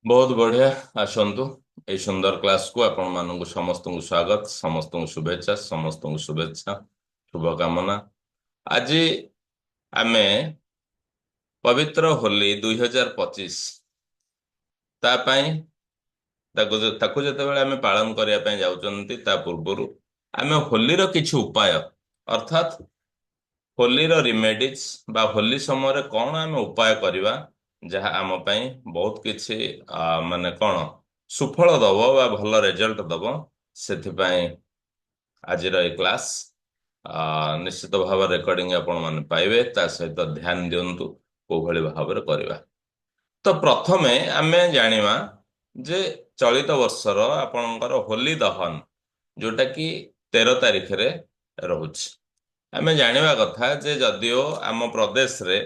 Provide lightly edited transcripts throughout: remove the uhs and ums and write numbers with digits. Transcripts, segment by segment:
बहुत बढ़िया। आसतु এই সুন্দর ক্লাসକୁ ଆପଣ ମାନଙ୍କୁ ସମସ୍ତଙ୍କୁ ସ୍ୱାଗତ, ସମସ୍ତଙ୍କୁ ଶୁଭେଚ୍ଛା, ସମସ୍ତଙ୍କୁ ଶୁଭେଚ୍ଛା, ଶୁଭକାମନା। ଆଜି ଆମେ ପବିତ୍ର ହୋଲି 2025 ତା ପାଇଁ ତାକୁ ଯେତେବେଳେ ଆମେ ପାଳନ କରିବା ପାଇଁ ଯାଉଛନ୍ତି ତା ପୂର୍ବରୁ ଆମେ ହୋଲିର କିଛି ଉପାୟ ଅର୍ଥାତ୍ ହୋଲିର ରିମେଡିଜ ବା ହୋଲି ସମୟରେ କଣ ଆମେ ଉପାୟ କରିବା ଯାହା ଆମ ପାଇଁ ବହୁତ କିଛି ମାନେ କଣ ସୁଫଳ ଦବ ବା ଭଲ ରେଜଲ୍ଟ ଦବ। ସେଥିପାଇଁ ଆଜିର এই କ୍ଲାସ୍ ନିଶ୍ଚିତ ଭାବରେ ରେକର୍ଡିଂ ଆପଣ ମାନେ ପାଇବେ। ତା ସହିତ ଧ୍ୟାନ ଦିଅନ୍ତୁ କୋଉ ଭଳି ଭାବରେ କରିବା। ତ ପ୍ରଥମେ ଆମେ ଜାଣିବା ଯେ ଚଳିତ ବର୍ଷର ଆପଣଙ୍କର ହୋଲି ଦହନ ଯୋଉଟା କି 13 ତାରିଖରେ ରହୁଛି। ଆମେ ଜାଣିବା କଥା ଯେ ଯଦିଓ ଆମ ପ୍ରଦେଶରେ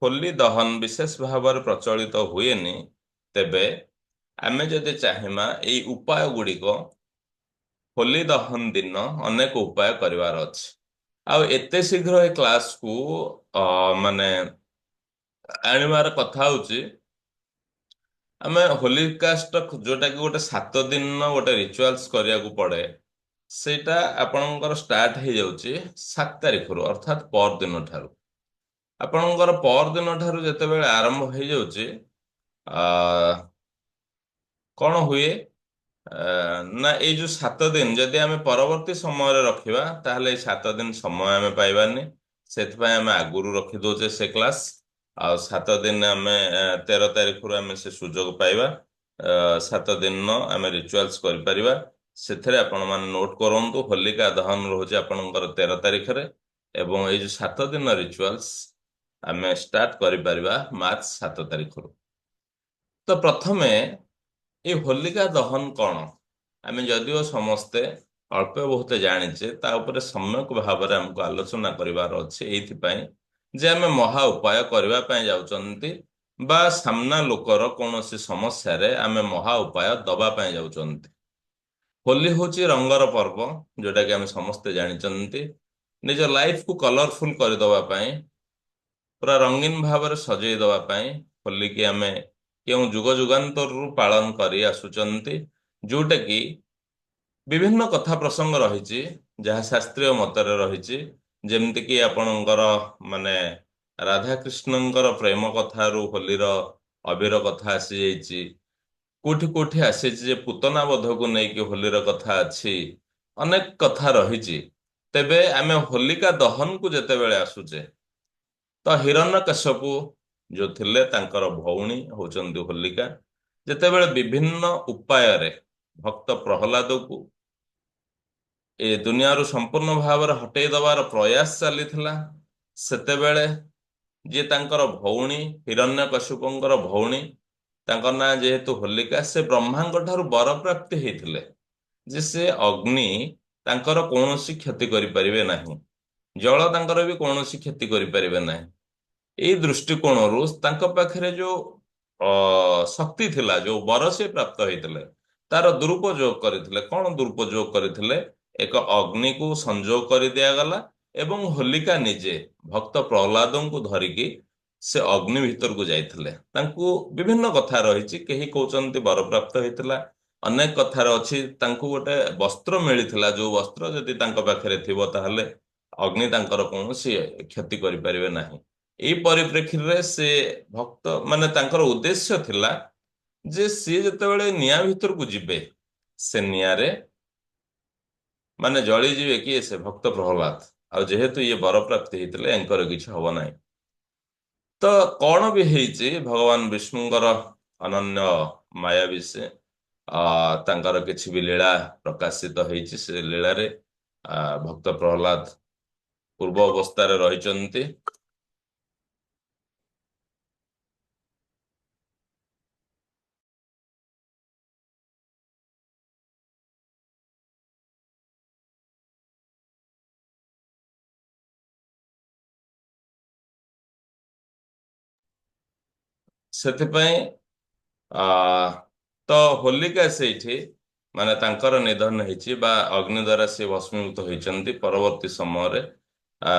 ହୋଲି ଦହନ ବିଶେଷ ଭାବରେ ପ୍ରଚଳିତ ହୁଏନି, ତେବେ ଆମେ ଯଦି ଚାହିଁବା ଏଇ ଉପାୟ ଗୁଡ଼ିକ ହୋଲି ଦହନ ଦିନ ଅନେକ ଉପାୟ କରିବାର ଅଛି। ଆଉ ଏତେ ଶୀଘ୍ର ଏ କ୍ଲାସକୁ ମାନେ ଆଣିବାର କଥା ହଉଛି ଆମେ ହୋଲି କାଷ୍ଟ ଯୋଉଟା କି ଗୋଟେ 7 ଦିନ ଗୋଟେ ରିଚୁଆଲ୍ସ କରିବାକୁ ପଡେ, ସେଇଟା ଆପଣଙ୍କର ଷ୍ଟାର୍ଟ ହେଇଯାଉଛି 7 ତାରିଖରୁ ଅର୍ଥାତ୍ ପରଦିନ ଠାରୁ। ଆପଣଙ୍କର ପରଦିନ ଠାରୁ ଯେତେବେଳେ ଆରମ୍ଭ ହେଇଯାଉଛି ଆ କଣ ହୁଏ ନା ଏଇ ଯୋଉ 7 ଦିନ ଯଦି ଆମେ ପରବର୍ତ୍ତୀ ସମୟରେ ରଖିବା ତାହେଲେ ଏଇ 7 ଦିନ ସମୟ ଆମେ ପାଇବାନି। ସେଥିପାଇଁ ଆମେ ଆଗରୁ ରଖିଦଉଛେ ସେ କ୍ଲାସ୍। ଆଉ 7 ଦିନ ଆମେ 13 ତାରିଖରୁ ଆମେ ସେ ସୁଯୋଗ ପାଇବା। 7 ଦିନ ଆମେ ରିଚୁଆଲ୍ସ କରିପାରିବା। ସେଥିରେ ଆପଣମାନେ ନୋଟ୍ କରନ୍ତୁ ହୋଲିକା ଦହନ ରହୁଛି ଆପଣଙ୍କର 13 ତାରିଖରେ ଏବଂ ଏଇ ଯୋଉ 7 ଦିନ ରିଚୁଆଲ୍ସ ଆମେ ଷ୍ଟାର୍ଟ କରିପାରିବା ମାର୍ଚ୍ଚ 7 ତାରିଖରୁ। ତ ପ୍ରଥମେ ଏଇ ହୋଲିକା ଦହନ କଣ? ଆମେ ଯଦିଓ ସମସ୍ତେ ଅଳ୍ପ ବହୁତ ଜାଣିଛେ, ତା ଉପରେ ସମ୍ୟକ ଭାବରେ ଆମକୁ ଆଲୋଚନା କରିବାର ଅଛି ଏଇଥିପାଇଁ ଯେ ଆମେ ମହା ଉପାୟ କରିବା ପାଇଁ ଯାଉଛନ୍ତି ବା ସାମ୍ନା ଲୋକର କୌଣସି ସମସ୍ୟାରେ ଆମେ ମହା ଉପାୟ ଦବା ପାଇଁ ଯାଉଛନ୍ତି। ହୋଲି ହଉଛି ରଙ୍ଗର ପର୍ବ, ଯୋଉଟା କି ଆମେ ସମସ୍ତେ ଜାଣିଛନ୍ତି। ନିଜ ଲାଇଫକୁ କଲରଫୁଲ କରିଦବା ପାଇଁ, ପୁରା ରଙ୍ଗୀନ ଭାବରେ ସଜେଇ ଦବା ପାଇଁ ହୋଲିକି ଆମେ କେଉଁ ଯୁଗ ଯୁଗାନ୍ତରରୁ ପାଳନ କରି ଆସୁଛନ୍ତି, ଯୋଉଟା କି ବିଭିନ୍ନ କଥା ପ୍ରସଙ୍ଗ ରହିଛି ଯାହା ଶାସ୍ତ୍ରୀୟ ମତରେ ରହିଛି। ଯେମିତିକି ଆପଣଙ୍କର ମାନେ ରାଧାକୃଷ୍ଣଙ୍କର ପ୍ରେମ କଥାରୁ ହୋଲିର ଅବିର କଥା ଆସିଯାଇଛି। କୋଉଠି କୋଉଠି ଆସିଛି ଯେ ପୁତନା ବଧକୁ ନେଇକି ହୋଲିର କଥା ଅଛି। ଅନେକ କଥା ରହିଛି। ତେବେ ଆମେ ହୋଲିକା ଦହନକୁ ଯେତେବେଳେ ଆସୁଛେ, ତ ହିରଣ୍ୟକଶ୍ୟପ ଯୋଉ ଥିଲେ ତାଙ୍କର ଭଉଣୀ ହଉଛନ୍ତି ହୋଲିକା। ଯେତେବେଳେ ବିଭିନ୍ନ ଉପାୟରେ ଭକ୍ତ ପ୍ରହ୍ଲାଦକୁ ଏ ଦୁନିଆରୁ ସମ୍ପୂର୍ଣ୍ଣ ଭାବରେ ହଟେଇ ଦବାର ପ୍ରୟାସ ଚାଲିଥିଲା, ସେତେବେଳେ ଯିଏ ତାଙ୍କର ଭଉଣୀ ହିରଣ୍ୟକଶ୍ୟପଙ୍କର ଭଉଣୀ, ତାଙ୍କ ନାଁ ଯେହେତୁ ହୋଲିକା, ସେ ବ୍ରହ୍ମାଙ୍କ ଠାରୁ ବର ପ୍ରାପ୍ତି ହେଇଥିଲେ ଯେ ସେ ଅଗ୍ନି ତାଙ୍କର କୌଣସି କ୍ଷତି କରିପାରିବେ ନାହିଁ, ଜଳ ତାଙ୍କର ବି କୌଣସି କ୍ଷତି କରିପାରିବେ ନାହିଁ। ଏଇ ଦୃଷ୍ଟିକୋଣରୁ ତାଙ୍କ ପାଖରେ ଯୋଉ ଶକ୍ତି ଥିଲା, ଯୋଉ ବର ସେ ପ୍ରାପ୍ତ ହେଇଥିଲେ, ତାର ଦୁରୁପଯୋଗ କରିଥିଲେ। କଣ ଦୁରୁପଯୋଗ କରିଥିଲେ? ଏକ ଅଗ୍ନିକୁ ସଂଯୋଗ କରି ଦିଆଗଲା ଏବଂ ହୋଲିକା ନିଜେ ଭକ୍ତ ପ୍ରହ୍ଲାଦଙ୍କୁ ଧରିକି ସେ ଅଗ୍ନି ଭିତରକୁ ଯାଇଥିଲେ। ତାଙ୍କୁ ବିଭିନ୍ନ କଥା ରହିଛି, କେହି କହୁଛନ୍ତି ବରପ୍ରାପ୍ତ ହେଇଥିଲା, ଅନେକ କଥାର ଅଛି ତାଙ୍କୁ ଗୋଟେ ବସ୍ତ୍ର ମିଳିଥିଲା, ଯୋଉ ବସ୍ତ୍ର ଯଦି ତାଙ୍କ ପାଖରେ ଥିବ ତାହେଲେ ଅଗ୍ନି ତାଙ୍କର କୌଣସି କ୍ଷତି କରିପାରିବେ ନାହିଁ। ଏଇ ପରିପ୍ରେକ୍ଷୀରେ ସେ ଭକ୍ତ ମାନେ ତାଙ୍କର ଉଦ୍ଦେଶ୍ୟ ଥିଲା ଯେ ସିଏ ଯେତେବେଳେ ନିଆଁ ଭିତରକୁ ଯିବେ, ସେ ନିଆଁରେ ମାନେ ଜଳିଯିବେ କିଏ? ସେ ଭକ୍ତ ପ୍ରହ୍ଲାଦ। ଆଉ ଯେହେତୁ ଇଏ ବରପ୍ରାପ୍ତି ହେଇଥିଲେ ୟାଙ୍କର କିଛି ହବ ନାହିଁ। ତ କଣ ବି ହେଇଛି, ଭଗବାନ ବିଷ୍ଣୁଙ୍କର ଅନନ୍ୟ ମାୟା ବିଷୟ ତାଙ୍କର କିଛି ବି ଲୀଳା ପ୍ରକାଶିତ ହେଇଛି। ସେ ଲୀଳାରେ ଭକ୍ତ ପ୍ରହ୍ଲାଦ ପୂର୍ବ ଅବସ୍ଥାରେ ରହିଛନ୍ତି। ସେଥିପାଇଁ ଆ ତ ହୋଲିକା ସେଇଠି ମାନେ ତାଙ୍କର ନିଧନ ହେଇଛି ବା ଅଗ୍ନି ଦ୍ଵାରା ସେ ଭସ୍ମୀଭୂତ ହେଇଛନ୍ତି ପରବର୍ତ୍ତୀ ସମୟରେ। ଆ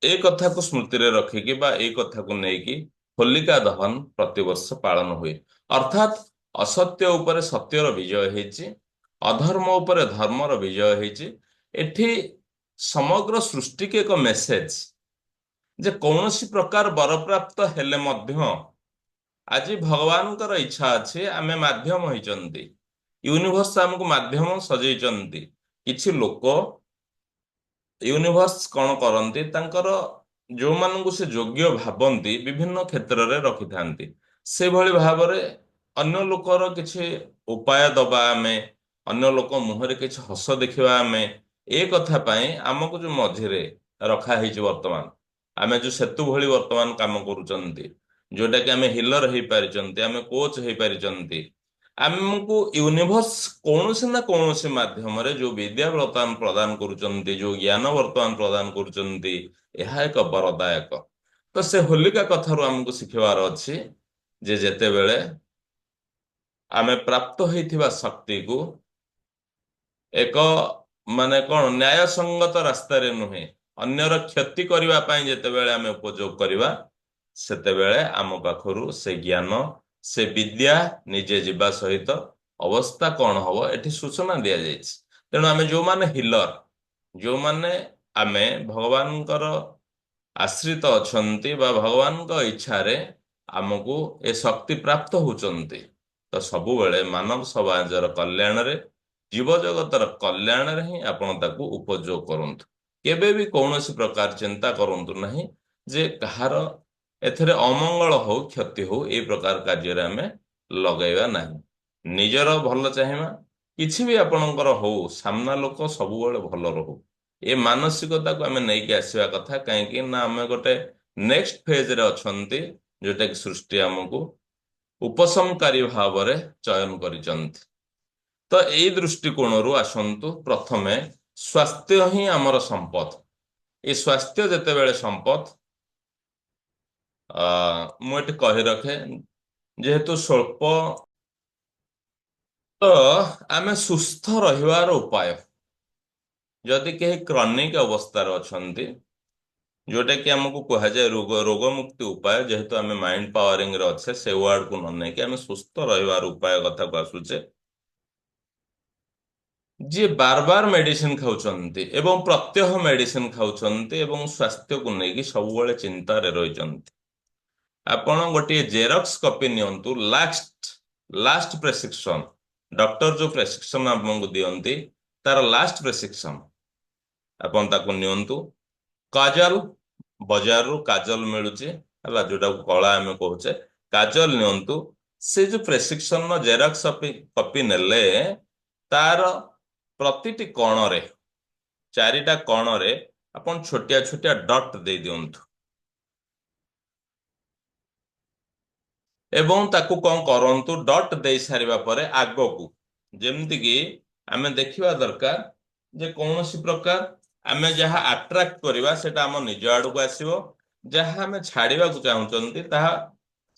ଏଇ କଥାକୁ ସ୍ମୃତିରେ ରଖିକି ବା ଏଇ କଥାକୁ ନେଇକି ହୋଲିକା ଦହନ ପ୍ରତିବର୍ଷ ପାଳନ ହୁଏ। ଅର୍ଥାତ୍ ଅସତ୍ୟ ଉପରେ ସତ୍ୟର ବିଜୟ ହେଇଛି, ଅଧର୍ମ ଉପରେ ଧର୍ମର ବିଜୟ ହେଇଛି। ଏଠି ସମଗ୍ର ସୃଷ୍ଟିକୁ ଏକ ମେସେଜ ଯେ କୌଣସି ପ୍ରକାର ବରପ୍ରାପ୍ତ ହେଲେ ମଧ୍ୟ ଆଜି ଭଗବାନଙ୍କର ଇଚ୍ଛା ଅଛି, ଆମେ ମାଧ୍ୟମ ହେଇଛନ୍ତି। ୟୁନିଭର୍ସ ଆମକୁ ମାଧ୍ୟମ ସଜେଇଛନ୍ତି। କିଛି ଲୋକ ୟୁନିଭର୍ସ କଣ କରନ୍ତି, ତାଙ୍କର ଯୋଉମାନଙ୍କୁ ସେ ଯୋଗ୍ୟ ଭାବନ୍ତି ବିଭିନ୍ନ କ୍ଷେତ୍ରରେ ରଖିଥାନ୍ତି। ସେଭଳି ଭାବରେ ଅନ୍ୟ ଲୋକର କିଛି ଉପାୟ ଦବା ଆମେ, ଅନ୍ୟ ଲୋକ ମୁହଁରେ କିଛି ହସ ଦେଖିବା ଆମେ, ଏ କଥା ପାଇଁ ଆମକୁ ଯୋଉ ମଝିରେ ରଖା ହେଇଛି ବର୍ତ୍ତମାନ, ଆମେ ଯୋଉ ସେତୁ ଭଳି ବର୍ତ୍ତମାନ କାମ କରୁଛନ୍ତି, ଯୋଉଟା କି ଆମେ ହିଲର ହେଇପାରିଛନ୍ତି, ଆମେ କୋଚ ହେଇପାରିଛନ୍ତି। ଆମକୁ ୟୁନିଭର୍ସ କୌଣସି ନା କୌଣସି ମାଧ୍ୟମରେ ଯୋଉ ବିଦ୍ୟା ବର୍ତ୍ତମାନ ପ୍ରଦାନ କରୁଛନ୍ତି, ଯୋଉ ଜ୍ଞାନ ବର୍ତ୍ତମାନ ପ୍ରଦାନ କରୁଛନ୍ତି, ଏହା ଏକ ବରଦାୟକ। ତ ସେ ହୋଲିକା କଥାରୁ ଆମକୁ ଶିଖିବାର ଅଛି ଯେ ଯେତେବେଳେ ଆମେ ପ୍ରାପ୍ତ ହେଇଥିବା ଶକ୍ତିକୁ ଏକ ମାନେ କଣ ନ୍ୟାୟସଙ୍ଗତ ରାସ୍ତାରେ ନୁହେଁ, ଅନ୍ୟର କ୍ଷତି କରିବା ପାଇଁ ଯେତେବେଳେ ଆମେ ଉପଯୋଗ କରିବା, ସେତେବେଳେ ଆମ ପାଖରୁ ସେ ଜ୍ଞାନ, ସେ ବିଦ୍ୟା ନିଜେ ଯିବା ସହିତ ଅବସ୍ଥା କଣ ହବ ଏଠି ସୂଚନା ଦିଆଯାଇଛି। ତେଣୁ ଆମେ ଯୋଉମାନେ ହିଲର, ଯୋଉମାନେ ଆମେ ଭଗବାନଙ୍କର ଆଶ୍ରିତ ଅଛନ୍ତି ବା ଭଗବାନଙ୍କ ଇଚ୍ଛାରେ ଆମକୁ ଏ ଶକ୍ତି ପ୍ରାପ୍ତ ହଉଛନ୍ତି, ତ ସବୁବେଳେ ମାନବ ସମାଜର କଲ୍ୟାଣରେ, ଜୀବଜଗତର କଲ୍ୟାଣରେ ହିଁ ଆପଣ ତାକୁ ଉପଯୋଗ କରନ୍ତୁ। କେବେ ବି କୌଣସି ପ୍ରକାର ଚିନ୍ତା କରନ୍ତୁ ନାହିଁ ଯେ କାହାର ଏଥିରେ ଅମଙ୍ଗଳ ହଉ କ୍ଷତି ହଉ, ଏଇ ପ୍ରକାର କାର୍ଯ୍ୟରେ ଆମେ ଲଗେଇବା ନାହିଁ। ନିଜର ଭଲ ଚାହିଁବା, କିଛି ବି ଆପଣଙ୍କର ହଉ, ସାମ୍ନା ଲୋକ ସବୁବେଳେ ଭଲ ରହୁ, ଏ ମାନସିକତାକୁ ଆମେ ନେଇକି ଆସିବା କଥା। କାହିଁକି ନା ଆମେ ଗୋଟେ ନେକ୍ସଟ ଫେଜରେ ଅଛନ୍ତି, ଯୋଉଟା କି ସୃଷ୍ଟି ଆମକୁ ଉପଶମକାରୀ ଭାବରେ ଚୟନ କରିଛନ୍ତି। ତ ଏଇ ଦୃଷ୍ଟିକୋଣରୁ ଆସନ୍ତୁ, ପ୍ରଥମେ ସ୍ୱାସ୍ଥ୍ୟ ହିଁ ଆମର ସମ୍ପଦ। ଏ ସ୍ୱାସ୍ଥ୍ୟ ଯେତେବେଳେ ସମ୍ପଦ, ମୁଁ ଏଠି କହି ରଖେ, ଯେହେତୁ ସ୍ୱଳ୍ପ, ତ ଆମେ ସୁସ୍ଥ ରହିବାର ଉପାୟ, ଯଦି କେହି କ୍ରନିକ ଅବସ୍ଥାରେ ଅଛନ୍ତି, ଯୋଉଟା କି ଆମକୁ କୁହାଯାଏ ରୋଗ ମୁକ୍ତି ଉପାୟ, ଯେହେତୁ ଆମେ ମାଇଣ୍ଡ ପାୱାରିଂ ରେ ଅଛେ, ସେ ୱାର୍ଡକୁ ନ ନେଇକି ଆମେ ସୁସ୍ଥ ରହିବାର ଉପାୟ କଥାକୁ ଆସୁଛେ। ଯିଏ ବାର ବାର ମେଡିସିନ ଖାଉଛନ୍ତି ଏବଂ ପ୍ରତ୍ୟହ ମେଡିସିନ ଖାଉଛନ୍ତି ଏବଂ ସ୍ୱାସ୍ଥ୍ୟକୁ ନେଇକି ସବୁବେଳେ ଚିନ୍ତାରେ ରହିଛନ୍ତି, ଆପଣ ଗୋଟିଏ ଜେରକ୍ସ କପି ନିଅନ୍ତୁ, ଲାଷ୍ଟ ଲାଷ୍ଟ ପ୍ରେସକ୍ରିପସନ, ଡକ୍ଟର ଯୋଉ ପ୍ରେସକ୍ରିପସନ ଆପଣଙ୍କୁ ଦିଅନ୍ତି, ତାର ଲାଷ୍ଟ ପ୍ରେସକ୍ରିପସନ ଆପଣ ତାକୁ ନିଅନ୍ତୁ। କାଜଲ, ବଜାରରୁ କାଜଲ ମିଳୁଛି ହେଲା, ଯୋଉଟାକୁ କଳା ଆମେ କହୁଛେ, କାଜଲ ନିଅନ୍ତୁ। ସେ ଯୋଉ ପ୍ରେସକ୍ରିପସନର ଜେରକ୍ସ କପି ନେଲେ, ତାର ପ୍ରତିଟି କଣରେ, ଚାରିଟା କଣରେ ଆପଣ ଛୋଟିଆ ଛୋଟିଆ ଡଟ୍ ଦେଇ ଦିଅନ୍ତୁ। ଏବଂ ତାକୁ କଣ କରନ୍ତୁ, ଡଟ୍ ଦେଇ ସାରିବା ପରେ ଆଗକୁ, ଯେମିତିକି ଆମେ ଦେଖିବା ଦରକାର ଯେ କୌଣସି ପ୍ରକାର ଆମେ ଯାହା ଆଟ୍ରାକ୍ଟ କରିବା ସେଟା ଆମ ନିଜ ଆଡକୁ ଆସିବ, ଯାହା ଆମେ ଛାଡିବାକୁ ଚାହୁଁଛନ୍ତି ତାହା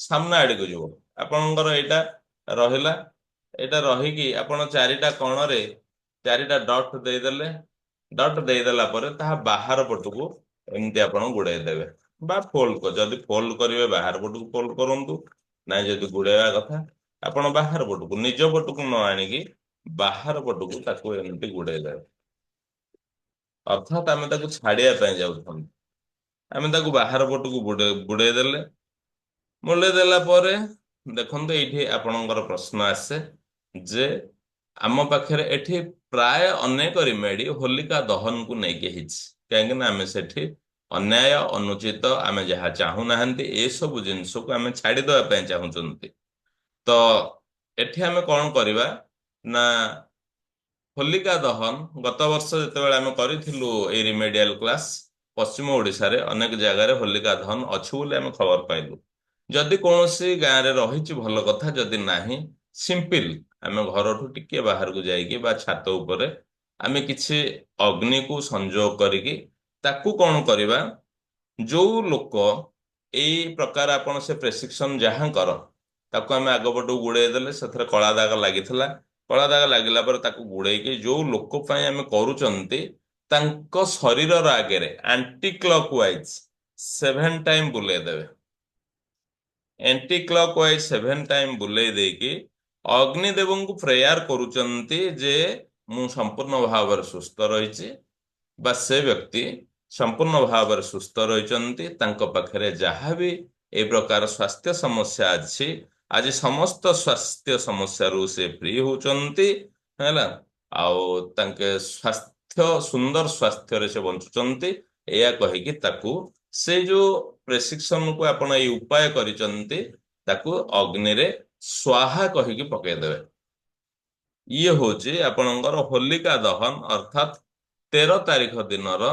ସାମ୍ନା ଆଡକୁ ଯିବ। ଆପଣଙ୍କର ଏଇଟା ରହିଲା, ଏଇଟା ରହିକି ଆପଣ ଚାରିଟା କଣରେ ଚାରିଟା ଡଟ୍ ଦେଇଦେଲେ। ଡଟ୍ ଦେଇଦେଲା ପରେ ତାହା ବାହାର ପଟକୁ ଏମିତି ଆପଣ ଗୁଡେଇ ଦେବେ, ବା ଫୋଲ୍ଡ, ଯଦି ଫୋଲ୍ଡ କରିବେ ବାହାର ପଟକୁ ଫୋଲ୍ଡ କରନ୍ତୁ, ନାଇଁ ଯଦି ଗୁଡେଇବା କଥା ଆପଣ ବାହାର ପଟକୁ, ନିଜ ପଟକୁ ନ ଆଣିକି ବାହାର ପଟକୁ ତାକୁ ଏମିତି ଗୁଡେଇ ଦେବେ। ଅର୍ଥାତ୍ ଆମେ ତାକୁ ଛାଡିବା ପାଇଁ ଯାଉଛନ୍ତି, ଆମେ ତାକୁ ବାହାର ପଟକୁ ବୁଡେଇ ଦେଲେ। ବୁଡେଇ ଦେଲା ପରେ ଦେଖନ୍ତୁ, ଏଇଠି ଆପଣଙ୍କର ପ୍ରଶ୍ନ ଆସେ ଯେ ଆମ ପାଖରେ ଏଠି ପ୍ରାୟ ଅନେକ ରିମେଡି ହୋଲିକା ଦହନକୁ ନେଇକି ହେଇଛି। କାହିଁକି ନା ଆମେ ସେଠି ଅନ୍ୟାୟ, ଅନୁଚିତ, ଆମେ ଯାହା ଚାହୁଁନାହାନ୍ତି ଏସବୁ ଜିନିଷକୁ ଆମେ ଛାଡିଦେବା ପାଇଁ ଚାହୁଁଛନ୍ତି। ତ ଏଠି ଆମେ କଣ କରିବା ନା, ହୋଲିକା ଦହନ ଗତ ବର୍ଷ ଯେତେବେଳେ ଆମେ କରିଥିଲୁ ଏଇ ରିମେଡିଆଲ କ୍ଲାସ, ପଶ୍ଚିମ ଓଡ଼ିଶାରେ ଅନେକ ଜାଗାରେ ହୋଲିକା ଦହନ ଅଛି ବୋଲି ଆମେ ଖବର ପାଇଲୁ। ଯଦି କୌଣସି ଗାଁରେ ରହିଛି ଭଲ କଥା, ଯଦି ନାହିଁ, ସିମ୍ପଲ ଆମେ ଘରଠୁ ଟିକେ ବାହାରକୁ ଯାଇକି ବା ଛାତ ଉପରେ ଆମେ କିଛି ଅଗ୍ନିକୁ ସଂଯୋଗ କରିକି ତାକୁ କଣ କରିବା, ଯୋଉ ଲୋକ ଏଇ ପ୍ରକାର ଆପଣ ସେ ପ୍ରେସକ୍ରିପସନ ଯାହା କର, ତାକୁ ଆମେ ଆଗ ପଟକୁ ଗୁଡେଇ ଦେଲେ, ସେଥିରେ କଳା ଦାଗ ଲାଗିଥିଲା, କଳା ଦାଗ ଲାଗିଲା ପରେ ତାକୁ ଗୁଡେଇକି ଯୋଉ ଲୋକ ପାଇଁ ଆମେ କରୁଛନ୍ତି ତାଙ୍କ ଶରୀରର ଆଗରେ ଆଣ୍ଟି କ୍ଲକ ୱାଇଜ 7 ଟାଇମ ବୁଲେଇ ଦେବେ। ଏଣ୍ଟି କ୍ଲକ୍ ୱାଇଜ 7 ଟାଇମ୍ ବୁଲେଇ ଦେଇକି ଅଗ୍ନିଦେବଙ୍କୁ ପ୍ରେୟାର କରୁଛନ୍ତି ଯେ ମୁଁ ସମ୍ପୂର୍ଣ୍ଣ ଭାବରେ ସୁସ୍ଥ ରହିଛି, ବା ସେ ବ୍ୟକ୍ତି ସମ୍ପୂର୍ଣ୍ଣ ଭାବରେ ସୁସ୍ଥ ରହିଛନ୍ତି। ତାଙ୍କ ପାଖରେ ଯାହା ବି ଏ ପ୍ରକାର ସ୍ୱାସ୍ଥ୍ୟ ସମସ୍ୟା ଅଛି, ଆଜି ସମସ୍ତ ସ୍ୱାସ୍ଥ୍ୟ ସମସ୍ୟାରୁ ସେ ଫ୍ରି ହଉଛନ୍ତି, ହେଲା। ଆଉ ତାଙ୍କେ ସୁନ୍ଦର ସ୍ୱାସ୍ଥ୍ୟରେ ସେ ବଞ୍ଚୁଛନ୍ତି। ଏଇଆ କହିକି ତାକୁ ସେ ଯୋଉ ପ୍ରେସକ୍ରିପସନକୁ ଆପଣ ଏଇ ଉପାୟ କରିଛନ୍ତି, ତାକୁ ଅଗ୍ନିରେ ସ୍ୱାହା କହିକି ପକେଇଦେବେ। ଇଏ ହଉଛି ଆପଣଙ୍କର ହୋଲିକା ଦହନ, ଅର୍ଥାତ୍ 13 ତାରିଖ ଦିନର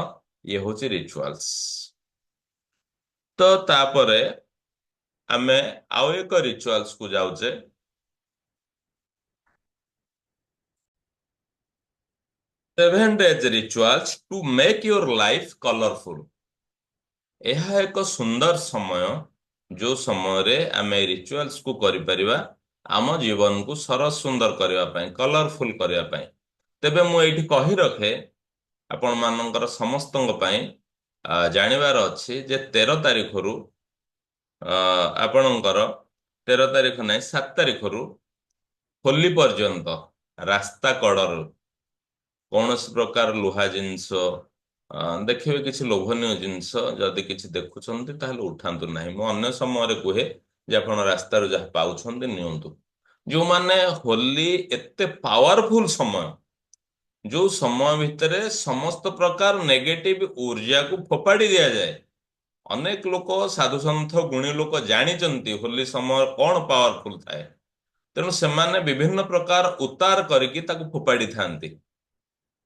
ଇଏ ହଉଛି ରିଚୁଆଲ୍ସ। ତ ତାପରେ ଆମେ ଆଉ ଏକ ରିଚୁଆଲ୍ସ କୁ ଯାଉଛେ। 7 days rituals to make your life colorful। ଏହା ଏକ ସୁନ୍ଦର ସମୟ, ଯୋଉ ସମୟରେ ଆମେ ରିଚୁଆଲ୍ସ କୁ କରିପାରିବା ଆମ ଜୀବନକୁ ସରସ ସୁନ୍ଦର କରିବା ପାଇଁ, କଲରଫୁଲ କରିବା ପାଇଁ। ତେବେ ମୁଁ ଏଇଠି କହି ରଖେ ଆପଣ ମାନଙ୍କର ସମସ୍ତଙ୍କ ପାଇଁ ଜାଣିବାର ଅଛି ଯେ 13 ତାରିଖରୁ ଆପଣଙ୍କର 13 ତାରିଖ ନାହିଁ, 7 ତାରିଖରୁ ହୋଲି ପର୍ଯ୍ୟନ୍ତ ରାସ୍ତା କଡରୁ କୌଣସି ପ୍ରକାର ଲୁହା ଜିନିଷ ଦେଖିବେ, କିଛି ଲୋଭନୀୟ ଜିନିଷ ଯଦି କିଛି ଦେଖୁଛନ୍ତି ତାହେଲେ ଉଠାନ୍ତୁ ନାହିଁ। ମୁଁ ଅନ୍ୟ ସମୟରେ କୁହେ ଯେ ଆପଣ ରାସ୍ତାରୁ ଯାହା ପାଉଛନ୍ତି ନିଅନ୍ତୁ। ଯୋଉମାନେ ହୋଲି ଏତେ ପାୱାରଫୁଲ ସମୟ, ଯୋଉ ସମୟ ଭିତରେ ସମସ୍ତ ପ୍ରକାର ନେଗେଟିଭ ଉର୍ଜାକୁ ଫୋପାଡ଼ି ଦିଆଯାଏ। ଅନେକ ଲୋକ, ସାଧୁସନ୍ଥ ଗୁଣୀ ଲୋକ ଜାଣିଛନ୍ତି ହୋଲି ସମୟ କଣ ପାୱାରଫୁଲ ଥାଏ, ତେଣୁ ସେମାନେ ବିଭିନ୍ନ ପ୍ରକାର ଉତ୍ତାର କରିକି ତାକୁ ଫୋପାଡ଼ିଥାନ୍ତି।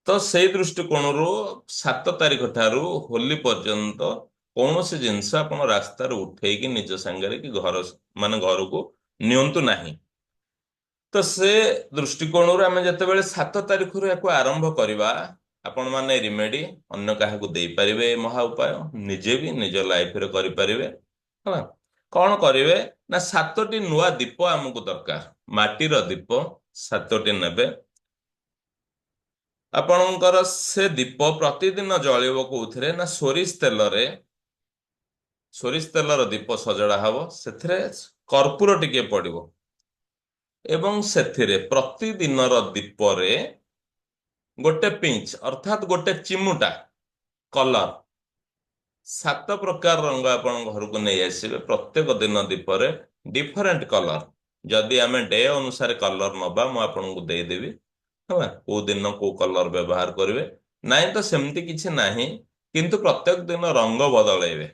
ତ ସେଇ ଦୃଷ୍ଟିକୋଣରୁ 7 ତାରିଖ ଠାରୁ ହୋଲି ପର୍ଯ୍ୟନ୍ତ କୌଣସି ଜିନିଷ ଆପଣ ରାସ୍ତାରୁ ଉଠେଇକି ନିଜ ସାଙ୍ଗରେ କି ଘରକୁ ନିଅନ୍ତୁ ନାହିଁ। ତ ସେ ଦୃଷ୍ଟିକୋଣରୁ ଆମେ ଯେତେବେଳେ 7 ତାରିଖରୁ ୟାକୁ ଆରମ୍ଭ କରିବା, ଆପଣ ମାନେ ରିମେଡି ଅନ୍ୟ କାହାକୁ ଦେଇପାରିବେ, ଏ ମହା ଉପାୟ ନିଜେ ବି ନିଜ ଲାଇଫରେ କରିପାରିବେ, ହେଲା। କଣ କରିବେ ନା 7ଟି ନୂଆ ଦୀପ ଆମକୁ ଦରକାର। ମାଟିର ଦୀପ 7ଟି ନେବେ। ଆପଣଙ୍କର ସେ ଦୀପ ପ୍ରତିଦିନ ଜଳିବ କୋଉଥିରେ ନା ସୋରିଷ ତେଲର ଦୀପ ସଜଡା ହବ, ସେଥିରେ କର୍ପୂର ଟିକେ ପଡିବ, ଏବଂ ସେଥିରେ ପ୍ରତିଦିନର ଦୀପରେ ଗୋଟେ ପିଞ୍ଚ ଅର୍ଥାତ୍ ଗୋଟେ ଚିମୁଟା କଲର, 7 ପ୍ରକାର ରଙ୍ଗ ଆପଣ ଘରକୁ ନେଇ ଆସିବେ। ପ୍ରତ୍ୟେକ ଦିନ ଦୀପରେ ଡିଫରେଣ୍ଟ କଲର। ଯଦି ଆମେ ଡେ ଅନୁସାରେ କଲର ନବା, ମୁଁ ଆପଣଙ୍କୁ ଦେଇଦେବି, ହେଲା, କୋଉ ଦିନ କୋଉ କଲର ବ୍ୟବହାର କରିବେ। ନାଇଁ ତ ସେମିତି କିଛି ନାହିଁ, କିନ୍ତୁ ପ୍ରତ୍ୟେକ ଦିନ ରଙ୍ଗ ବଦଳେଇବେ।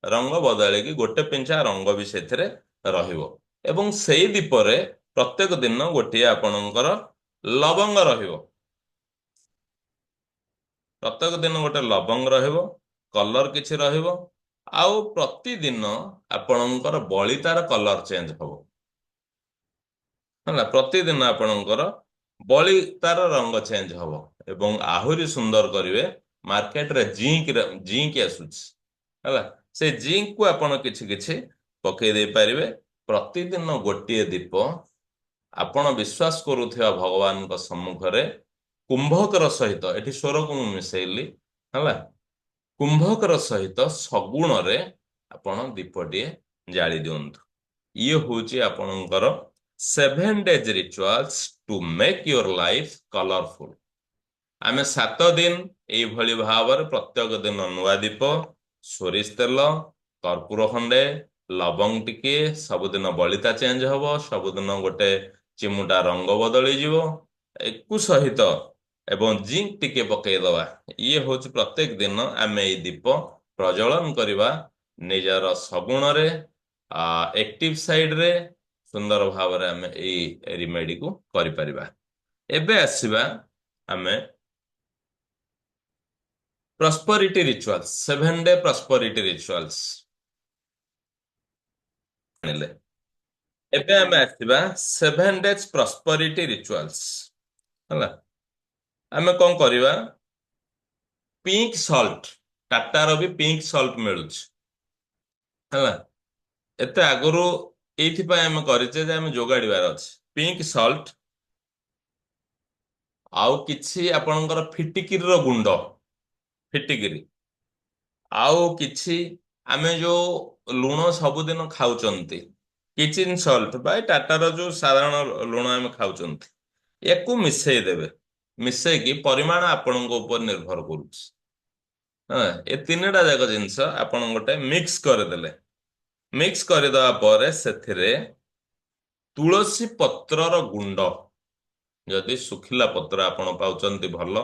ରଙ୍ଗ ବଦଳେଇକି ଗୋଟେ ପିଞ୍ଚା ରଙ୍ଗ ବି ସେଥିରେ ରହିବ। ଏବଂ ସେଇ ଦୀପରେ ପ୍ରତ୍ୟେକ ଦିନ ଗୋଟିଏ ଆପଣଙ୍କର ଲବଙ୍ଗ ରହିବ। ପ୍ରତ୍ୟେକ ଦିନ ଗୋଟେ ଲବଙ୍ଗ ରହିବ, କଲର କିଛି ରହିବ। ଆଉ ପ୍ରତିଦିନ ଆପଣଙ୍କର ବଳିତାର କଲର ଚେଞ୍ଜ ହବ, ହେଲା। ପ୍ରତିଦିନ ଆପଣଙ୍କର ବଳିତାର ରଙ୍ଗ ଚେଞ୍ଜ ହବ। ଏବଂ ଆହୁରି ସୁନ୍ଦର କରିବେ, ମାର୍କେଟରେ ଜିଙ୍କ ଆସୁଛି, ହେଲା। ସେ ଜିଙ୍କକୁ ଆପଣ କିଛି କିଛି ପକେଇ ଦେଇ ପାରିବେ। ପ୍ରତିଦିନ ଗୋଟିଏ ଦୀପ ଆପଣ ବିଶ୍ୱାସ କରୁଥିବା ଭଗବାନଙ୍କ ସମ୍ମୁଖରେ କୁମ୍ଭକର ସହିତ, ଏଠି ସ୍ୱରକୁ ମୁଁ ମିଶେଇଲି, ହେଲା, କୁମ୍ଭକର ସହିତ ସଗୁଣରେ ଆପଣ ଦୀପଟିଏ ଜାଳି ଦିଅନ୍ତୁ। ଇଏ ହଉଛି ଆପଣଙ୍କର 7 days rituals to make your life colorful। ଆମେ 7 ଦିନ ଏଇଭଳି ଭାବରେ ପ୍ରତ୍ୟେକ ଦିନ ନୂଆ ଦୀପ, ସୋରିଷ ତେଲ, କର୍ପୂର ଖଣ୍ଡେ, ଲବଙ୍ଗ ଟିକେ, ସବୁଦିନ ବଳିତା ଚେଞ୍ଜ ହବ, ସବୁଦିନ ଗୋଟେ ଚିମୁଟା ରଙ୍ଗ ବଦଳିଯିବ, ଏକୁ ସହିତ ଏବଂ ଜିଙ୍କ ଟିକେ ପକେଇଦବା। ଇଏ ହଉଛି ପ୍ରତ୍ୟେକ ଦିନ ଆମେ ଏଇ ଦୀପ ପ୍ରଜ୍ୱଳନ କରିବା ନିଜର ସଗୁଣରେ, ଆକ୍ଟିଭ ସାଇଡରେ। ସୁନ୍ଦର ଭାବରେ ଆମେ ଏଇ ରିମେଡିକୁ କରିପାରିବା। ଏବେ ଆସିବା ଆମେ ପ୍ରସ୍ପରିଟି ରିଚୁଆଲ୍ସ, 7 ଡେ ପ୍ରସ୍ପରିଟି ରିଚୁଆଲ୍ସ ଜାଣିଲେ। ଏବେ ଆମେ ଆସିବା 7 days ପ୍ରସ୍ପରିଟି ରିଚୁଆଲ୍ସ, ହେଲା। ଆମେ କଣ କରିବା, ପିଙ୍କ ସଲ୍ଟ, ଟାଟାର ବି ପିଙ୍କ ସଲ୍ଟ ମିଳୁଛି, ହେଲା। ଏତେ ଆଗରୁ ଏଇଥିପାଇଁ ଆମେ କରିଛେ ଯେ ଆମେ ଯୋଗାଡିବାର ଅଛି। ପିଙ୍କ ସଲ୍ଟ, ଆଉ କିଛି ଆପଣଙ୍କର ଫିଟିକିରିର ଗୁଣ୍ଡ, ଫିଟିକିରି, ଆଉ କିଛି ଆମେ ଯୋଉ ଲୁଣ ସବୁଦିନ ଖାଉଛନ୍ତି, କିଚେନ ସଲ୍ଟ ବା ଏ ଟାଟାର ଯୋଉ ସାଧାରଣ ଲୁଣ ଆମେ ଖାଉଛନ୍ତି, ୟାକୁ ମିଶେଇ ଦେବେ। ମିଶେଇକି ପରିମାଣ ଆପଣଙ୍କ ଉପରେ ନିର୍ଭର କରୁଛି। ହଁ, ଏ ତିନିଟା ଯାକ ଜିନିଷ ଆପଣ ଗୋଟେ ମିକ୍ସ କରିଦେଲେ। ମିକ୍ସ କରିଦେବା ପରେ ସେଥିରେ ତୁଳସୀ ପତ୍ରର ଗୁଣ୍ଡ, ଯଦି ଶୁଖିଲା ପତ୍ର ଆପଣ ପାଉଛନ୍ତି ଭଲ,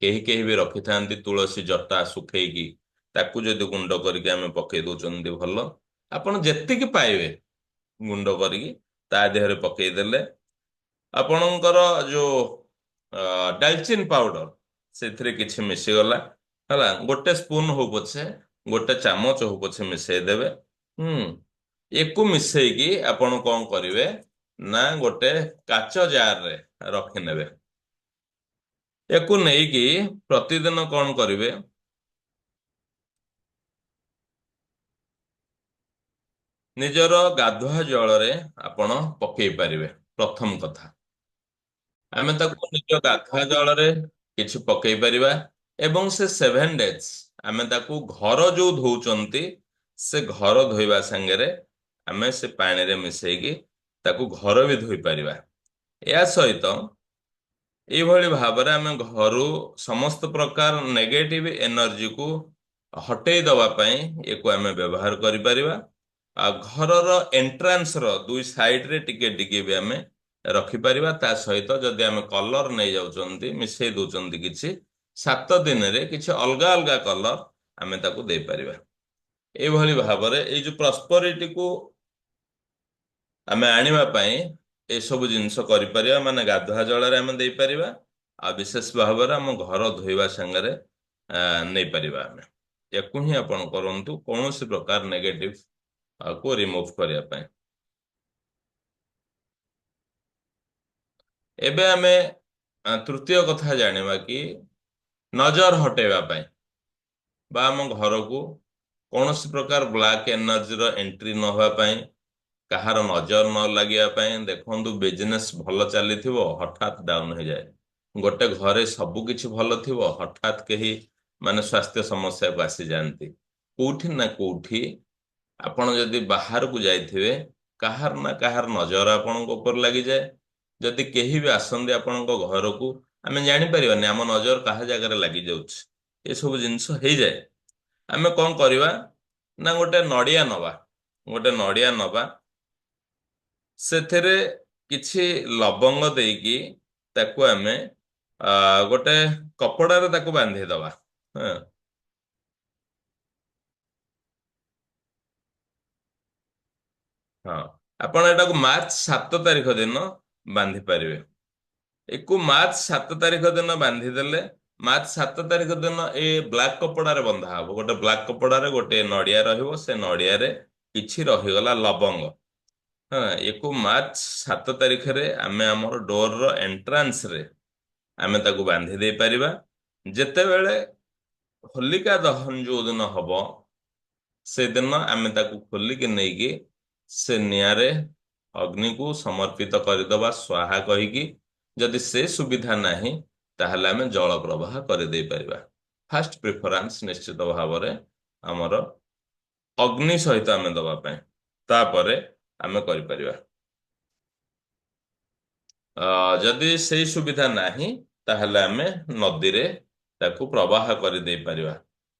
କେହି କେହି ବି ରଖିଥାନ୍ତି ତୁଳସୀ ଜଟା ଶୁଖେଇକି, ତାକୁ ଯଦି ଗୁଣ୍ଡ କରିକି ଆମେ ପକେଇ ଦଉଛନ୍ତି ଭଲ। ଆପଣ ଯେତିକି ପାଇବେ ଗୁଣ୍ଡ କରିକି ତା ଦେହରେ ପକେଇଦେଲେ, ଆପଣଙ୍କର ଯୋଉ ଡାଲଚିନ ପାଉଡର ସେଥିରେ କିଛି ମିଶିଗଲା, ହେଲା, ଗୋଟେ ସ୍ପୁନ ହଉ ପଛେ, ଗୋଟେ ଚାମଚ ହଉ ପଛେ ମିଶେଇ ଦେବେ। ହୁଁ, ୟାକୁ ମିଶେଇକି ଆପଣ କଣ କରିବେ ନା ଗୋଟେ କାଚ ଜାରରେ ରଖିନେବେ। ୟାକୁ ନେଇକି ପ୍ରତିଦିନ କଣ କରିବେ, ନିଜର ଗାଧୁଆ ଜଳରେ ଆପଣ ପକେଇ ପାରିବେ। ପ୍ରଥମ କଥା, ଆମେ ତାକୁ ନିଜ ଗାଧୁଆ ଜଳରେ କିଛି ପକେଇ ପାରିବା, ଏବଂ ସେ 7 ଡେଜ ଆମେ ତାକୁ ଘର ଯୋଉ ଧୋଉଛନ୍ତି ସେ ଘର ଧୋଇବା ସାଙ୍ଗରେ ଆମେ ସେ ପାଣିରେ ମିଶେଇକି ତାକୁ ଘର ବି ଧୋଇ ପାରିବା। ଏହା ସହିତ ଏଇଭଳି ଭାବରେ ଆମେ ଘରୁ ସମସ୍ତ ପ୍ରକାର ନେଗେଟିଭ ଏନର୍ଜିକୁ ହଟେଇ ଦବା ପାଇଁ ଏକୁ ଆମେ ବ୍ୟବହାର କରିପାରିବା। ଆଉ ଘରର ଏଣ୍ଟ୍ରାନ୍ସ ର ଦୁଇ ସାଇଡରେ ଟିକେ ଟିକେ ବି ଆମେ ରଖିପାରିବା। ତା ସହିତ ଯଦି ଆମେ କଲର ନେଇଯାଉଛନ୍ତି, ମିଶେଇ ଦଉଛନ୍ତି କିଛି, 7 ଦିନରେ କିଛି ଅଲଗା ଅଲଗା କଲର ଆମେ ତାକୁ ଦେଇପାରିବା। ଏଇଭଳି ଭାବରେ ଏଇ ଯୋଉ ପ୍ରସ୍ପରିଟିକୁ ଆମେ ଆଣିବା ପାଇଁ ଏସବୁ ଜିନିଷ କରିପାରିବା। ମାନେ ଗାଧୁଆ ଜଳରେ ଆମେ ଦେଇପାରିବା, ଆଉ ବିଶେଷ ଭାବରେ ଆମ ଘର ଧୋଇବା ସାଙ୍ଗରେ ନେଇପାରିବା ଆମେ। ୟାକୁ ହିଁ ଆପଣ କରନ୍ତୁ କୌଣସି ପ୍ରକାର ନେଗେଟିଭ କୁ ରିମୁଭ କରିବା ପାଇଁ। ଏବେ ଆମେ ତୃତୀୟ କଥା ଜାଣିବା କି ନଜର ହଟେଇବା ପାଇଁ ବା ଆମ ଘରକୁ କୌଣସି ପ୍ରକାର ବ୍ଲାକ୍ ଏନର୍ଜିର ଏଣ୍ଟ୍ରି ନ ହେବା ପାଇଁ, କାହାର ନଜର ନ ଲାଗିବା ପାଇଁ। ଦେଖନ୍ତୁ, ବିଜନେସ ଭଲ ଚାଲିଥିବ, ହଠାତ୍ ଡାଉନ ହେଇଯାଏ। ଗୋଟେ ଘରେ ସବୁ କିଛି ଭଲ ଥିବ, ହଠାତ୍ କେହି ମାନେ ସ୍ୱାସ୍ଥ୍ୟ ସମସ୍ୟାକୁ ଆସିଯାଆନ୍ତି। କୋଉଠି ନା କୋଉଠି ଆପଣ ଯଦି ବାହାରକୁ ଯାଇଥିବେ, କାହାର ନା କାହାର ନଜର ଆପଣଙ୍କ ଉପରେ ଲାଗିଯାଏ। ଯଦି କେହି ବି ଆସନ୍ତି ଆପଣଙ୍କ ଘରକୁ, ଆମେ ଜାଣିପାରିବାନି ଆମ ନଜର କାହା ଜାଗାରେ ଲାଗିଯାଉଛି। ଏସବୁ ଜିନିଷ ହେଇଯାଏ। ଆମେ କଣ କରିବା ନା ଗୋଟେ ନଡିଆ ନବା। ଗୋଟେ ନଡିଆ ନବା, ସେଥିରେ କିଛି ଲବଙ୍ଗ ଦେଇକି ତାକୁ ଆମେ ଗୋଟେ କପଡାରେ ତାକୁ ବାନ୍ଧି ଦବା। ହଁ, ହଁ, ଆପଣ ଏଟାକୁ ମାର୍ଚ୍ଚ 7 ତାରିଖ ଦିନ ବାନ୍ଧି ପାରିବେ। ଏକୁ ମାର୍ଚ୍ଚ 7 ତାରିଖ ଦିନ ବାନ୍ଧିଦେଲେ, ମାର୍ଚ୍ଚ 7 ତାରିଖ ଦିନ ଏ ବ୍ଲାକ୍ କପଡାରେ ବନ୍ଧା ହବ। ଗୋଟେ ବ୍ଲାକ୍ କପଡାରେ ଗୋଟେ ନଡିଆ ରହିବ, ସେ ନଡିଆରେ କିଛି ରହିଗଲା ଲବଙ୍ଗ। ହଁ, ଏକୁ ମାର୍ଚ୍ଚ 7 ତାରିଖରେ ଆମେ ଆମର ଡୋରର ଏଣ୍ଟ୍ରାନ୍ସରେ ଆମେ ତାକୁ ବାନ୍ଧି ଦେଇ ପାରିବା। ଯେତେବେଳେ ହୋଲିକା ଦହନ ଯୋଉ ଦିନ ହବ, ସେଦିନ ଆମେ ତାକୁ ଖୋଲିକି ନେଇକି ସେ ନିଆଁରେ ଅଗ୍ନିକୁ ସମର୍ପିତ କରିଦବା ସ୍ୱାହା କହିକି। ଯଦି ସେ ସୁବିଧା ନାହିଁ, ତାହେଲେ ଆମେ ଜଳ ପ୍ରବାହ କରିଦେଇ ପାରିବା। ଫାଷ୍ଟ ପ୍ରିଫରାନ୍ସ ନିଶ୍ଚିତ ଭାବରେ ଆମର ଅଗ୍ନି ସହିତ ଆମେ ଦବା ପାଇଁ, ତାପରେ ଆମେ କରିପାରିବା। ଯଦି ସେଇ ସୁବିଧା ନାହିଁ, ତାହେଲେ ଆମେ ନଦୀରେ ତାକୁ ପ୍ରବାହ କରିଦେଇ ପାରିବା।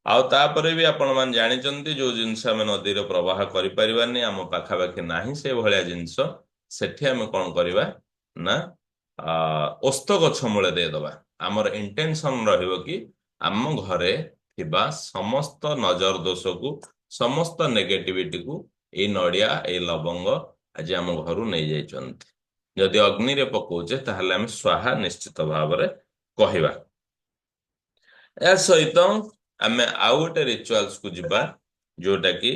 ଆଉ ତାପରେ ବି ଆପଣ ମାନେ ଜାଣିଛନ୍ତି, ଯୋଉ ଜିନିଷ ଆମେ ନଦୀରେ ପ୍ରବାହ କରିପାରିବାନି, ଆମ ପାଖାପାଖି ନାହିଁ ସେ ଭଳିଆ ଜିନିଷ, ସେଠି ଆମେ କଣ କରିବା ନା ଓସ୍ତ ଗଛ ମୂଳେ ଦେଇଦବା। ଆମର ଇଣ୍ଟେନସନ ରହିବ କି ଆମ ଘରେ ଥିବା ସମସ୍ତ ନଜର ଦୋଷକୁ, ସମସ୍ତ ନେଗେଟିଭିଟିକୁ ଏଇ ନଡିଆ, ଏଇ ଲବଙ୍ଗ ଆଜି ଆମ ଘରୁ ନେଇଯାଇଛନ୍ତି। ଯଦି ଅଗ୍ନିରେ ପକଉଛେ, ତାହେଲେ ଆମେ ସ୍ୱାହା ନିଶ୍ଚିତ ଭାବରେ କହିବା। ଏହା ସହିତ ଆମେ ଆଉ ଗୋଟେ ରିଚୁଆଲସ କୁ ଯିବା, ଯୋଉଟା କି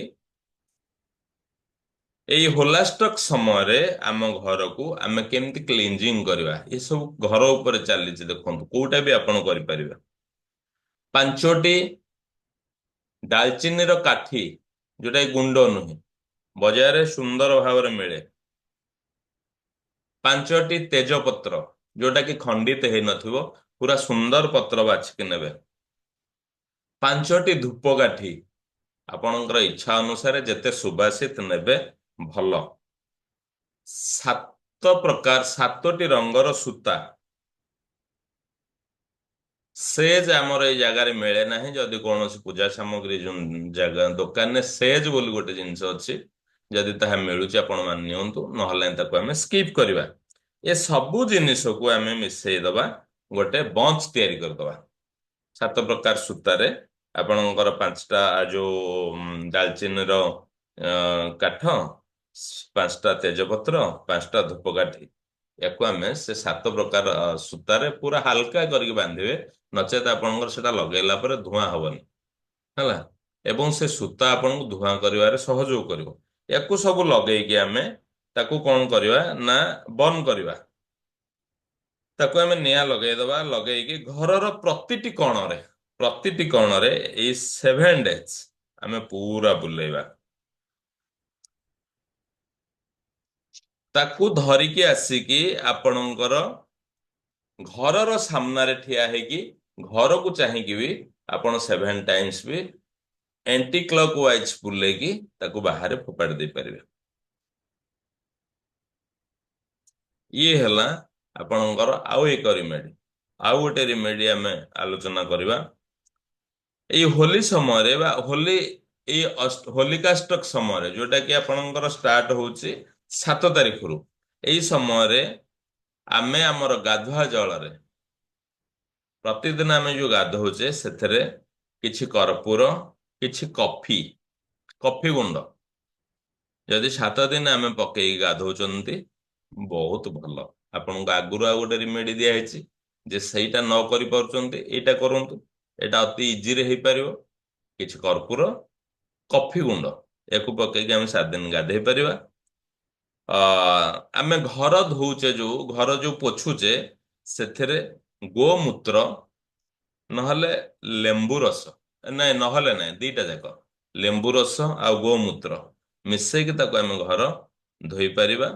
ଏଇ ହୋଲାଷ୍ଟକ୍ ସମୟରେ ଆମ ଘରକୁ ଆମେ କେମିତି କ୍ଲିନଜିଂ କରିବା। ଏସବୁ ଘର ଉପରେ ଚାଲିଛି, ଦେଖନ୍ତୁ କୋଉଟା ବି ଆପଣ କରିପାରିବେ। 5ଟି ଡାଲଚିନିର କାଠି, ଯୋଉଟା କି ଗୁଣ୍ଡ ନୁହେଁ, ବଜାରରେ ସୁନ୍ଦର ଭାବରେ ମିଳେ। 5ଟି ତେଜପତ୍ର, ଯୋଉଟା କି ଖଣ୍ଡିତ ହେଇନଥିବ, ପୁରା ସୁନ୍ଦର ପତ୍ର ବାଛିକି ନେବେ। 5ଟି ଧୂପକାଠି, ଆପଣଙ୍କର ଇଚ୍ଛା ଅନୁସାରେ ଯେତେ ସୁବାସିତ ନେବେ ଭଲ। ସାତ ପ୍ରକାର 7ଟି ରଙ୍ଗର ସୂତା ସେଜ ଆମର ଏଇ ଜାଗାରେ ମିଳେ ନାହିଁ। ଯଦି କୌଣସି ପୂଜା ସାମଗ୍ରୀ ଯୋଉ ଜାଗା ଦୋକାନରେ ସେଜ ବୋଲି ଗୋଟେ ଜିନିଷ ଅଛି, ଯଦି ତାହା ମିଳୁଛି ଆପଣ ମାନେ ନିଅନ୍ତୁ, ନହେଲେ ତାକୁ ଆମେ ସ୍କିପ୍ କରିବା। ଏ ସବୁ ଜିନିଷକୁ ଆମେ ମିଶେଇ ଦବା, ଗୋଟେ ବଞ୍ଚ ତିଆରି କରିଦବା। 7 ପ୍ରକାର ସୂତାରେ ଆପଣଙ୍କର 5ଟା ଯୋଉ ଡାଲଚିନିର କାଠ, 5ଟା ତେଜପତ୍ର, 5ଟା ଧୂପକାଠି, ୟାକୁ ଆମେ ସେ 7 ପ୍ରକାର ସୂତାରେ ପୁରା ହାଲକା କରିକି ବାନ୍ଧିବେ। ନଚେତ ଆପଣଙ୍କର ସେଟା ଲଗେଇଲା ପରେ ଧୂଆଁ ହବନି, ହେଲା। ଏବଂ ସେ ସୂତା ଆପଣଙ୍କୁ ଧୂଆଁ କରିବାରେ ସହଯୋଗ କରିବ। ୟାକୁ ସବୁ ଲଗେଇକି ଆମେ ତାକୁ କଣ କରିବା ନା ବନ୍ଦ କରିବା। ତାକୁ ଆମେ ନିଆଁ ଲଗେଇଦବା। ଲଗେଇକି ଘରର ପ୍ରତିଟି କୋଣରେ ଏଇ 7 ଡେଜ୍ ଆମେ ପୁରା ବୁଲେଇବା। ତାକୁ ଧରିକି ଆସିକି ଆପଣଙ୍କର ଘରର ସାମ୍ନାରେ ଠିଆ ହେଇକି, ଘରକୁ ଚାହିଁକି ବି ଆପଣ 7 ଟାଇମ୍ସ ବି ଏଣ୍ଟି କ୍ଲକ୍ ୱାଇଜ ବୁଲେଇକି ତାକୁ ବାହାରେ ଫୋପାଡ଼ି ଦେଇପାରିବେ। ଇଏ ହେଲା ଆପଣଙ୍କର ଆଉ ଏକ ରିମେଡି। ଆଉ ଗୋଟେ ରିମେଡି ଆମେ ଆଲୋଚନା କରିବା। ଏଇ ହୋଲି ସମୟରେ ବା ଏଇ ହୋଲିକାଷ୍ଟକ ସମୟରେ, ଯୋଉଟା କି ଆପଣଙ୍କର ଷ୍ଟାର୍ଟ ହଉଛି 7 ତାରିଖରୁ, ଏଇ ସମୟରେ ଆମେ ଆମର ଗାଧୁଆ ଜଳରେ ପ୍ରତିଦିନ ଆମେ ଯୋଉ ଗାଧଉଛେ ସେଥିରେ କିଛି କର୍ପୂର, କିଛି କଫି ଗୁଣ୍ଡ, ଯଦି 7 ଦିନ ଆମେ ପକେଇକି ଗାଧଉଛନ୍ତି ବହୁତ ଭଲ। ଆପଣଙ୍କୁ ଆଗରୁ ଆଉ ଗୋଟେ ରିମେଡି ଦିଆହେଇଛି, ଯେ ସେଇଟା ନ କରିପାରୁଛନ୍ତି ଏଇଟା କରନ୍ତୁ। ଏଇଟା ଅତି ଇଜିରେ ହେଇପାରିବ। କିଛି କର୍ପୂର, କଫି ଗୁଣ୍ଡ, ୟାକୁ ପକେଇକି ଆମେ 7 ଦିନ ଗାଧେଇ ପାରିବା। ଅ ଆମେ ଘର ଯୋଉ ପୋଛୁଛେ ସେଥିରେ ଗୋମୂତ୍ର ନହେଲେ ଲେମ୍ବୁ ରସ, ନହେଲେ ନାଇଁ, ଦିଟା ଯାକ, ଲେମ୍ବୁ ରସ ଆଉ ଗୋମୂତ୍ର ମିଶେଇକି ତାକୁ ଆମେ ଘର ଧୋଇ ପାରିବା।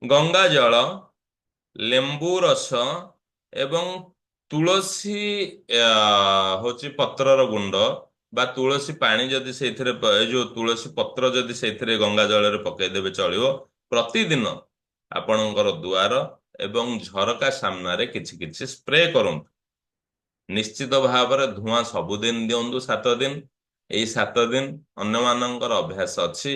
ଗଙ୍ଗା ଜଳ, ଲେମ୍ବୁ ରସ ଏବଂ ତୁଳସୀ ହଉଛି ପତ୍ରର ଗୁଣ୍ଡ, ବା ତୁଳସୀ ପାଣି ଯଦି ସେଇଥିରେ ଏଇ ଯୋଉ ତୁଳସୀ ପତ୍ର ଯଦି ସେଇଥିରେ ଗଙ୍ଗା ଜଳରେ ପକେଇଦେବେ ଚଳିବ। ପ୍ରତିଦିନ ଆପଣଙ୍କର ଦୁଆର ଏବଂ ଝରକା ସାମ୍ନାରେ କିଛି କିଛି ସ୍ପ୍ରେ କରନ୍ତୁ। ନିଶ୍ଚିତ ଭାବରେ ଧୂଆଁ ସବୁଦିନ ଦିଅନ୍ତୁ 7 ଦିନ। ଏଇ 7 ଦିନ ଅନ୍ୟମାନଙ୍କର ଅଭ୍ୟାସ ଅଛି,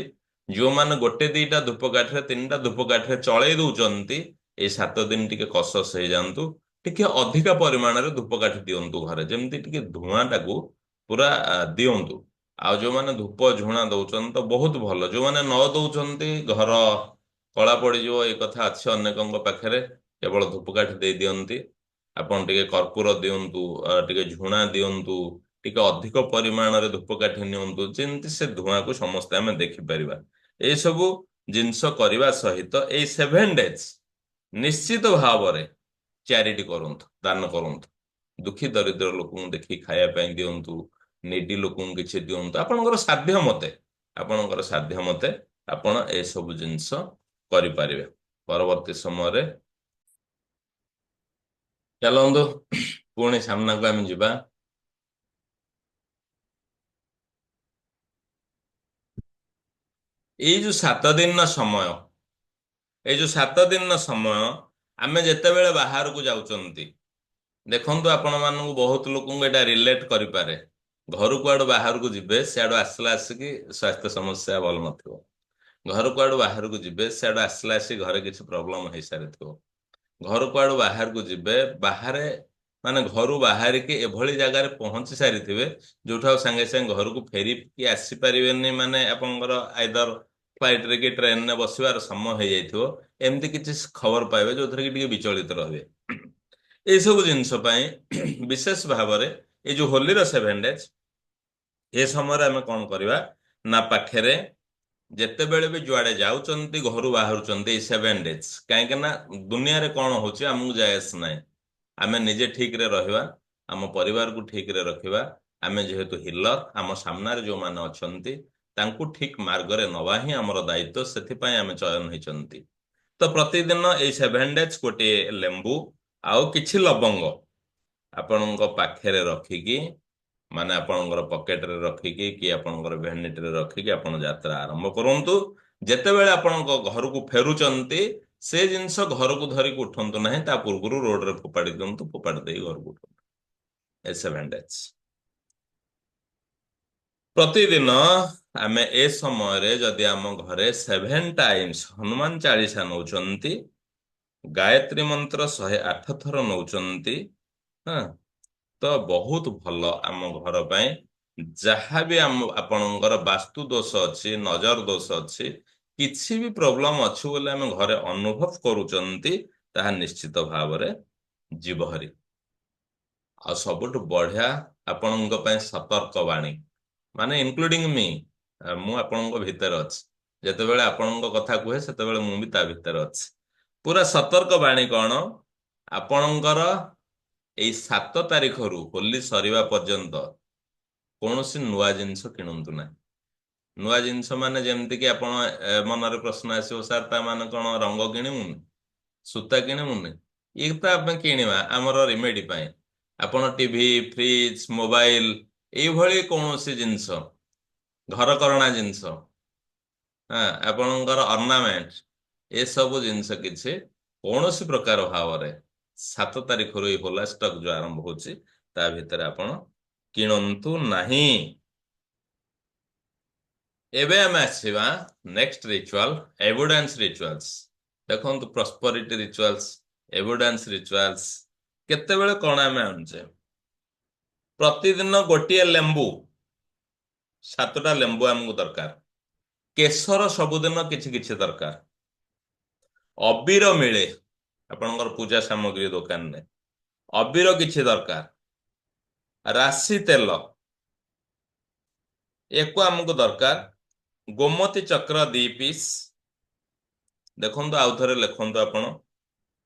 ଯୋଉମାନେ ଗୋଟେ ଦିଟା ଧୂପକାଠିରେ, 3ଟା ଧୂପକାଠିରେ ଚଳେଇ ଦଉଛନ୍ତି, ଏଇ 7 ଦିନ ଟିକେ କସସ୍ ହେଇଯାଆନ୍ତୁ। ଟିକେ ଅଧିକ ପରିମାଣରେ ଧୂପକାଠି ଦିଅନ୍ତୁ ଘରେ, ଯେମିତି ଟିକେ ଧୂଆଁ ଟାକୁ ପୁରା ଦିଅନ୍ତୁ। ଆଉ ଯୋଉମାନେ ଧୂପ ଝୁଣା ଦଉଛନ୍ତି ତ ବହୁତ ଭଲ। ଯୋଉମାନେ ନ ଦଉଛନ୍ତି, ଘର କଳା ପଡିଯିବ, ଏ କଥା ଅଛି ଅନେକଙ୍କ ପାଖରେ, କେବଳ ଧୂପକାଠି ଦେଇ ଦିଅନ୍ତି। ଆପଣ ଟିକେ କର୍ପୂର ଦିଅନ୍ତୁ, ଟିକେ ଝୁଣା ଦିଅନ୍ତୁ, ଟିକେ ଅଧିକ ପରିମାଣରେ ଧୂପକାଠି ନିଅନ୍ତୁ, ଯେମିତି ସେ ଧୂଆଁକୁ ସମସ୍ତେ ଆମେ ଦେଖିପାରିବା। ଏସବୁ ଜିନିଷ କରିବା ସହିତ ଏଇ 7 ଡେଜ୍ ନିଶ୍ଚିତ ଭାବରେ ଚ୍ୟାରିଟି କରନ୍ତୁ, ଦାନ କରନ୍ତୁ। ଦୁଃଖୀ ଦରିଦ୍ର ଲୋକଙ୍କୁ ଦେଖିକି ଖାଇବା ପାଇଁ ଦିଅନ୍ତୁ। ନିଡି ଲୋକଙ୍କୁ କିଛି ଦିଅନ୍ତୁ। ଆପଣଙ୍କର ସାଧ୍ୟ ମତେ ଆପଣ ଏସବୁ ଜିନିଷ କରିପାରିବେ। ପରବର୍ତ୍ତୀ ସମୟରେ ଚାଲନ୍ତୁ ପୁଣି ସାମ୍ନାକୁ ଆମେ ଯିବା। ଏଇ ଯୋଉ 7 ଦିନର ସମୟ ଏଇ ଯୋଉ 7 ଦିନର ସମୟ ଆମେ ଯେତେବେଳେ ବାହାରକୁ ଯାଉଛନ୍ତି, ଦେଖନ୍ତୁ ଆପଣ ମାନଙ୍କୁ ବହୁତ ଲୋକଙ୍କୁ ଏଇଟା ରିଲେଟ କରିପାରେ। ଘରୁ କୁଆଡୁ ବାହାରକୁ ଯିବେ, ସିଆଡୁ ଆସିଲା ଆସିକି ସ୍ୱାସ୍ଥ୍ୟ ସମସ୍ୟା ଭଲ ନଥିବ। ଘର କୁଆଡୁ ବାହାରକୁ ଯିବେ, ସିଆଡୁ ଆସିଲା ଆସି ଘରେ କିଛି ପ୍ରୋବ୍ଲେମ ହେଇସାରିଥିବ। ଘରୁ କୁଆଡୁ ବାହାରକୁ ଯିବେ, ବାହାରେ ମାନେ ଘରୁ ବାହାରିକି ଏଭଳି ଜାଗାରେ ପହଞ୍ଚି ସାରିଥିବେ, ଯୋଉଠୁ ଆଉ ସାଙ୍ଗେ ସାଙ୍ଗେ ଘରକୁ ଫେରିକି ଆସିପାରିବେନି। ମାନେ ଆପଣଙ୍କର ଆଇଦର ଫ୍ଲାଇଟରେ କି ଟ୍ରେନରେ ବସିବାର ସମୟ ହେଇଯାଇଥିବ। ଏମିତି କିଛି ଖବର ପାଇବେ ଯୋଉଥିରେ କି ଟିକେ ବିଚଳିତ ରହିବେ। ଏଇସବୁ ଜିନିଷ ପାଇଁ ବିଶେଷ ଭାବରେ ଏଇ ଯୋଉ ହୋଲିର 7 ଡେଜ୍, ଏ ସମୟରେ ଆମେ କଣ କରିବା ନା ପାଖରେ ଯେତେବେଳେ ବି ଯୁଆଡେ ଯାଉଛନ୍ତି, ଘରୁ ବାହାରୁଛନ୍ତି, ଏଇ 7 ଡେଜ୍, କାହିଁକି ନା ଦୁନିଆରେ କଣ ହଉଛି ଆମକୁ ଯାଏ ଆସ ନାହିଁ। ଆମେ ନିଜେ ଠିକରେ ରହିବା, ଆମ ପରିବାରକୁ ଠିକରେ ରଖିବା। ଆମେ ଯେହେତୁ ହିଲର, ଆମ ସାମ୍ନାରେ ଯୋଉମାନେ ଅଛନ୍ତି ତାଙ୍କୁ ଠିକ ମାର୍ଗରେ ନବା ହିଁ ଆମର ଦାୟିତ୍ୱ। ସେଥିପାଇଁ ଆମେ ଚୟନ ହେଇଛନ୍ତି। ତ ପ୍ରତିଦିନ ଏଇ 7 ଡେଜ୍ ଗୋଟିଏ ଲେମ୍ବୁ ଆଉ କିଛି ଲବଙ୍ଗ ଆପଣଙ୍କ ପାଖରେ ରଖିକି, ମାନେ ଆପଣଙ୍କର ପକେଟରେ ରଖିକି କି ଆପଣଙ୍କର ଭ୍ୟାନିଟିରେ ରଖିକି ଆପଣ ଯାତ୍ରା ଆରମ୍ଭ କରନ୍ତୁ। ଯେତେବେଳେ ଆପଣଙ୍କ ଘରକୁ ଫେରୁଛନ୍ତି ସେ ଜିନିଷ ଘରକୁ ଧରିକି ଉଠନ୍ତୁ ନାହିଁ, ତା ପୂର୍ବରୁ ରୋଡରେ ଫୋପାଡ଼ି ଦିଅନ୍ତୁ, ଫୋପାଡ଼ି ଦେଇ ଘରକୁ ଉଠନ୍ତୁ। ଏ 7 days। ପ୍ରତିଦିନ ଆମେ ଏ ସମୟରେ ଯଦି ଆମ ଘରେ 7 times ହନୁମାନ ଚାଳିଶା ନଉଛନ୍ତି, ଗାୟତ୍ରୀ ମନ୍ତ୍ର 108 ଥର ନଉଛନ୍ତି, ହଁ, ତ ବହୁତ ଭଲ ଆମ ଘର ପାଇଁ। ଯାହାବି ଆପଣଙ୍କର ବାସ୍ତୁ ଦୋଷ ଅଛି, ନଜର ଦୋଷ ଅଛି, କିଛି ବି ପ୍ରୋବ୍ଲେମ ଅଛି ବୋଲି ଆମେ ଘରେ ଅନୁଭବ କରୁଛନ୍ତି, ତାହା ନିଶ୍ଚିତ ଭାବରେ ଯିବ ହରି। ଆଉ ସବୁଠୁ ବଢିଆ ଆପଣଙ୍କ ପାଇଁ ସତର୍କ ବାଣୀ, ମାନେ ଇନକ୍ଲୁଡିଂ ମି, ମୁଁ ଆପଣଙ୍କ ଭିତରେ ଅଛି। ଯେତେବେଳେ ଆପଣଙ୍କ କଥା କୁହେ ସେତେବେଳେ ମୁଁ ବି ତା ଭିତରେ ଅଛି। ପୁରା ସତର୍କ ବାଣୀ କଣ? ଆପଣଙ୍କର ଏଇ 7 ତାରିଖରୁ ହୋଲି ସରିବା ପର୍ଯ୍ୟନ୍ତ କୌଣସି ନୂଆ ଜିନିଷ କିଣନ୍ତୁ ନାହିଁ। ନୂଆ ଜିନିଷ ମାନେ ଯେମିତି କି ଆପଣ ମନରେ ପ୍ରଶ୍ନ ଆସିବ, ସାର୍ ତା ମାନେ କଣ ରଙ୍ଗ କିଣିବୁନି, ସୂତା କିଣିବୁନି? ଇଏ ତ ଆମେ କିଣିବା ଆମର ରିମେଡି ପାଇଁ। ଆପଣ ଟିଭି, ଫ୍ରିଜ, ମୋବାଇଲ, ଏଇଭଳି କୌଣସି ଜିନିଷ, ଘରକରଣା ଜିନିଷ, ଆପଣଙ୍କର ଅର୍ନାମେଣ୍ଟ, ଏସବୁ ଜିନିଷ କିଛି କୌଣସି ପ୍ରକାର ଭାବରେ 7 ତାରିଖରୁ ଏଇ ହୋଲା ଷ୍ଟକ୍ ଯୋଉ ଆରମ୍ଭ ହଉଛି ତା ଭିତରେ ଆପଣ କିଣନ୍ତୁ ନାହିଁ। ଏବେ ଆମେ ଆସିବା ନେକ୍ସଟ ରିଚୁଆଲ, ଏଭିଡେନ୍ସ ରିଚୁଆଲସ। ଦେଖନ୍ତୁ, ପ୍ରସ୍ପରିଟି ରିଚୁଆଲସ, ଏଭିଡେନ୍ସ ରିଚୁଆଲସ କେତେବେଳେ କଣ ଆମେ ଆଣୁଛେ? ପ୍ରତିଦିନ ଗୋଟିଏ ଲେମ୍ବୁ, 7ଟା ଲେମ୍ବୁ ଆମକୁ ଦରକାର। କେଶର ସବୁଦିନ କିଛି କିଛି ଦରକାର। ଅବିର ମିଳେ ଆପଣଙ୍କର ପୂଜା ସାମଗ୍ରୀ ଦୋକାନରେ, ଅବିର କିଛି ଦରକାର। ରାଶି ତେଲ ୟାକୁ ଆମକୁ ଦରକାର। ଗୋମତୀ ଚକ୍ର 2 ପିସ୍। ଦେଖନ୍ତୁ, ଆଉ ଥରେ ଲେଖନ୍ତୁ ଆପଣ,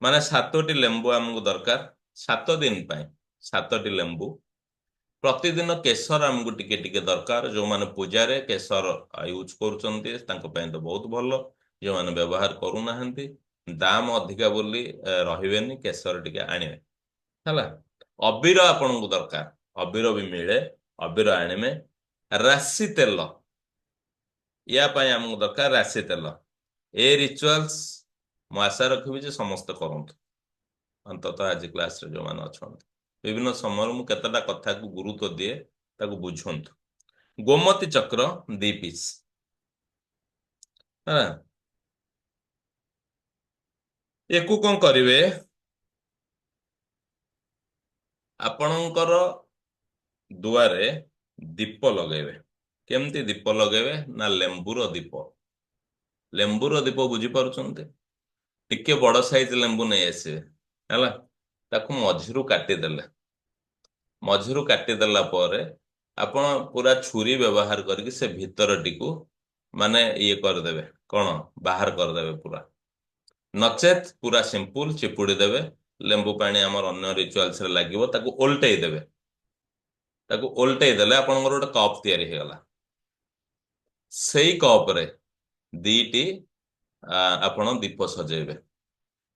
ମାନେ 7ଟି ଲେମ୍ବୁ ଆମକୁ ଦରକାର 7 ଦିନ ପାଇଁ। 7ଟି ଲେମ୍ବୁ। ପ୍ରତିଦିନ କେଶର ଆମକୁ ଟିକେ ଟିକେ ଦରକାର। ଯୋଉମାନେ ପୂଜାରେ କେଶର ୟୁଜ କରୁଛନ୍ତି ତାଙ୍କ ପାଇଁ ତ ବହୁତ ଭଲ। ଯୋଉମାନେ ବ୍ୟବହାର କରୁନାହାନ୍ତି, ଦାମ ଅଧିକା ବୋଲି ରହିବେନି, କେଶର ଟିକେ ଆଣିବେ, ହେଲା। ଅବିର ଆପଣଙ୍କୁ ଦରକାର, ଅବିର ବି ମିଳେ, ଅବିର ଆଣିବେ। ରାଶି ତେଲ, ୟା ପାଇଁ ଆମକୁ ଦରକାର ରାଶି ତେଲ। ଏ ରିଚୁଆଲସ ମୁଁ ଆଶା ରଖିବି ଯେ ସମସ୍ତେ କରନ୍ତୁ, ଅନ୍ତତଃ ଆଜି କ୍ଲାସରେ ଯୋଉମାନେ ଅଛନ୍ତି। ବିଭିନ୍ନ ସମୟରେ ମୁଁ କେତେଟା କଥାକୁ ଗୁରୁତ୍ୱ ଦିଏ, ତାକୁ ବୁଝନ୍ତୁ। ଗୋମତୀ ଚକ୍ର 2 ପିସ୍, ହଁ। ୟାକୁ କଣ କରିବେ? ଆପଣଙ୍କର ଦୁଆରେ ଦୀପ ଲଗେଇବେ। କେମିତି ଦୀପ ଲଗେଇବେ? ନା ଲେମ୍ବୁର ଦୀପ। ଲେମ୍ବୁର ଦୀପ ବୁଝିପାରୁଛନ୍ତି? ଟିକେ ବଡ ସାଇଜ ଲେମ୍ବୁ ନେଇ ଆସିବେ, ହେଲା। ତାକୁ ମଝିରୁ କାଟିଦେଲେ। ମଝିରୁ କାଟିଦେଲା ପରେ ଆପଣ ପୁରା ଛୁରୀ ବ୍ୟବହାର କରିକି ସେ ଭିତରଟିକୁ ମାନେ ଇଏ କରିଦେବେ, କଣ ବାହାର କରିଦେବେ ପୁରା। ନଚେତ୍ ପୁରା ସିମ୍ପୁଲ ଚିପୁଡ଼ି ଦେବେ। ଲେମ୍ବୁ ପାଣି ଆମର ଅନ୍ୟ ରିଚୁଆଲ୍ସରେ ଲାଗିବ, ତାକୁ ଓଲଟେଇ ଦେବେ। ତାକୁ ଓଲଟେଇ ଦେଲେ ଆପଣଙ୍କର ଗୋଟେ କପ୍ ତିଆରି ହେଇଗଲା। ସେଇ କପରେ 2ଟି ଆପଣ ଦୀପ ସଜେଇବେ।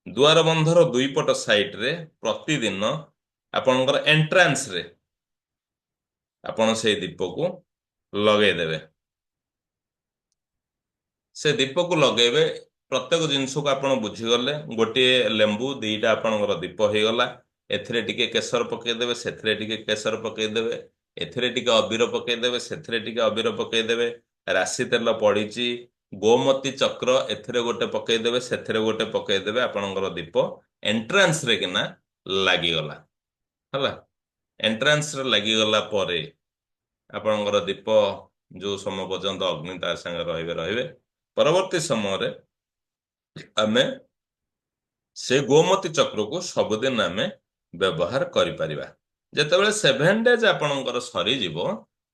ଦୁଆର ବନ୍ଧର 2 ପଟ ସାଇଡରେ ପ୍ରତିଦିନ ଆପଣଙ୍କର ଏଣ୍ଟ୍ରାନ୍ସରେ ଆପଣ ସେଇ ଦୀପକୁ ଲଗେଇଦେବେ। ସେ ଦୀପକୁ ଲଗେଇବେ। ପ୍ରତ୍ୟେକ ଜିନିଷକୁ ଆପଣ ବୁଝିଗଲେ। ଗୋଟିଏ ଲେମ୍ବୁ, 2ଟା ଆପଣଙ୍କର ଦୀପ ହେଇଗଲା। ଏଥିରେ ଟିକେ କେଶର ପକେଇଦେବେ, ସେଥିରେ ଟିକେ କେଶର ପକେଇଦେବେ, ଏଥିରେ ଟିକେ ଅବିର ପକେଇଦେବେ, ସେଥିରେ ଟିକେ ଅବିର ପକେଇଦେବେ। ରାଶି ତେଲ ପଡିଛି, ଗୋମତୀ ଚକ୍ର ଏଥିରେ ଗୋଟେ ପକେଇଦେବେ, ସେଥିରେ ଗୋଟେ ପକେଇଦେବେ। ଆପଣଙ୍କର ଦୀପ ଏଣ୍ଟ୍ରାନ୍ସରେ କିନା ଲାଗିଗଲା, ହେଲା। ଏଣ୍ଟ୍ରାନ୍ସରେ ଲାଗିଗଲା ପରେ ଆପଣଙ୍କର ଦୀପ ଯୋଉ ସମୟ ପର୍ଯ୍ୟନ୍ତ ଅଗ୍ନି ତା ସାଙ୍ଗେ ରହିବେ ରହିବେ। ପରବର୍ତ୍ତୀ ସମୟରେ ଆମେ ସେ ଗୋମତୀ ଚକ୍ରକୁ ସବୁଦିନ ଆମେ ବ୍ୟବହାର କରିପାରିବା। ଯେତେବେଳେ 7 days ଆପଣଙ୍କର ସରିଯିବ,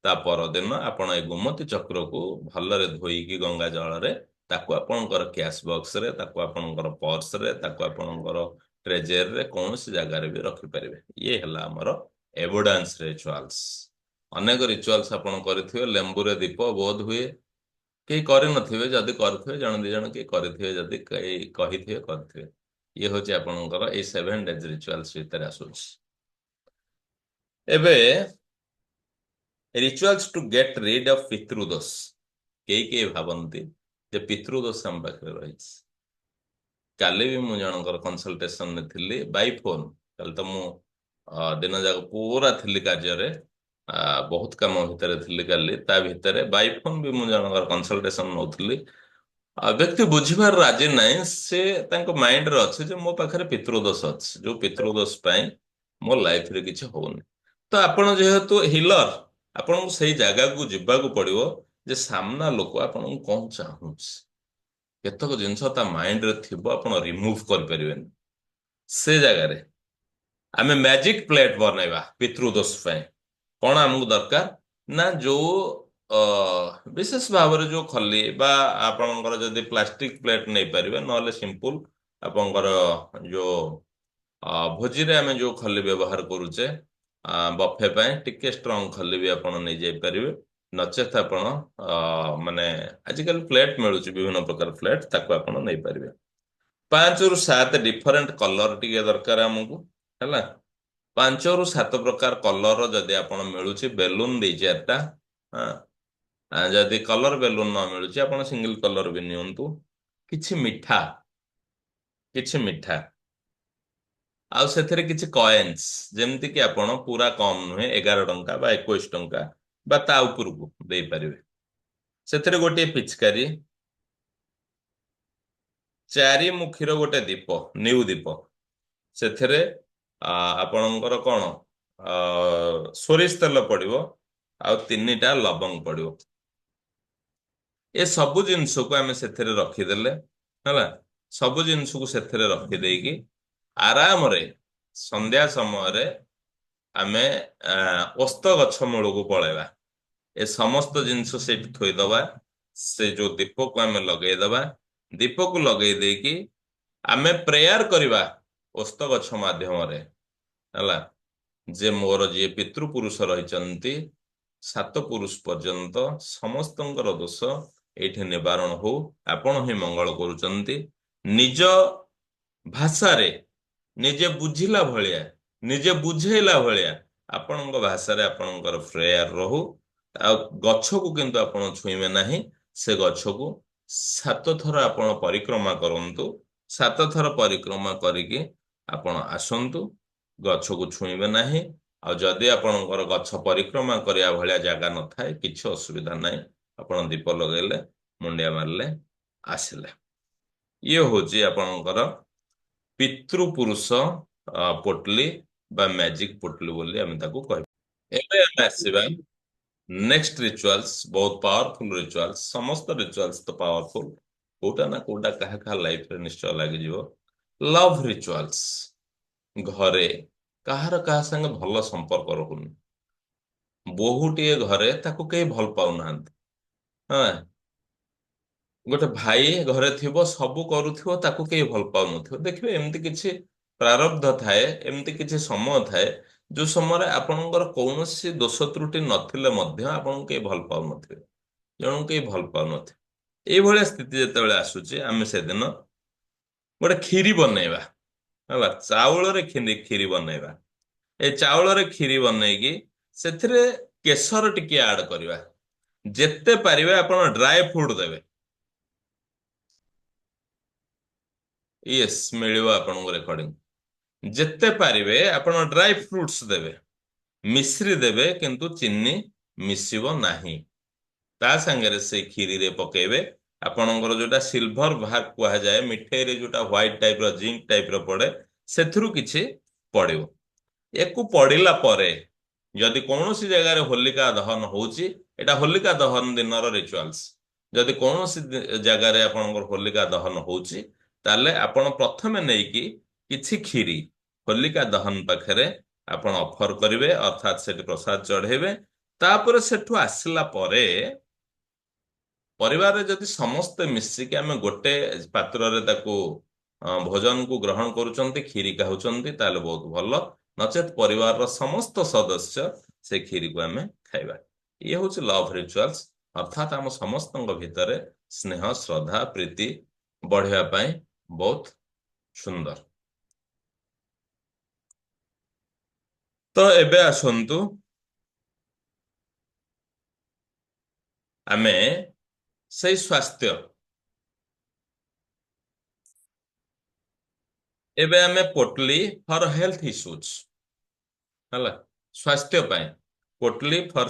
ତା ପରଦିନ ଆପଣ ଏ ଗୋମତୀ ଚକ୍ରକୁ ଭଲରେ ଧୋଇକି ଗଙ୍ଗା ଜଳରେ ତାକୁ ଆପଣଙ୍କର କ୍ୟାଶ ବକ୍ସରେ, ତାକୁ ଆପଣଙ୍କର ପର୍ସରେ, ତାକୁ ଆପଣଙ୍କର ଟ୍ରେଜେରରେ, କୌଣସି ଜାଗାରେ ବି ରଖିପାରିବେ। ଇଏ ହେଲା ଆମର ଏଭିଡେନ୍ସ ରିଚୁଆଲ୍ସ। ଅନେକ ରିଚୁଆଲ୍ସ ଆପଣ କରିଥିବେ। ଲେମ୍ବୁରେ ଦୀପ ବୋଧ ହୁଏ କେହି କରିନଥିବେ, ଯଦି କରିଥିବେ ଜଣେ ଦି ଜଣ କିଏ କରିଥିବେ, ଯଦି କେହି କହିଥିବେ କରିଥିବେ। ଇଏ ହଉଛି ଆପଣଙ୍କର ଏଇ 7 days ରିଚୁଆଲ୍ସ ଭିତରେ ଆସୁଛି। ଏବେ rituals to get rid of ପିତୃଦୋଷ। କେହି କେହି ଭାବନ୍ତି ଯେ ପିତୃଦୋଷ ଆମ ପାଖରେ ରହିଛି। କାଲି ବି ମୁଁ ଜଣଙ୍କର କନସଲଟେସନରେ ଥିଲି ବାଇ ଫୋନ। କାଲି ତ ମୁଁ ଦିନ ଯାକ ପୁରା ଥିଲି କାର୍ଯ୍ୟରେ, ବହୁତ କାମ ଭିତରେ ଥିଲି କାଲି। ତା ଭିତରେ ବାଇ ଫୋନ ବି ମୁଁ ଜଣଙ୍କର କନସଲଟେସନ ନଉଥିଲି। ବ୍ୟକ୍ତି ବୁଝିବାର ରାଜି ନାହିଁ। ସେ ତାଙ୍କ ମାଇଣ୍ଡରେ ଅଛି ଯେ ମୋ ପାଖରେ ପିତୃଦୋଷ ଅଛି, ଯୋଉ ପିତୃଦୋଷ ପାଇଁ ମୋ ଲାଇଫରେ କିଛି ହଉନି। ତ ଆପଣ ଯେହେତୁ ହିଲର, ଆପଣଙ୍କୁ ସେଇ ଜାଗାକୁ ଯିବାକୁ ପଡିବ ଯେ ସାମ୍ନା ଲୋକ ଆପଣଙ୍କୁ କଣ ଚାହୁଁଛି। କେତେକ ଜିନିଷ ତା ମାଇଣ୍ଡରେ ଥିବ, ଆପଣ ରିମୁଭ୍ କରିପାରିବେନି। ସେ ଜାଗାରେ ଆମେ ମ୍ୟାଜିକ ପ୍ଲେଟ ବନେଇବା ପିତୃଦୋଷ ପାଇଁ। କଣ ଆମକୁ ଦରକାର ନା ଯୋଉ ଅ, ବିଶେଷ ଭାବରେ ଯୋଉ ଖଲି ବା ଆପଣଙ୍କର ଯଦି ପ୍ଲାଷ୍ଟିକ ପ୍ଲେଟ ନେଇପାରିବେ, ନହେଲେ ସିମ୍ପଲ ଆପଣଙ୍କର ଯୋଉ ଭୋଜିରେ ଆମେ ଯୋଉ ଖଲି ବ୍ୟବହାର କରୁଛେ ବଫେ ପାଇଁ, ଟିକେ ଷ୍ଟ୍ରଙ୍ଗ ଖଲି ବି ଆପଣ ନେଇଯାଇପାରିବେ। ନଚେତ ଆପଣ ମାନେ ଆଜିକାଲି ପ୍ଲେଟ ମିଳୁଛି ବିଭିନ୍ନ ପ୍ରକାର ପ୍ଲେଟ, ତାକୁ ଆପଣ ନେଇପାରିବେ। 5ରୁ 7 ଡିଫରେଣ୍ଟ କଲର ଟିକେ ଦରକାର ଆମକୁ, ହେଲା। 5ରୁ 7 ପ୍ରକାର କଲର ଯଦି ଆପଣ ମିଳୁଛି, ବେଲୁନ 2-4ଟା। ହଁ। ଯଦି କଲର ବେଲୁନ ନ ମିଳୁଛି, ଆପଣ ସିଙ୍ଗଲ କଲର ବି ନିଅନ୍ତୁ। କିଛି ମିଠା, କିଛି ମିଠା, ଆଉ ସେଥିରେ କିଛି କଏନ୍ସ, ଯେମିତି କି ଆପଣ ପୁରା କମ ନୁହେଁ, 11 ଟଙ୍କା ବା 21 ଟଙ୍କା ବା ତା ଉପରକୁ ଦେଇପାରିବେ। ସେଥିରେ ଗୋଟିଏ ପିଚକାରୀ, 4 ମୁଖୀର ଗୋଟେ ଦୀପ, ନିଉ ଦୀପ। ସେଥିରେ ଆପଣଙ୍କର କଣ ସୋରିଷ ତେଲ ପଡିବ, ଆଉ 3ଟା ଲବଙ୍ଗ ପଡିବ। ଏ ସବୁ ଜିନିଷକୁ ଆମେ ସେଥିରେ ରଖିଦେଲେ, ହେଲା। ସବୁ ଜିନିଷକୁ ସେଥିରେ ରଖିଦେଇକି ଆରାମରେ ସନ୍ଧ୍ୟା ସମୟରେ ଆମେ ଓସ୍ତ ଗଛ ମୂଳକୁ ପଳେଇବା। ଏ ସମସ୍ତ ଜିନିଷ ସେଇଠି ଥୋଇଦବା। ସେ ଯୋଉ ଦୀପକୁ ଆମେ ଲଗେଇଦବା। ଦୀପକୁ ଲଗେଇ ଦେଇକି ଆମେ ପ୍ରେୟାର କରିବା ଓସ୍ତ ଗଛ ମାଧ୍ୟମରେ, ହେଲା। ଯେ ମୋର ଯିଏ ପିତୃପୁରୁଷ ରହିଛନ୍ତି 7 ପୁରୁଷ ପର୍ଯ୍ୟନ୍ତ, ସମସ୍ତଙ୍କର ଦୋଷ ଏଇଠି ନିବାରଣ ହଉ। ଆପଣ ହିଁ ମଙ୍ଗଳ କରୁଛନ୍ତି। ନିଜ ଭାଷାରେ ନିଜେ ବୁଝିଲା ଭଳିଆ, ନିଜେ ବୁଝେଇଲା ଭଳିଆ ଆପଣଙ୍କ ଭାଷାରେ ଆପଣଙ୍କର ପ୍ରେୟାର ରହୁ। ଆଉ ଗଛକୁ କିନ୍ତୁ ଆପଣ ଛୁଇଁବେ ନାହିଁ। ସେ ଗଛକୁ 7 ଥର ଆପଣ ପରିକ୍ରମା କରନ୍ତୁ। 7 ଥର ପରିକ୍ରମା କରିକି ଆପଣ ଆସନ୍ତୁ। ଗଛକୁ ଛୁଇଁବେ ନାହିଁ। ଆଉ ଯଦି ଆପଣଙ୍କର ଗଛ ପରିକ୍ରମା କରିବା ଭଳିଆ ଜାଗା ନଥାଏ, କିଛି ଅସୁବିଧା ନାହିଁ। ଆପଣ ଦୀପ ଲଗେଇଲେ, ମୁଣ୍ଡିଆ ମାରିଲେ, ଆସିଲେ। ଇଏ ହଉଛି ଆପଣଙ୍କର ପିତୃପୁରୁଷ ପୋଟଲି ବା ମ୍ୟାଜିକ ପୋଟଲି ବୋଲି ଆମେ ତାକୁ କହିବା। ଏବେ ଆମେ ଆସିବା ନେକ୍ସଟ ରିଚୁଆଲ୍ସ, ବହୁତ ପାୱାରଫୁଲ ରିଚୁଆଲ୍ସ। ସମସ୍ତ ରିଚୁଆଲ୍ସ ତ ପାୱାରଫୁଲ, କୋଉଟା ନା କୋଉଟା କାହା କାହା ଲାଇଫରେ ନିଶ୍ଚୟ ଲାଗିଯିବ। Love rituals. ଘରେ କାହାର କାହା ସାଙ୍ଗେ ଭଲ ସମ୍ପର୍କ ରହୁନି, ବୋହୂଟିଏ ଘରେ, ତାକୁ କେହି ଭଲ ପାଉନାହାନ୍ତି। ହଁ। ଗୋଟେ ଭାଇ ଘରେ ଥିବ, ସବୁ କରୁଥିବ, ତାକୁ କେହି ଭଲ ପାଉନଥିବ। ଦେଖିବେ ଏମିତି କିଛି ପ୍ରାରବ୍ଧ ଥାଏ, ଏମିତି କିଛି ସମୟ ଥାଏ ଯୋଉ ସମୟରେ ଆପଣଙ୍କର କୌଣସି ଦୋଷ ତ୍ରୁଟି ନଥିଲେ ମଧ୍ୟ ଆପଣଙ୍କୁ କେହି ଭଲ ପାଉନଥିବେ, ଜଣଙ୍କୁ କେହି ଭଲ ପାଉନଥିବେ। ଏଇଭଳିଆ ସ୍ଥିତି ଯେତେବେଳେ ଆସୁଛି, ଆମେ ସେଦିନ ଗୋଟେ କ୍ଷୀରି ବନେଇବା, ହେଲା। ଚାଉଳରେ କ୍ଷୀରି ବନେଇବା। ଏ ଚାଉଳରେ କ୍ଷୀରି ବନେଇକି ସେଥିରେ କେଶର ଟିକେ ଆଡ କରିବା। ଯେତେ ପାରିବେ ଆପଣ ଡ୍ରାଏ ଫ୍ରୁଟ ଦେବେ। ୟେସ୍, ମିଳିବ ଆପଣଙ୍କୁ ରେକର୍ଡିଂ। ଯେତେ ପାରିବେ ଆପଣ ଡ୍ରାଇ ଫ୍ରୁଟସ୍ ଦେବେ। ମିଶ୍ରି ଦେବେ, କିନ୍ତୁ ଚିନି ମିଶିବ ନାହିଁ। ତା ସାଙ୍ଗରେ ସେଇ କ୍ଷୀରିରେ ପକେଇବେ ଆପଣଙ୍କର ଯୋଉଟା ସିଲଭର ଭାଗ କୁହାଯାଏ, ମିଠେଇରେ ଯୋଉଟା ହ୍ୱାଇଟ ଟାଇପ ର ଜିଙ୍କ ଟାଇପ ର ପଡେ, ସେଥିରୁ କିଛି ପଡିବ। ୟାକୁ ପଡିଲା ପରେ ଯଦି କୌଣସି ଜାଗାରେ ହୋଲିକା ଦହନ ହଉଛି, ଏଇଟା ହୋଲିକା ଦହନ ଦିନର ରିଚୁଆଲ୍ସ। ଯଦି କୌଣସି ଜାଗାରେ ଆପଣଙ୍କର ହୋଲିକା ଦହନ ହଉଛି, ତାହେଲେ ଆପଣ ପ୍ରଥମେ ନେଇକି କିଛି କ୍ଷୀରି ହୋଲିକା ଦହନ ପାଖରେ ଆପଣ ଅଫର କରିବେ, ଅର୍ଥାତ୍ ସେଠି ପ୍ରସାଦ ଚଢେଇବେ। ତାପରେ ସେଠୁ ଆସିଲା ପରେ ପରିବାରରେ ଯଦି ସମସ୍ତେ ମିଶିକି ଆମେ ଗୋଟେ ପାତ୍ରରେ ତାକୁ ଭୋଜନକୁ ଗ୍ରହଣ କରୁଛନ୍ତି, କ୍ଷୀରି ଖାଉଛନ୍ତି, ତାହେଲେ ବହୁତ ଭଲ। ନଚେତ୍ ପରିବାରର ସମସ୍ତ ସଦସ୍ୟ ସେ କ୍ଷୀରିକୁ ଆମେ ଖାଇବା। ଇଏ ହଉଛି ଲଭ୍ ରିଚୁଆଲ୍ସ, ଅର୍ଥାତ୍ ଆମ ସମସ୍ତଙ୍କ ଭିତରେ ସ୍ନେହ, ଶ୍ରଦ୍ଧା, ପ୍ରୀତି ବଢିବା ପାଇଁ ବହୁତ ସୁନ୍ଦର। ତ ଏବେ ଆସନ୍ତୁ ଆମେ ସେଇ ସ୍ୱାସ୍ଥ୍ୟ ଏବେ ଆମେ ପୋଟଲି ଫର ହେଲ୍ଥ ଇସ୍ୟୁଜ ହେଲା, ସ୍ୱାସ୍ଥ୍ୟ ପାଇଁ ପୋଟଲି ଫର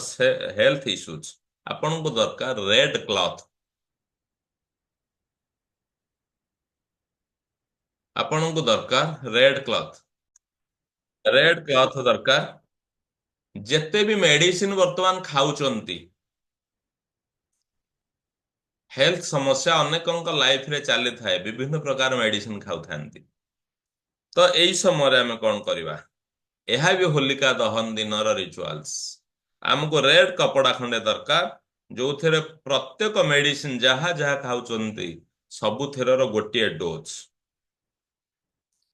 ହେଲ୍ଥ ଇସ୍ୟୁଜ ଆପଣଙ୍କୁ ଦରକାର ରେଡ୍ କ୍ଲଥ। ଆପଣଙ୍କୁ ଦରକାର ରେଡ୍ କ୍ଲଥ। ରେଡ୍ କ୍ଲଥ ଦରକାର। ଯେତେ ବି ମେଡିସିନ ବର୍ତ୍ତମାନ ଖାଉଛନ୍ତି, ହେଲ୍ଥ ସମସ୍ୟା ଅନେକଙ୍କ ଲାଇଫରେ ଚାଲିଥାଏ, ବିଭିନ୍ନ ପ୍ରକାର ମେଡିସିନ ଖାଉଥାନ୍ତି। ତ ଏଇ ସମୟରେ ଆମେ କଣ କରିବା? ଏହା ବି ହୋଲିକା ଦହନ ଦିନର ରିଚୁଆଲସ। ଆମକୁ ରେଡ କପଡା ଖଣ୍ଡେ ଦରକାର, ଯୋଉଥିରେ ପ୍ରତ୍ୟେକ ମେଡିସିନ ଯାହା ଯାହା ଖାଉଛନ୍ତି ସବୁଥିରର ଗୋଟିଏ ଡୋଜ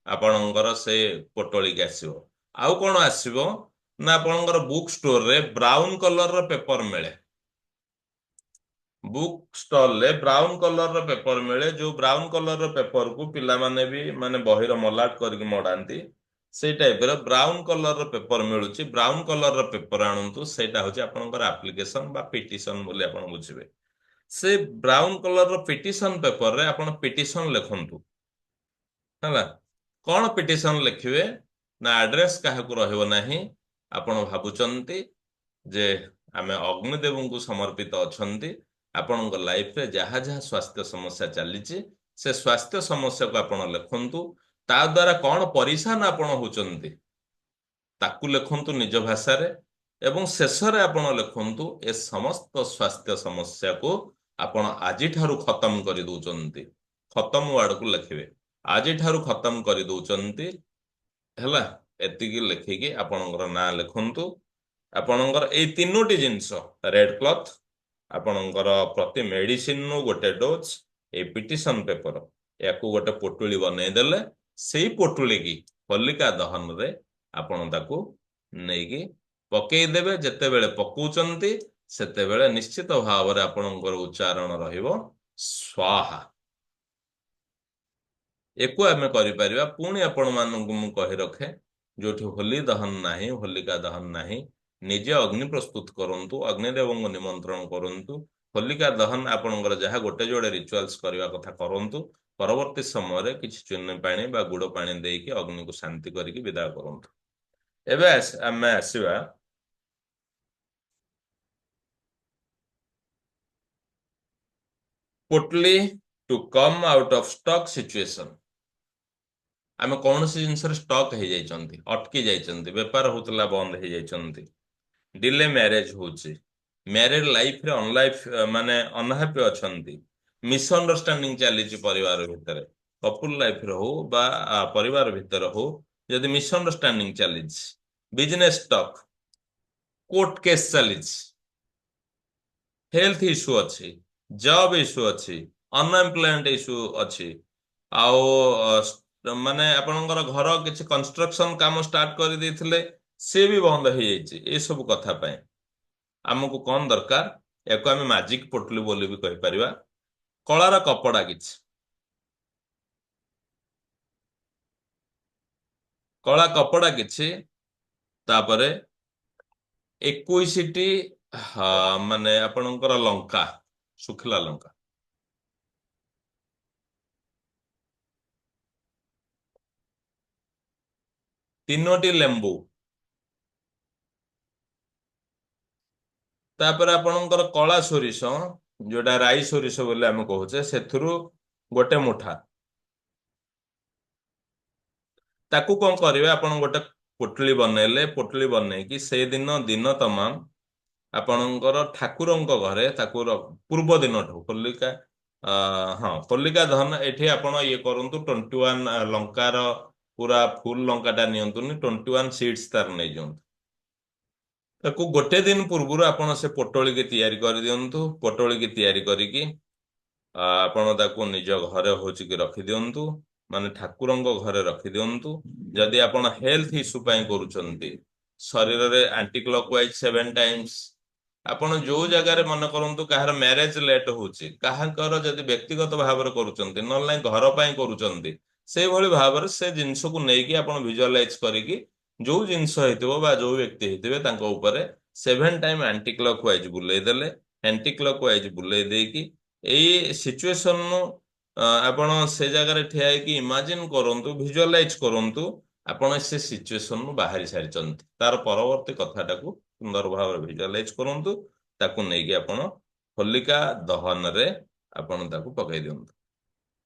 ଆପଣଙ୍କର ସେ ପୋଟଳିକି ଆସିବ। ଆଉ କଣ ଆସିବ ନା ଆପଣଙ୍କର ବୁକ୍ ଷ୍ଟୋରରେ ବ୍ରାଉନ କଲରର ପେପର ମିଳେ। ବୁକ୍ ଷ୍ଟଲରେ ବ୍ରାଉନ କଲରର ପେପର ମିଳେ, ଯୋଉ ବ୍ରାଉନ କଲରର ପେପରକୁ ପିଲାମାନେ ବି ମାନେ ବହିର ମଲାଟ କରିକି ମଡାନ୍ତି। ସେଇ ଟାଇପର ବ୍ରାଉନ କଲରର ପେପର ମିଳୁଛି। ବ୍ରାଉନ କଲରର ପେପର ଆଣନ୍ତୁ, ସେଇଟା ହଉଛି ଆପଣଙ୍କର ଆପ୍ଲିକେସନ ବା ପିଟିସନ ବୋଲି ଆପଣ ବୁଝିବେ। ସେ ବ୍ରାଉନ କଲରର ପିଟିସନ ପେପରରେ ଆପଣ ପିଟିସନ ଲେଖନ୍ତୁ ହେଲା। କଣ ପିଟିସନ ଲେଖିବେ ନା ଆଡ୍ରେସ କାହାକୁ ରହିବ ନାହିଁ। ଆପଣ ଭାବୁଛନ୍ତି ଯେ ଆମେ ଅଗ୍ନିଦେବଙ୍କୁ ସମର୍ପିତ ଅଛନ୍ତି। ଆପଣଙ୍କ ଲାଇଫରେ ଯାହା ଯାହା ସ୍ୱାସ୍ଥ୍ୟ ସମସ୍ୟା ଚାଲିଛି ସେ ସ୍ୱାସ୍ଥ୍ୟ ସମସ୍ୟାକୁ ଆପଣ ଲେଖନ୍ତୁ। ତା ଦ୍ଵାରା କଣ ପରିସାନ ଆପଣ ହଉଛନ୍ତି ତାକୁ ଲେଖନ୍ତୁ ନିଜ ଭାଷାରେ। ଏବଂ ଶେଷରେ ଆପଣ ଲେଖନ୍ତୁ ଏ ସମସ୍ତ ସ୍ୱାସ୍ଥ୍ୟ ସମସ୍ୟାକୁ ଆପଣ ଆଜିଠାରୁ ଖତମ କରିଦଉଛନ୍ତି। ଖତମ ୱାର୍ଡକୁ ଲେଖିବେ, ଆଜିଠାରୁ ଖତମ କରିଦଉଛନ୍ତି ହେଲା। ଏତିକି ଲେଖିକି ଆପଣଙ୍କର ନାଁ ଲେଖନ୍ତୁ। ଆପଣଙ୍କର ଏଇ ତିନୋଟି ଜିନିଷ ରେଡ୍ କ୍ଲଥ, ଆପଣଙ୍କର ପ୍ରତି ମେଡିସିନରୁ ଗୋଟେ ଡୋଜ, ଏଇ ପିଟିସନ ପେପର, ୟାକୁ ଗୋଟେ ପୋଟୁଳି ବନେଇଦେଲେ ସେଇ ପୋଟୁଳିକି ହୋଲିକା ଦହନରେ ଆପଣ ତାକୁ ନେଇକି ପକେଇଦେବେ। ଯେତେବେଳେ ପକଉଛନ୍ତି ସେତେବେଳେ ନିଶ୍ଚିତ ଭାବରେ ଆପଣଙ୍କର ଉଚ୍ଚାରଣ ରହିବ ସ୍ୱାହା। ୟାକୁ ଆମେ କରିପାରିବା। ପୁଣି ଆପଣମାନଙ୍କୁ ମୁଁ କହି ରଖେ, ଯୋଉଠି ହୋଲି ଦହନ ନାହିଁ, ହୋଲିକା ଦହନ ନାହିଁ, ନିଜେ ଅଗ୍ନି ପ୍ରସ୍ତୁତ କରନ୍ତୁ, ଅଗ୍ନିଦେବଙ୍କୁ ନିମନ୍ତ୍ରଣ କରନ୍ତୁ। ହୋଲିକା ଦହନ ଆପଣଙ୍କର ଯାହା ଗୋଟେ ଯୋଡେ ରିଚୁଆଲସ କରିବା କଥା କରନ୍ତୁ। ପରବର୍ତ୍ତୀ ସମୟରେ କିଛି ଚୂନ ପାଣି ବା ଗୁଡ ପାଣି ଦେଇକି ଅଗ୍ନିକୁ ଶାନ୍ତି କରିକି ବିଦାୟ କରନ୍ତୁ। ଏବେ ଆମେ ଆସିବା ପୋଟଲି to come out of stock situation. ଆମେ କୌଣସି ଜିନିଷରେ ଷ୍ଟକ୍ ହେଇଯାଇଛନ୍ତି, ଅଟକି ଯାଇଛନ୍ତି, ବେପାର ହଉଥିଲା ବନ୍ଦ ହେଇଯାଇଛନ୍ତି, ଡିଲେ ମ୍ୟାରେଜ ହଉଛି, ମ୍ୟାରେଡ ଲାଇଫରେ ଅନଲାଇଫ ମାନେ ଅନହାପି ଅଛନ୍ତି, ମିସଅଣ୍ଡରଷ୍ଟାଣ୍ଡିଂ ଚାଲିଛି ପରିବାର ଭିତରେ, କପୁଲ ଲାଇଫରେ ହଉ ବା ପରିବାର ଭିତରେ ହଉ, ଯଦି ମିସଅଣ୍ଡରଷ୍ଟାଣ୍ଡିଂ ଚାଲିଛି, ବିଜନେସ ଷ୍ଟକ୍, କୋର୍ଟ କେସ୍ ଚାଲିଛି, ହେଲ୍ଥ ଇସ୍ୟୁ ଅଛି, ଜବ୍ ଇସ୍ୟୁ ଅଛି, ଅନଏମ୍ପ୍ଲୟମେଣ୍ଟ ଇସ୍ୟୁ ଅଛି, ଆଉ ମାନେ ଆପଣଙ୍କର ଘର କିଛି କନଷ୍ଟ୍ରକ୍ସନ କାମ ଷ୍ଟାର୍ଟ କରିଦେଇଥିଲେ ସେ ବି ବନ୍ଦ ହେଇଯାଇଛି। ଏସବୁ କଥା ପାଇଁ ଆମକୁ କଣ ଦରକାର? ୟାକୁ ଆମେ ମାଜିକ ପୋଟଲି ବୋଲି ବି କହିପାରିବା। କଳାର କପଡା କିଛି, କଳା କପଡା କିଛି, ତାପରେ 21ଟି ମାନେ ଆପଣଙ୍କର ଲଙ୍କା, ଶୁଖିଲା ଲଙ୍କା, 3ଟି ଲେମ୍ବୁ, ତାପରେ ଆପଣଙ୍କର କଳା ସୋରିଷ, ଯୋଉଟା ରାଇ ସୋରିଷ ବୋଲି ଆମେ କହୁଛେ, ସେଥିରୁ ଗୋଟେ ମୁଠା। ତାକୁ କଣ କରିବେ? ଆପଣ ଗୋଟେ ପୋଟଳି ବନେଇଲେ, ପୋଟଳି ବନେଇକି ସେଇଦିନ ଦିନ ତମାମ ଆପଣଙ୍କର ଠାକୁରଙ୍କ ଘରେ ତାକୁ ପୂର୍ବ ଦିନଠୁ ହୋଲିକା ହଁ ହୋଲିକା ଦହନ ଏଠି ଆପଣ ଇଏ କରନ୍ତୁ 21 ଲଙ୍କାର ପୁରା ଫୁଲ ଲଙ୍କାଟା ନିଅନ୍ତୁନି, 21 ସିଡ୍ସ ତାର ନେଇଯାଆନ୍ତୁ। ତାକୁ ଗୋଟେ ଦିନ ପୂର୍ବରୁ ଆପଣ ସେ ପୋଟଳିକି ତିଆରି କରିଦିଅନ୍ତୁ। ପୋଟଳିକି ତିଆରି କରିକି ଆପଣ ତାକୁ ନିଜ ଘରେ ହଉଛି କି ରଖିଦିଅନ୍ତୁ, ମାନେ ଠାକୁରଙ୍କ ଘରେ ରଖିଦିଅନ୍ତୁ। ଯଦି ଆପଣ ହେଲ୍ଥ ଇସ୍ୟୁ ପାଇଁ କରୁଛନ୍ତି, ଶରୀରରେ ଆଣ୍ଟି କ୍ଲକ୍ ୱାଇଜ 7 ଟାଇମ୍ସ, ଆପଣ ଯୋଉ ଜାଗାରେ ମନେ କରନ୍ତୁ କାହାର ମ୍ୟାରେଜ ଲେଟ୍ ହଉଛି, କାହାଙ୍କର ଯଦି ବ୍ୟକ୍ତିଗତ ଭାବରେ କରୁଛନ୍ତି, ନହେଲେ ନାଇଁ ଘର ପାଇଁ କରୁଛନ୍ତି, ସେଇଭଳି ଭାବରେ ସେ ଜିନିଷକୁ ନେଇକି ଆପଣ ଭିଜୁଆଲାଇଜ କରିକି ଯୋଉ ଜିନିଷ ହେଇଥିବ ବା ଯୋଉ ବ୍ୟକ୍ତି ହେଇଥିବେ ତାଙ୍କ ଉପରେ 7 ଟାଇମ୍ ଆଣ୍ଟି କ୍ଲକ୍ ୱାଇଜ ବୁଲେଇ ଦେଲେ। ଆଣ୍ଟି କ୍ଲକ୍ ୱାଇଜ ବୁଲେଇ ଦେଇକି ଏଇ ସିଚୁଏସନ ଆପଣ ସେ ଜାଗାରେ ଠିଆ ହେଇକି ଇମାଜିନ୍ କରନ୍ତୁ, ଭିଜୁଆଲାଇଜ କରନ୍ତୁ ଆପଣ ସେ ସିଚୁଏସନରୁ ବାହାରି ସାରିଛନ୍ତି। ତାର ପରବର୍ତ୍ତୀ କଥାଟାକୁ ସୁନ୍ଦର ଭାବରେ ଭିଜୁଆଲାଇଜ କରନ୍ତୁ, ତାକୁ ନେଇକି ଆପଣ ହୋଲିକା ଦହନରେ ଆପଣ ତାକୁ ପକେଇ ଦିଅନ୍ତୁ।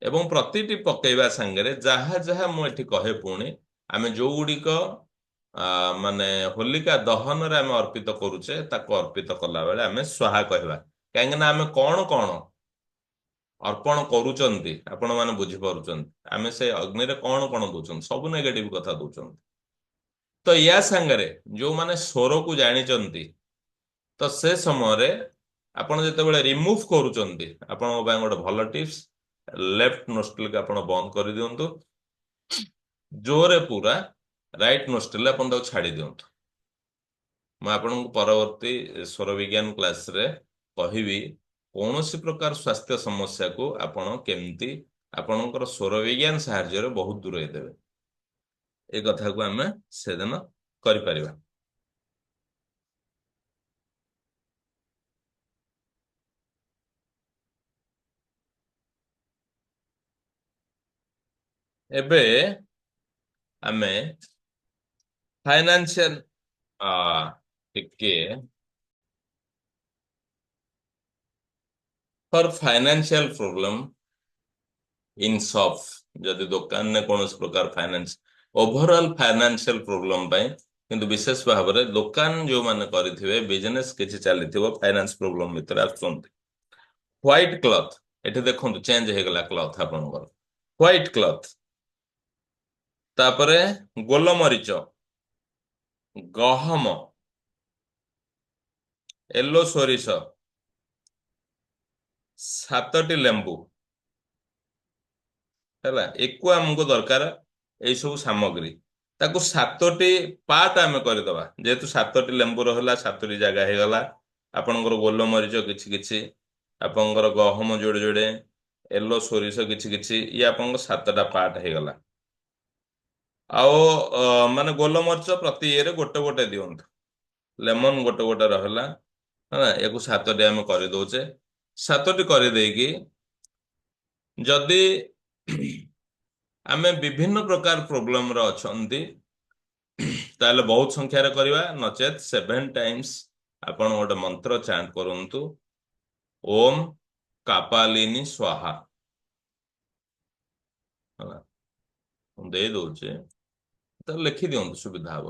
ଏବଂ ପ୍ରତିଟି ପକେଇବା ସାଙ୍ଗରେ ଯାହା ଯାହା ମୁଁ ଏଠି କହେ, ପୁଣି ଆମେ ଯୋଉ ଗୁଡ଼ିକ ମାନେ ହୋଲିକା ଦହନରେ ଆମେ ଅର୍ପିତ କରୁଛେ, ତାକୁ ଅର୍ପିତ କଲା ବେଳେ ଆମେ ସ୍ୱାହା କହିବା। କାହିଁକି ନା ଆମେ କଣ କଣ ଅର୍ପଣ କରୁଛନ୍ତି ଆପଣ ମାନେ ବୁଝିପାରୁଛନ୍ତି। ଆମେ ସେ ଅଗ୍ନିରେ କଣ କଣ ଦଉଛନ୍ତି, ସବୁ ନେଗେଟିଭ କଥା ଦଉଛନ୍ତି। ତ ୟା ସାଙ୍ଗରେ ଯୋଉମାନେ ସ୍ୱରକୁ ଜାଣିଛନ୍ତି, ତ ସେ ସମୟରେ ଆପଣ ଯେତେବେଳେ ରିମୁଭ୍ କରୁଛନ୍ତି, ଆପଣଙ୍କ ପାଇଁ ଗୋଟେ ଭଲ ଟିପ୍ସ, ଲେଫ୍ଟ ନୋଷ୍ଟ୍ରିଲକୁ ଆପଣ ବନ୍ଦ କରିଦିଅନ୍ତୁ, ଜୋରେ ପୁରା ରାଇଟ୍ ନୋଷ୍ଟ୍ରିଲ ଆପଣ ତାକୁ ଛାଡି ଦିଅନ୍ତୁ। ମୁଁ ଆପଣଙ୍କୁ ପରବର୍ତ୍ତୀ ସ୍ୱର ବିଜ୍ଞାନ କ୍ଲାସରେ କହିବି କୌଣସି ପ୍ରକାର ସ୍ୱାସ୍ଥ୍ୟ ସମସ୍ୟାକୁ ଆପଣ କେମିତି ଆପଣଙ୍କର ସ୍ୱର ବିଜ୍ଞାନ ସାହାଯ୍ୟରେ ବହୁତ ଦୂରେଇ ଦେବେ। ଏ କଥାକୁ ଆମେ ସେଦିନ କରିପାରିବା। ଏବେ ଆମେ ଫାଇନାନ୍ସିଆଲ ଟିକେ ଫର୍ ଫାଇନାନ୍ସିଆଲ ପ୍ରୋବ୍ଲେମ ଇନ୍ ସପ୍, ଯଦି ଦୋକାନରେ କୌଣସି ପ୍ରକାର ଫାଇନାନ୍ସ ଓଭରଅଲ୍ ଫାଇନାନ୍ସିଆଲ ପ୍ରୋବ୍ଲେମ ପାଇଁ, କିନ୍ତୁ ବିଶେଷ ଭାବରେ ଦୋକାନ ଯୋଉମାନେ କରିଥିବେ, ବିଜନେସ କିଛି ଚାଲିଥିବ, ଫାଇନାନ୍ସ ପ୍ରୋବ୍ଲେମ ଭିତରେ ଆସୁଛନ୍ତି। ହ୍ୱାଇଟ୍ କ୍ଲଥ, ଏଠି ଦେଖନ୍ତୁ ଚେଞ୍ଜ ହେଇଗଲା କ୍ଲଥ ଆପଣଙ୍କର, ହ୍ୱାଇଟ୍ କ୍ଲଥ। ତାପରେ ଗୋଲମରିଚ, ଗହମ, ୟେଲୋ ସୋରିଷ, 7ଟି ଲେମ୍ବୁ, ହେଲା, ଏକୁ ଆମକୁ ଦରକାର। ଏଇ ସବୁ ସାମଗ୍ରୀ ତାକୁ 7ଟି ପାର୍ଟ ଆମେ କରିଦବା। ଯେହେତୁ 7ଟି ଲେମ୍ବୁ ରହିଲା, 7ଟି ଜାଗା ହେଇଗଲା। ଆପଣଙ୍କର ଗୋଲମରିଚ କିଛି କିଛି, ଆପଣଙ୍କର ଗହମ ଯୋଡେ ଯୋଡେ, ୟେଲୋ ସୋରିଷ କିଛି କିଛି, ଇଏ ଆପଣଙ୍କ 7ଟା ପାର୍ଟ ହେଇଗଲା। ଆଉ ମାନେ ଗୋଲମରିଚ ପ୍ରତି ଇଏରେ ଗୋଟେ ଗୋଟେ ଦିଅନ୍ତୁ, ଲେମନ ଗୋଟେ ଗୋଟେ ରହିଲା, ହେଲା। ୟାକୁ 7ଟି ଆମେ କରିଦଉଛେ। 7ଟି କରିଦେଇକି ଯଦି ଆମେ ବିଭିନ୍ନ ପ୍ରକାର ପ୍ରୋବ୍ଲେମରେ ଅଛନ୍ତି, ତାହେଲେ ବହୁତ ସଂଖ୍ୟାରେ କରିବା, ନଚେତ୍ 7 ଟାଇମ୍ସ ଆପଣ ଗୋଟେ ମନ୍ତ୍ର ଚାଣ୍ଟ କରନ୍ତୁ, ଓମ୍ କାପାଲିନୀ ସ୍ୱାହା, ହେଲା। ମୁଁ ଦେଇ ଦଉଛି, ତ ଲେଖି ଦିଅନ୍ତୁ, ସୁବିଧା ହବ।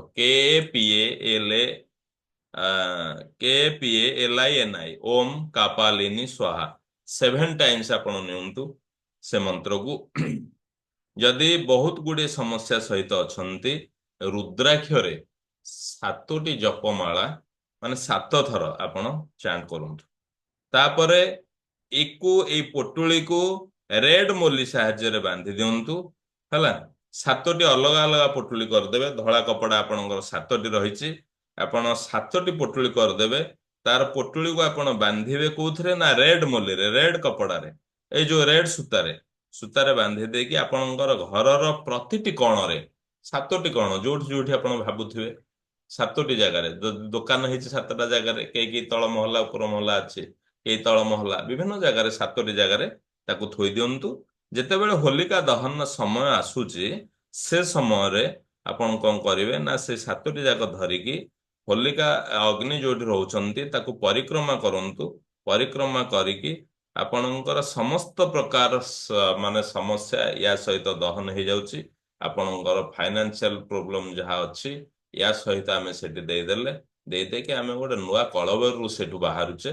KPALINI, ଓମ୍ କାପାଲିନୀ ସ୍ୱାହା। 7 ଟାଇମ୍ସ ଆପଣ ନିଅନ୍ତୁ ସେ ମନ୍ତ୍ରକୁ। ଯଦି ବହୁତ ଗୁଡ଼ିଏ ସମସ୍ୟା ସହିତ ଅଛନ୍ତି, ରୁଦ୍ରାକ୍ଷରେ 7ଟି ଜପମାଳା ମାନେ 7 ଥର ଆପଣ ଚାଣ୍ଟ କରନ୍ତୁ। ତାପରେ ଏଇ ପୋଟୁଳିକୁ ରେଡ ମୋଲି ସାହାଯ୍ୟରେ ବାନ୍ଧି ଦିଅନ୍ତୁ, ହେଲା। 7ଟି ଅଲଗା ଅଲଗା ପୋଟୁଳି କରିଦେବେ। ଧଳା କପଡା ଆପଣଙ୍କର 7ଟି ରହିଛି, ଆପଣ 7ଟି ପୋଟୁଳି କରିଦେବେ। ତାର ପୋଟୁଳିକୁ ଆପଣ ବାନ୍ଧିବେ କୋଉଥିରେ ନା ରେଡ ମୋଲିରେ, ରେଡ କପଡାରେ, ଏଇ ଯୋଉ ରେଡ ସୂତାରେ ବାନ୍ଧି ଦେଇକି ଆପଣଙ୍କର ଘରର ପ୍ରତିଟି କୋଣରେ, 7ଟି କୋଣ ଯୋଉଠି ଯୋଉଠି ଆପଣ ଭାବୁଥିବେ, 7ଟି ଜାଗାରେ, ଦୋକାନ ହେଇଛି 7ଟା ଜାଗାରେ, କେହି କେହି ତଳ ମହଲା ଉପର ମହଲା ଅଛି, କେହି ତଳ ମହଲା, ବିଭିନ୍ନ ଜାଗାରେ 7ଟି ଜାଗାରେ ତାକୁ ଥୋଇ ଦିଅନ୍ତୁ। ଯେତେବେଳେ ହୋଲିକା ଦହନ ସମୟ ଆସୁଛି, ସେ ସମୟରେ ଆପଣ କଣ କରିବେ ନା ସେ 7ଟି ଯାକ ଧରିକି ହୋଲିକା ଅଗ୍ନି ଯୋଉଠି ରହୁଛନ୍ତି ତାକୁ ପରିକ୍ରମା କରନ୍ତୁ। ପରିକ୍ରମା କରିକି ଆପଣଙ୍କର ସମସ୍ତ ପ୍ରକାର ମାନେ ସମସ୍ୟା ୟା ସହିତ ଦହନ ହେଇଯାଉଛି। ଆପଣଙ୍କର ଫାଇନାନ୍ସିଆଲ ପ୍ରୋବ୍ଲେମ ଯାହା ଅଛି, ୟା ସହିତ ଆମେ ସେଠି ଦେଇଦେଲେ, ଦେଇଦେଇକି ଆମେ ଗୋଟେ ନୂଆ କଳବରରୁ ସେଠୁ ବାହାରୁଛେ।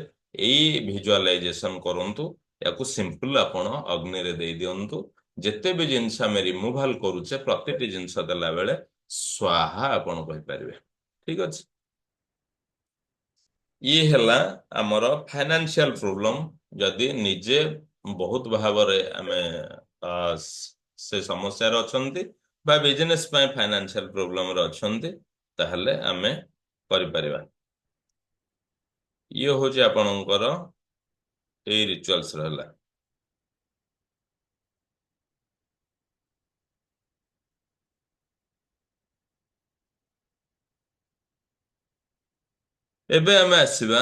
ଏଇ ଭିଜୁଆଲାଇଜେସନ କରନ୍ତୁ, ୟାକୁ ସିମ୍ପଲ ଆପଣ ଅଗ୍ନିରେ ଦେଇ ଦିଅନ୍ତୁ। ଯେତେ ବି ଜିନିଷ ଆମେ ରିମୁଭାଲ କରୁଛେ, ପ୍ରତିଟି ଜିନିଷ ଦେଲା ବେଳେ ସ୍ୱାହା ଆପଣ କହିପାରିବେ। ଠିକ ଅଛି। ଇଏ ହେଲା ଆମର ଫାଇନାନ୍ସିଆଲ ପ୍ରୋବ୍ଲେମ। ଯଦି ନିଜେ ବହୁତ ଭାବରେ ଆମେ ଅ, ସେ ସମସ୍ୟାରେ ଅଛନ୍ତି, ବା ବିଜନେସ ପାଇଁ ଫାଇନାନ୍ସିଆଲ ପ୍ରୋବ୍ଲେମରେ ଅଛନ୍ତି, ତାହେଲେ ଆମେ କରିପାରିବା। ଇଏ ହଉଛି ଆପଣଙ୍କର ଏଇ ରିଚୁଆଲସ ରହିଲା। ଏବେ ଆମେ ଆସିବା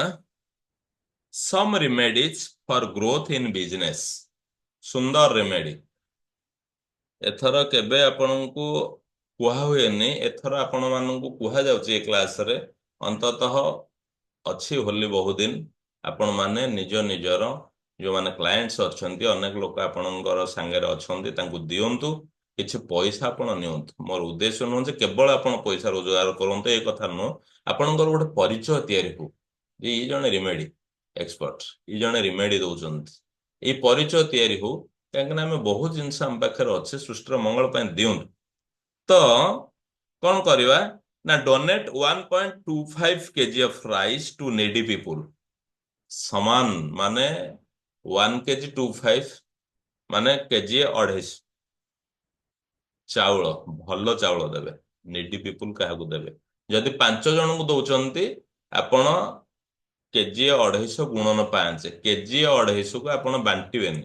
some remedies for growth in business, Sundar remedy. ଏଥର କେବେ ଆପଣଙ୍କୁ କୁହା ହୁଏନି, ଏଥର ଆପଣ ମାନଙ୍କୁ କୁହାଯାଉଛି ଏ କ୍ଲାସରେ ଅନ୍ତତଃ ଅଛି ହୋଲି ବହୁ ଦିନ, ଆପଣ ମାନେ ନିଜ ନିଜର ଯୋଉମାନେ କ୍ଲାଏଣ୍ଟସ୍ ଅଛନ୍ତି, ଅନେକ ଲୋକ ଆପଣଙ୍କର ସାଙ୍ଗରେ ଅଛନ୍ତି, ତାଙ୍କୁ ଦିଅନ୍ତୁ। କିଛି ପଇସା ଆପଣ ନିଅନ୍ତୁ। ମୋର ଉଦ୍ଦେଶ୍ୟ ନୁହଁ ଯେ କେବଳ ଆପଣ ପଇସା ରୋଜଗାର କରନ୍ତୁ, ଏ କଥା ନୁହଁ। ଆପଣଙ୍କର ଗୋଟେ ପରିଚୟ ତିଆରି ହଉ ଯେ ଇଏ ଜଣେ ରିମେଡି ଏକ୍ସପର୍ଟ, ଇଏ ଜଣେ ରିମେଡି ଦଉଛନ୍ତି। ଏଇ ପରିଚୟ ତିଆରି ହଉ, କାହିଁକିନା ଆମେ ବହୁତ ଜିନିଷ ଆମ ପାଖରେ ଅଛି ସୃଷ୍ଟିର ମଙ୍ଗଳ ପାଇଁ ଦିଅନ୍ତୁ। ତ କଣ କରିବା ନା donate 1.25 kg of rice to needy people. ସମାନ ମାନେ 1 kg 25 ମାନେ କେଜି 250 ଚାଉଳ, ଭଲ ଚାଉଳ ଦେବେ। ନିଡି ପିପୁଲ କାହାକୁ ଦେବେ? ଯଦି 5 ଜଣଙ୍କୁ ଦଉଛନ୍ତି, ଆପଣ କେଜି 250 ଗୁଣନ 5, କେଜି 250କୁ ଆପଣ ବାଣ୍ଟିବେନି।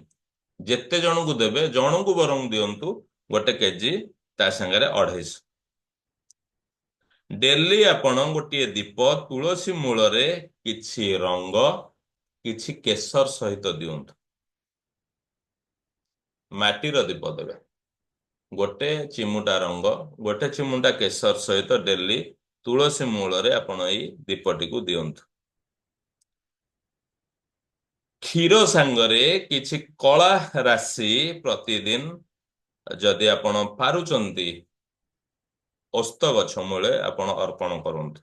ଯେତେ ଜଣଙ୍କୁ ଦେବେ, ଜଣଙ୍କୁ ବରଂ ଦିଅନ୍ତୁ 1 କେଜି, ତା ସାଙ୍ଗରେ 250। ଡେଲି ଆପଣ ଗୋଟିଏ ଦୀପ ତୁଳସୀ ମୂଳରେ କିଛି ରଙ୍ଗ, କିଛି କେଶର ସହିତ ଦିଅନ୍ତୁ। ମାଟିର ଦୀପ ଦେବେ। ଗୋଟେ ଚିମୁଟା ରଙ୍ଗ, ଗୋଟେ ଚିମୁଟା କେଶର ସହିତ ଡେଲି ତୁଳସୀ ମୂଳରେ ଆପଣ ଏଇ ଦୀପଟିକୁ ଦିଅନ୍ତୁ। କ୍ଷୀର ସାଙ୍ଗରେ କିଛି କଳା ରାଶି ପ୍ରତିଦିନ ଯଦି ଆପଣ ପାରୁଛନ୍ତି ଓସ୍ତ ଗଛ ମୂଳେ ଆପଣ ଅର୍ପଣ କରନ୍ତୁ।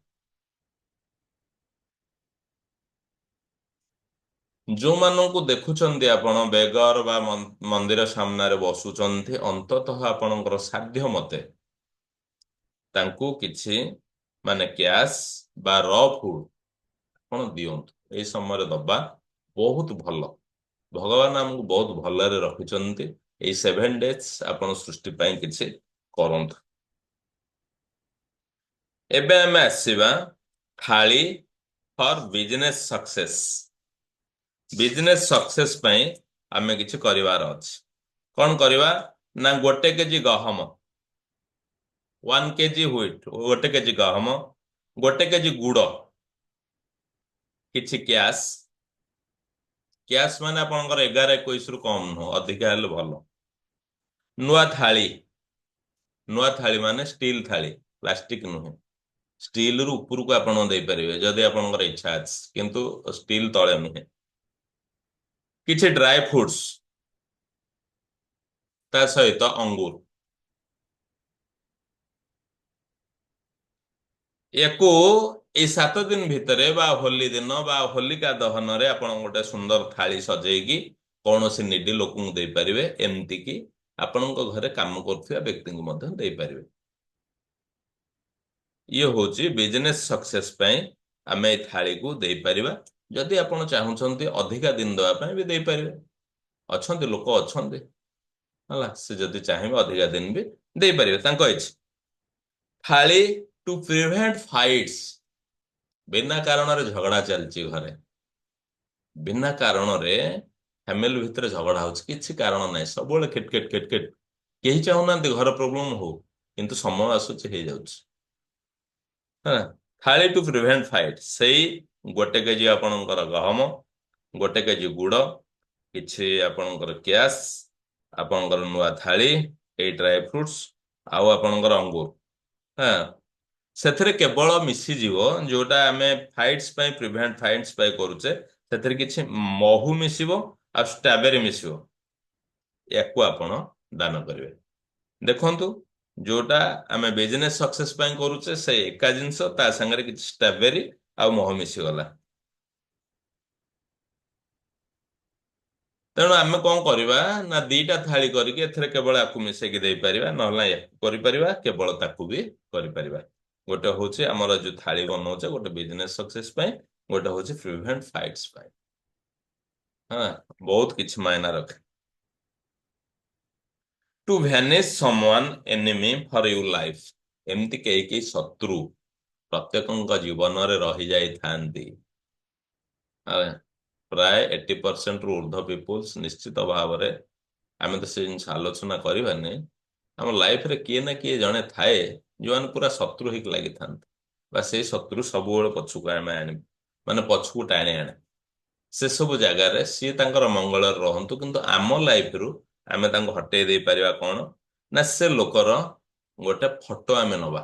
ଯୋଉମାନଙ୍କୁ ଦେଖୁଛନ୍ତି ଆପଣ ବେଗର ବା ମନ୍ଦିର ସାମ୍ନାରେ ବସୁଛନ୍ତି, ଅନ୍ତତଃ ଆପଣଙ୍କର ସାଧ୍ୟ ମତେ ତାଙ୍କୁ କିଛି ମାନେ କ୍ୟାସ୍ ବା ର ଫୁଡ ଆପଣ ଦିଅନ୍ତୁ। ଏଇ ସମୟରେ ଦବା ବହୁତ ଭଲ। ଭଗବାନ ଆମକୁ ବହୁତ ଭଲରେ ରଖିଛନ୍ତି। ଏଇ 7 ଡେଜ୍ ଆପଣ ସୃଷ୍ଟି ପାଇଁ କିଛି କରନ୍ତୁ। ଏବେ ଆମେ ଆସିବା ଥାଳି for business success. Business success ପାଇଁ ଆମେ କିଛି କରିବାର ଅଛି। କଣ କରିବା ନା 1 କେଜି ଗହମ, 1 କେଜି ହ୍ୱିଟ୍, 1 କେଜି ଗହମ, 1 କେଜି ଗୁଡ, କିଛି କ୍ୟାସ୍। କ୍ୟାସ୍ ମାନେ ଆପଣଙ୍କର 11-21 ରୁ କମ ନୁହଁ, ଅଧିକା ହେଲେ ଭଲ। ନୂଆ ଥାଳି, ନୂଆ ଥାଳି ମାନେ ଷ୍ଟିଲ ଥାଳି, ପ୍ଲାଷ୍ଟିକ ନୁହେଁ। ଷ୍ଟିଲ ରୁ ଉପରକୁ ଆପଣ ଦେଇପାରିବେ ଯଦି ଆପଣଙ୍କର ଇଚ୍ଛା ଅଛି, କିନ୍ତୁ ଷ୍ଟିଲ ତଳେ ନୁହେଁ। କିଛି ଡ୍ରାଇ ଫ୍ରୁଟ୍ସ, ତା ସହିତ ଅଙ୍ଗୁର। ୟାକୁ ଏଇ 7 ଦିନ ଭିତରେ ବା ହୋଲି ଦିନ ବା ହୋଲିକା ଦହନରେ ଆପଣ ଗୋଟେ ସୁନ୍ଦର ଥାଳି ସଜେଇକି କୌଣସି ନିଡି ଲୋକଙ୍କୁ ଦେଇପାରିବେ। ଏମିତି କି ଆପଣଙ୍କ ଘରେ କାମ କରୁଥିବା ବ୍ୟକ୍ତିଙ୍କୁ ମଧ୍ୟ ଦେଇପାରିବେ। ଇଏ ହଉଛି ବିଜନେସ୍ ସକ୍ସେସ୍ ପାଇଁ ଆମେ ଏଇ ଥାଳିକୁ ଦେଇପାରିବା। ଯଦି ଆପଣ ଚାହୁଁଛନ୍ତି ଅଧିକା ଦିନ ଦେବା ପାଇଁ ବି ଦେଇପାରିବେ। ଅଛନ୍ତି ଲୋକ ଅଛନ୍ତି, ହେଲା, ସେ ଯଦି ଚାହିଁବେ ଅଧିକା ଦିନ ବି ଦେଇପାରିବେ, ତାଙ୍କ ଇଚ୍ଛା। ଥାଳି ଟୁ ପ୍ରିଭେଣ୍ଟ ଫାଇଟ୍ସ। ବିନା କାରଣରେ ଝଗଡା ଚାଲିଛି ଘରେ, ବିନା କାରଣରେ ଫ୍ୟାମିଲି ଭିତରେ ଝଗଡା ହଉଛି, କିଛି କାରଣ ନାହିଁ, ସବୁବେଳେ ଖିଟ ଖିଟ ଖିଟ ଖିଟ। କେହି ଚାହୁଁନାହାନ୍ତି ଘର ପ୍ରୋବ୍ଲେମ ହଉ, କିନ୍ତୁ ସମୟ ଆସୁଛି ହେଇଯାଉଛି। ହଁ, ଥାଳି ଟୁ ପ୍ରିଭେଣ୍ଟ ଫାଇଟ୍। ସେଇ 1 କେଜି ଆପଣଙ୍କର ଗହମ, 1 କେଜି ଗୁଡ, କିଛି ଆପଣଙ୍କର କ୍ୟାସ୍, ଆପଣଙ୍କର ନୂଆ ଥାଳି, ଏଇ ଡ୍ରାଇ ଫ୍ରୁଟ୍ସ, ଆଉ ଆପଣଙ୍କର ଅଙ୍ଗୁର। ହଁ, ସେଥିରେ କେବଳ ମିଶିଯିବ ଯୋଉଟା ଆମେ ଫାଇଟ୍ସ ପାଇଁ, ପ୍ରିଭେଣ୍ଟ ଫାଇଟ୍ସ ପାଇଁ କରୁଛେ, ସେଥିରେ କିଛି ମହୁ ମିଶିବ ଆଉ ଷ୍ଟ୍ରବେରୀ ମିଶିବ। ୟାକୁ ଆପଣ ଦାନ କରିବେ। ଦେଖନ୍ତୁ, ଯୋଉଟା ଆମେ ବିଜନେସ୍ ସକ୍ସେସ୍ ପାଇଁ କରୁଛେ ସେ ଏକା ଜିନିଷ, ତା ସାଙ୍ଗରେ କିଛି ଷ୍ଟ୍ରବେରୀ ଆଉ ମହୁ ମିଶିଗଲା। ତେଣୁ ଆମେ କଣ କରିବା ନା ଦିଟା ଥାଳି କରିକି ଏଥିରେ କେବଳ ଆକୁ ମିଶେଇକି ଦେଇପାରିବା, ନହେଲେ ୟାକୁ କରିପାରିବା, କେବଳ ତାକୁ ବି କରିପାରିବା। ଗୋଟେ ହଉଛି ଆମର ଯୋଉ ଥାଳି ବନଉଛେ ଗୋଟେ ବିଜନେସ୍ ସକ୍ସେସ୍ ପାଇଁ, ଗୋଟେ ହଉଛି ପ୍ରିଭେଣ୍ଟ ଫାଇଟ୍ସ ପାଇଁ। ହଁ, ବହୁତ କିଛି ମାୟନା ରଖେ। To vanish someone enemy for you life. ଏମିତି କେହି କେହି ଶତ୍ରୁ ପ୍ରତ୍ୟେକଙ୍କ ଜୀବନରେ ରହିଯାଇଥାନ୍ତି। ହଁ, ପ୍ରାୟ 80%ରୁ ଉର୍ଦ୍ଧ୍ୱ ପିପୁଲ୍ସ ନିଶ୍ଚିତ ଭାବରେ, ଆମେ ତ ସେ ଜିନିଷ ଆଲୋଚନା କରିବାନି, ଆମ ଲାଇଫରେ କିଏ ନା କିଏ ଜଣେ ଥାଏ ଯୋଉମାନେ ପୁରା ଶତ୍ରୁ ହେଇକି ଲାଗିଥାନ୍ତି, ବା ସେଇ ଶତ୍ରୁ ସବୁବେଳେ ପଛକୁ ଆମେ ଆଣି ମାନେ ପଛକୁ ଟାଣି ଆଣେ। ସେ ସବୁ ଜାଗାରେ ସିଏ ତାଙ୍କର ମଙ୍ଗଳରେ ରହନ୍ତୁ, କିନ୍ତୁ ଆମ ଲାଇଫରୁ ଆମେ ତାଙ୍କୁ ହଟେଇ ଦେଇପାରିବା କଣ ନା ସେ ଲୋକର ଗୋଟେ ଫଟୋ ଆମେ ନବା।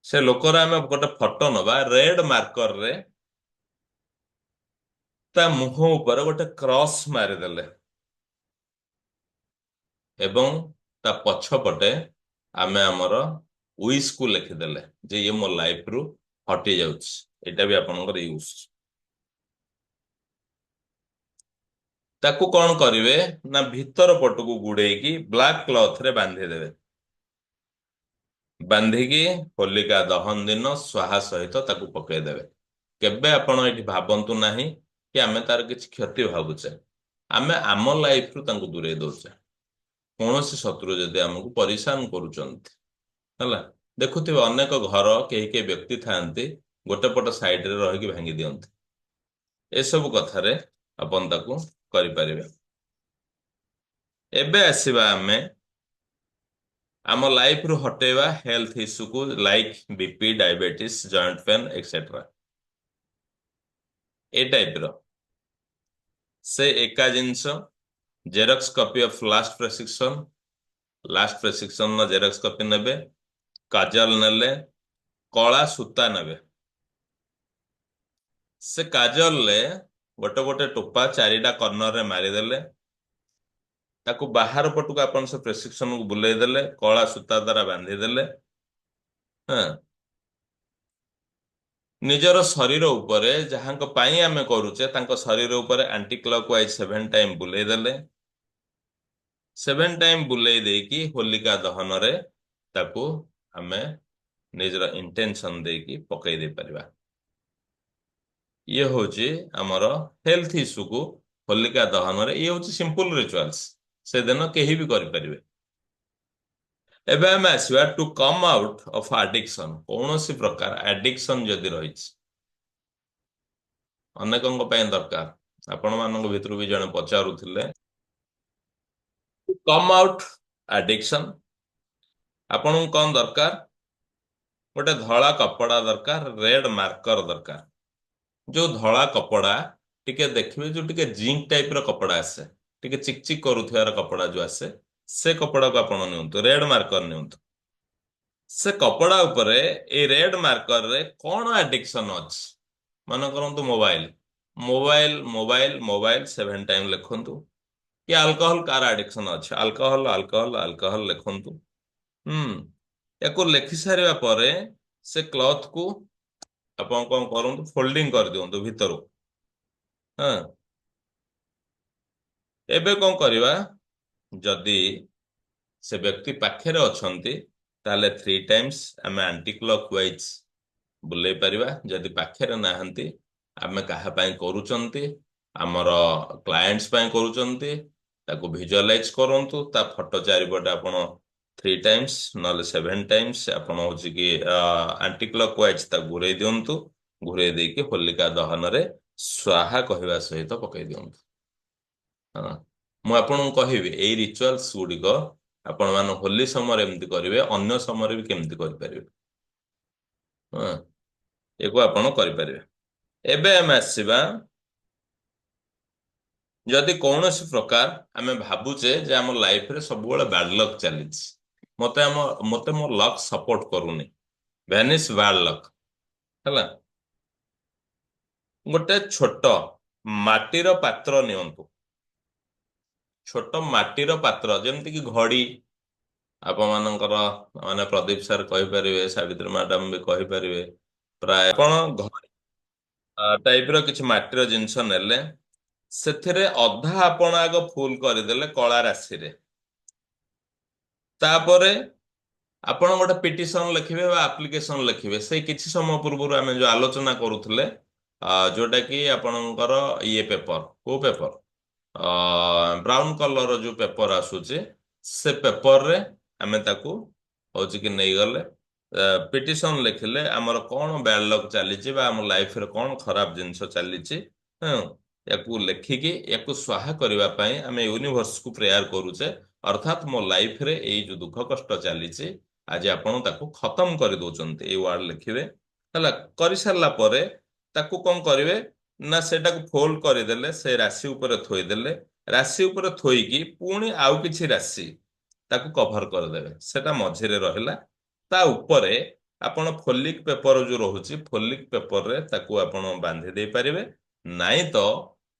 ସେ ଲୋକର ଆମେ ଗୋଟେ ଫଟୋ ନବା, ରେଡ ମାର୍କରରେ ତା ମୁହଁ ଉପରେ ଗୋଟେ କ୍ରସ୍ ମାରିଦେଲେ ଏବଂ ତା ପଛପଟେ ଆମେ ଆମର ୱିଶ କୁ ଲେଖିଦେଲେ ଯେ ଇଏ ମୋ ଲାଇଫରୁ ହଟି ଯାଉଛି। ଏଇଟା ବି ଆପଣଙ୍କର ୟୁଜ। ତାକୁ କଣ କରିବେ ନା ଭିତର ପଟକୁ ଗୁଡେଇକି ବ୍ଲାକ୍ କ୍ଲଥ ରେ ବାନ୍ଧିଦେବେ। ବାନ୍ଧିକି ହୋଲିକା ଦହନ ଦିନ ସ୍ୱାହା ସହିତ ତାକୁ ପକେଇଦେବେ। କେବେ ଆପଣ ଏଇଠି ଭାବନ୍ତୁ ନାହିଁ କି ଆମେ ତାର କିଛି କ୍ଷତି ଭାବୁଛେ। ଆମେ ଆମ ଲାଇଫରୁ ତାଙ୍କୁ ଦୂରେଇ ଦଉଛେ। କୌଣସି ଶତ୍ରୁ ଯଦି ଆମକୁ ପରିଶାନ କରୁଛନ୍ତି, ହେଲା, ଦେଖୁଥିବେ ଅନେକ ଘର କେହି କେହି ବ୍ୟକ୍ତି ଥାଆନ୍ତି ଗୋଟେ ପଟ ସାଇଡରେ ରହିକି ଭାଙ୍ଗି ଦିଅନ୍ତି। ଏସବୁ କଥାରେ ଆପଣ ତାକୁ କରିପାରିବେ। ଏବେ ଆସିବା ଆମେ ଆମ ଲାଇଫରୁ ହଟେଇବା ହେଲ୍ଥ ଇସ୍ୟୁକୁ, like BP, diabetes, joint pain etcetera. ଏ ଟାଇପର ସେ ଏକା ଜିନିଷ, ଜେରକ୍ସ କପି ଅଫ୍ ଲାଷ୍ଟ ପ୍ରେସକ୍ରିପସନର ଜେରକ୍ସ କପି ନେବେ। କାଜଲ ନେଲେ, କଳା ସୂତା ନେବେ। ସେ କାଜଲରେ ଗୋଟେ ଗୋଟେ ଟୋପା ଚାରିଟା କର୍ଣ୍ଣରରେ ମାରିଦେଲେ। ତାକୁ ବାହାର ପଟକୁ ଆପଣ ସେ ପ୍ରେସକ୍ରିପସନକୁ ବୁଲେଇ ଦେଲେ, କଳା ସୂତା ଦ୍ୱାରା ବାନ୍ଧି ଦେଲେ। ହଁ, ନିଜର ଶରୀର ଉପରେ ଯାହାଙ୍କ ପାଇଁ ଆମେ କରୁଛେ ତାଙ୍କ ଶରୀର ଉପରେ ଆଣ୍ଟି କ୍ଲକ୍ ୱାଇଜ 7 ଟାଇମ୍ ବୁଲେଇ ଦେଲେ। 7 ଟାଇମ୍ ବୁଲେଇ ଦେଇକି ହୋଲିକା ଦହନରେ ତାକୁ ଆମେ ନିଜର ଇଣ୍ଟେନସନ ଦେଇକି ପକେଇ ଦେଇ ପାରିବା। ଇଏ ହଉଛି ଆମର ହେଲ୍ଥ ଇସ୍ୟୁକୁ ହୋଲିକା ଦହନରେ, ଇଏ ହଉଛି ସିମ୍ପଲ ରିଚୁଆଲ୍ସ, ସେଦିନ କେହି ବି କରିପାରିବେ। ଏବେ ଆମେ ଆସିବା to come out of addiction. କୌଣସି ପ୍ରକାର ଆଡିକ୍ସନ ଯଦି ରହିଛି, ଅନେକଙ୍କ ପାଇଁ ଦରକାର। ଆପଣ ମାନଙ୍କ ଭିତରୁ ବି ଜଣେ ପଚାରୁଥିଲେ କମ୍ ଆଉଟ୍ ଆଡିକ୍ସନ, ଆପଣଙ୍କୁ କଣ ଦରକାର? ଗୋଟେ ଧଳା କପଡା ଦରକାର, ରେଡ ମାର୍କର ଦରକାର। ଯୋଉ ଧଳା କପଡା, ଟିକେ ଦେଖିବେ ଯୋଉ ଟିକେ ଜିଙ୍କ ଟାଇପ ର କପଡା ଆସେ, ଟିକେ ଚିକ ଚିକ କରୁଥିବାର କପଡା ଯୋଉ ଆସେ, ସେ କପଡାକୁ ଆପଣ ନିଅନ୍ତୁ, ରେଡ ମାର୍କର ନିଅନ୍ତୁ। ସେ କପଡା ଉପରେ ଏଇ ରେଡ ମାର୍କରରେ କଣ ଆଡିକ୍ସନ ଅଛି, ମନେ କରନ୍ତୁ mobile, mobile mobile mobile 7 time ଲେଖନ୍ତୁ। କି ଆଲକୋହଲ, କାର ଆଡିକ୍ସନ ଅଛି, ଆଲକୋହଲ ଆଲକୋହଲ ଆଲକୋହଲ ଲେଖନ୍ତୁ। ହୁଁ, ୟାକୁ ଲେଖି ସାରିବା ପରେ ସେ କ୍ଲଥ କୁ ଆପଣ କଣ କରନ୍ତୁ, ଫୋଲ୍ଡିଂ କରିଦିଅନ୍ତୁ ଭିତରୁ। ହଁ, ଏବେ କଣ କରିବା, ଯଦି ସେ ବ୍ୟକ୍ତି ପାଖରେ ଅଛନ୍ତି ତାହେଲେ 3 ଟାଇମ୍ସ ଆମେ ଆଣ୍ଟି କ୍ଲକ୍ ୱାଇଜ ବୁଲେଇ ପାରିବା। ଯଦି ପାଖରେ ନାହାନ୍ତି, ଆମେ କାହା ପାଇଁ କରୁଛନ୍ତି, ଆମର କ୍ଲାଏଣ୍ଟସ୍ ପାଇଁ କରୁଛନ୍ତି, ତାକୁ ଭିଜୁଆଲାଇଜ କରନ୍ତୁ। ତା ଫଟୋ ଚାରିପଟେ ଆପଣ 3 ଟାଇମ୍ସ ନହେଲେ 7 ଟାଇମ୍ସ ଆପଣ ହଉଛି କି ଆଣ୍ଟି କ୍ଲକ୍ ୱାଇଜ ତାକୁ ଘୁରେଇ ଦିଅନ୍ତୁ। ଘୁରେଇ ଦେଇକି ହୋଲିକା ଦହନରେ ସ୍ୱାହା କହିବା ସହିତ ପକେଇ ଦିଅନ୍ତୁ। ହଁ, ମୁଁ ଆପଣଙ୍କୁ କହିବି ଏଇ ରିଚୁଆଲ୍ସ ଗୁଡିକ ଆପଣ ମାନେ ହୋଲି ସମୟରେ ଏମିତି କରିବେ, ଅନ୍ୟ ସମୟରେ ବି କେମିତି କରିପାରିବେ। ହଁ, ଏକୁ ଆପଣ କରିପାରିବେ। ଏବେ ଆମେ ଆସିବା, ଯଦି କୌଣସି ପ୍ରକାର ଆମେ ଭାବୁଛେ ଯେ ଆମ ଲାଇଫରେ ସବୁବେଳେ ବ୍ୟାଡ ଲକ୍ ଚାଲିଛି, ମତେ ମୋ ଲକ୍ ସପୋର୍ଟ କରୁନି, ଭ୍ୟାନିଶ ବ୍ୟାଡ ଲକ୍, ହେଲା, ଗୋଟେ ଛୋଟ ମାଟିର ପାତ୍ର ନିଅନ୍ତୁ। ଛୋଟ ମାଟିର ପାତ୍ର, ଯେମିତି କିି ଘଡି, ଆପଣମାନଙ୍କର ମାନେ ପ୍ରଦୀପ ସାର୍ କହିପାରିବେ, ସାବିତ୍ରୀ ମ୍ୟାଡାମ ବି କହିପାରିବେ, ପ୍ରାୟ ଆପଣ ଟାଇପ ର କିଛି ମାଟିର ଜିନିଷ ନେଲେ, ସେଥିରେ ଅଧା ଆପଣ ଆଗ ଫୁଲ କରିଦେଲେ କଳା ରାଶିରେ। ତାପରେ ଆପଣ ଗୋଟେ ପିଟିସନ ଲେଖିବେ ବା ଆପ୍ଲିକେସନ ଲେଖିବେ। ସେଇ କିଛି ସମୟ ପୂର୍ବରୁ ଆମେ ଯୋଉ ଆଲୋଚନା କରୁଥିଲେ, ଯୋଉଟା କି ଆପଣଙ୍କର ଇଏ ପେପର, କୋଉ ପେପର, ବ୍ରାଉନ କଲର ଯୋଉ ପେପର ଆସୁଛି, ସେ ପେପରରେ ଆମେ ତାକୁ ହଉଛି କି ନେଇଗଲେ, ପିଟିସନ ଲେଖିଲେ ଆମର କଣ ବ୍ୟାଡ ଲକ୍ ଚାଲିଛି ବା ଆମ ଲାଇଫରେ କଣ ଖରାପ ଜିନିଷ ଚାଲିଛି, ହଁ, ୟାକୁ ଲେଖିକି ୟାକୁ ସ୍ୱାହା କରିବା ପାଇଁ ଆମେ ୟୁନିଭର୍ସକୁ ପ୍ରେୟାର କରୁଛେ। ଅର୍ଥାତ୍ ମୋ ଲାଇଫରେ ଏଇ ଯୋଉ ଦୁଃଖ କଷ୍ଟ ଚାଲିଛି, ଆଜି ଆପଣ ତାକୁ ଖତମ କରିଦଉଛନ୍ତି, ଏଇ ୱାର୍ଡ ଲେଖିବେ। ହେଲା, କରିସାରିଲା ପରେ ତାକୁ କଣ କରିବେ, ନା ସେଟାକୁ ଫୋଲ୍ଡ କରିଦେଲେ ସେ ରାଶି ଉପରେ ଥୋଇଦେଲେ, ରାଶି ଉପରେ ଥୋଇକି ପୁଣି ଆଉ କିଛି ରାଶି ତାକୁ କଭର କରିଦେବେ, ସେଟା ମଝିରେ ରହିଲା। ତା ଉପରେ ଆପଣ ଫୋଲିକ ପେପର ଯୋଉ ରହୁଛି ଫୋଲିକ ପେପରରେ ତାକୁ ଆପଣ ବାନ୍ଧି ଦେଇପାରିବେ। ନାଇଁ ତ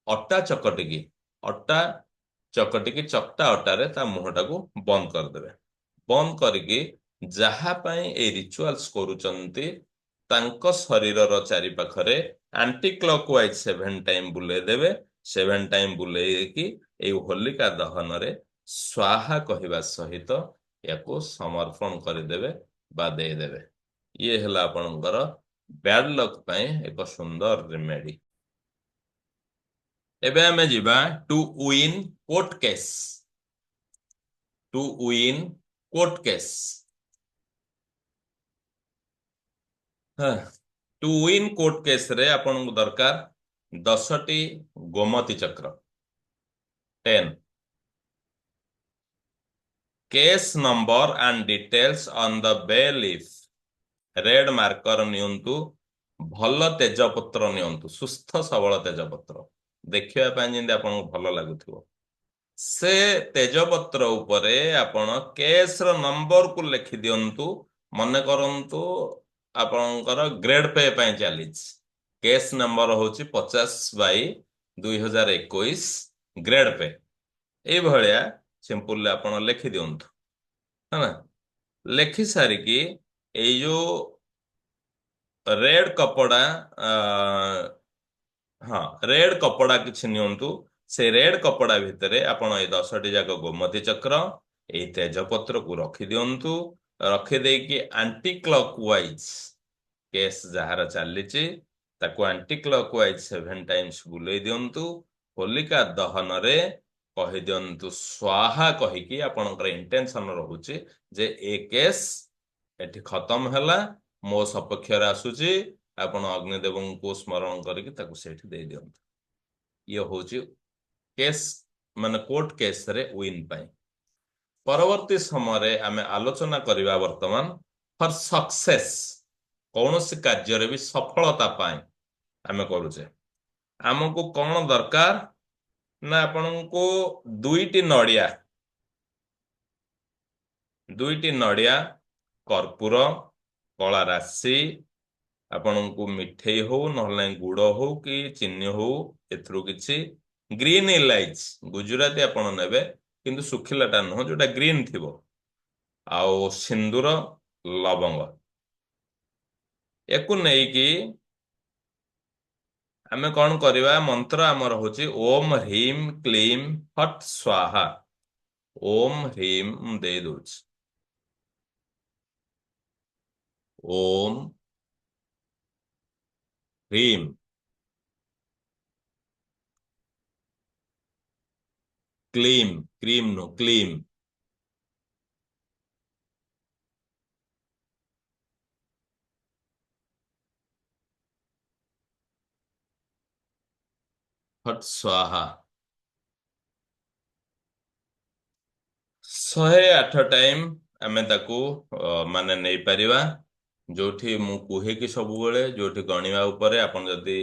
ଅଟା ଚକଟିକି ଅଟା ଚକଟା ଅଟାରେ ତା ମୁହଁଟାକୁ ବନ୍ଦ କରିଦେବେ। ବନ୍ଦ କରିକି ଯାହା ପାଇଁ ଏଇ ରିଚୁଆଲ୍ସ କରୁଛନ୍ତି ତାଙ୍କ ଶରୀରର ଚାରିପାଖରେ ଆଣ୍ଟି କ୍ଲକ୍ ୱାଇଜ 7 ଟାଇମ ବୁଲେଇ ଦେବେ। 7 ଟାଇମ ବୁଲେଇକି ଏଇ ହୋଲିକା ଦହନରେ ସ୍ୱାହା କହିବା ସହିତ ୟାକୁ ସମର୍ପଣ କରିଦେବେ ବା ଦେଇଦେବେ। ଇଏ ହେଲା ଆପଣଙ୍କର ବ୍ୟାଡ ଲକ୍ ପାଇଁ ଏକ ସୁନ୍ଦର ରେମେଡି। ଏବେ ଆମେ ଯିବା to win court case. To win court case. To win court କେସରେ ଆପଣଙ୍କୁ ଦରକାର 10ଟି ଗୋମତୀ ଚକ୍ର। 10 case number and details on the bay leaf. Red marker ନିଅନ୍ତୁ। ଭଲ ତେଜପତ୍ର ନିଅନ୍ତୁ, ସୁସ୍ଥ ସବଳ ତେଜପତ୍ର, ଦେଖିବା ପାଇଁ ଯେମିତି ଆପଣଙ୍କୁ ଭଲ ଲାଗୁଥିବ। ସେ ତେଜପତ୍ର ଉପରେ ଆପଣ କେସ୍ ର ନମ୍ବରକୁ ଲେଖି ଦିଅନ୍ତୁ। ମନେ କରନ୍ତୁ ଆପଣଙ୍କର ଗ୍ରେଡ ପେ ପାଇଁ ଚାଲିଛି। କେସ୍ ନମ୍ବର ହଉଛି 50/2021 ଗ୍ରେଡ ପେ। ଏଇଭଳିଆ ସିମ୍ପୁଲରେ ଆପଣ ଲେଖି ଦିଅନ୍ତୁ ହେଲା। ଲେଖି ସାରିକି ଏଇ ଯୋଉ ରେଡ କପଡା ଆ, ହଁ ରେଡ କପଡା କିଛି ନିଅନ୍ତୁ। ସେ ରେଡ କପଡା ଭିତରେ ଆପଣ ଏଇ 10ଟି ଯାକ ଗୋମତୀ ଚକ୍ର ଏଇ ତେଜପତ୍ରକୁ ରଖିଦିଅନ୍ତୁ। ରଖିଦେଇକି ଆଣ୍ଟି କ୍ଲକ୍ ୱାଇଜ କେସ୍ ଯାହାର ଚାଲିଛି ତାକୁ ଆଣ୍ଟି କ୍ଲକ୍ ୱାଇଜ 7 ଟାଇମ୍ସ ବୁଲେଇ ଦିଅନ୍ତୁ। ହୋଲିକା ଦହନରେ କହିଦିଅନ୍ତୁ ସ୍ୱାହା କହିକି ଆପଣଙ୍କର ଇଣ୍ଟେନସନ ରହୁଛି ଯେ ଏ କେସ୍ ଏଠି ଖତମ ହେଲା, ମୋ ସପକ୍ଷରେ ଆସୁଛି। ଆପଣ ଅଗ୍ନିଦେବଙ୍କୁ ସ୍ମରଣ କରିକି ତାକୁ ସେଇଠି ଦେଇ ଦିଅନ୍ତୁ। ଇଏ ହଉଛି କେସ୍ ମାନେ କୋର୍ଟ କେସରେ ୱିନ୍ ପାଇଁ। ପରବର୍ତ୍ତୀ ସମୟରେ ଆମେ ଆଲୋଚନା କରିବା ବର୍ତ୍ତମାନ ଫର ସକ୍ସେସ୍। କୌଣସି କାର୍ଯ୍ୟରେ ବି ସଫଳତା ପାଇଁ ଆମେ କରୁଛେ, ଆମକୁ କଣ ଦରକାର ନା ଆପଣଙ୍କୁ ଦୁଇଟି ନଡ଼ିଆ, କର୍ପୂର, କଳା ରାଶି, ଆପଣଙ୍କୁ ମିଠେଇ ହଉ ନହେଲେ ନାଇଁ ଗୁଡ ହଉ କି ଚିନି ହଉ ଏଥିରୁ କିଛି, ଗ୍ରୀନ ଇଲାଇଚି ଗୁଜୁରାତି ଆପଣ ନେବେ କିନ୍ତୁ ଶୁଖିଲାଟା ନୁହଁ, ଯୋଉଟା ଗ୍ରୀନ ଥିବ, ଆଉ ସିନ୍ଦୁର, ଲବଙ୍ଗ। ୟାକୁ ନେଇକି ଆମେ କଣ କରିବା? ମନ୍ତ୍ର ଆମର ହଉଛି ଓମ୍ ହ୍ରିମ୍ କ୍ଲିମ୍ ଫଟ୍ ସ୍ୱାହା। ଓମ୍ ହ୍ରିମ୍ ମୁଁ ଦେଇ ଦଉଛି। ଓମ୍ ହ୍ରିମ୍ କ୍ଲିମ୍, କ୍ରିମ୍ ନୁ କ୍ଲିମ୍, ଫଟ୍ ସ୍ୱାହା। 108 ଟାଇମ ଆମେ ତାକୁ ମାନେ ନେଇପାରିବା। ଯୋଉଠି ମୁଁ କୁହେ କି ସବୁବେଳେ ଯୋଉଠି ଗଣିବା ଉପରେ ଆପଣ ଯଦି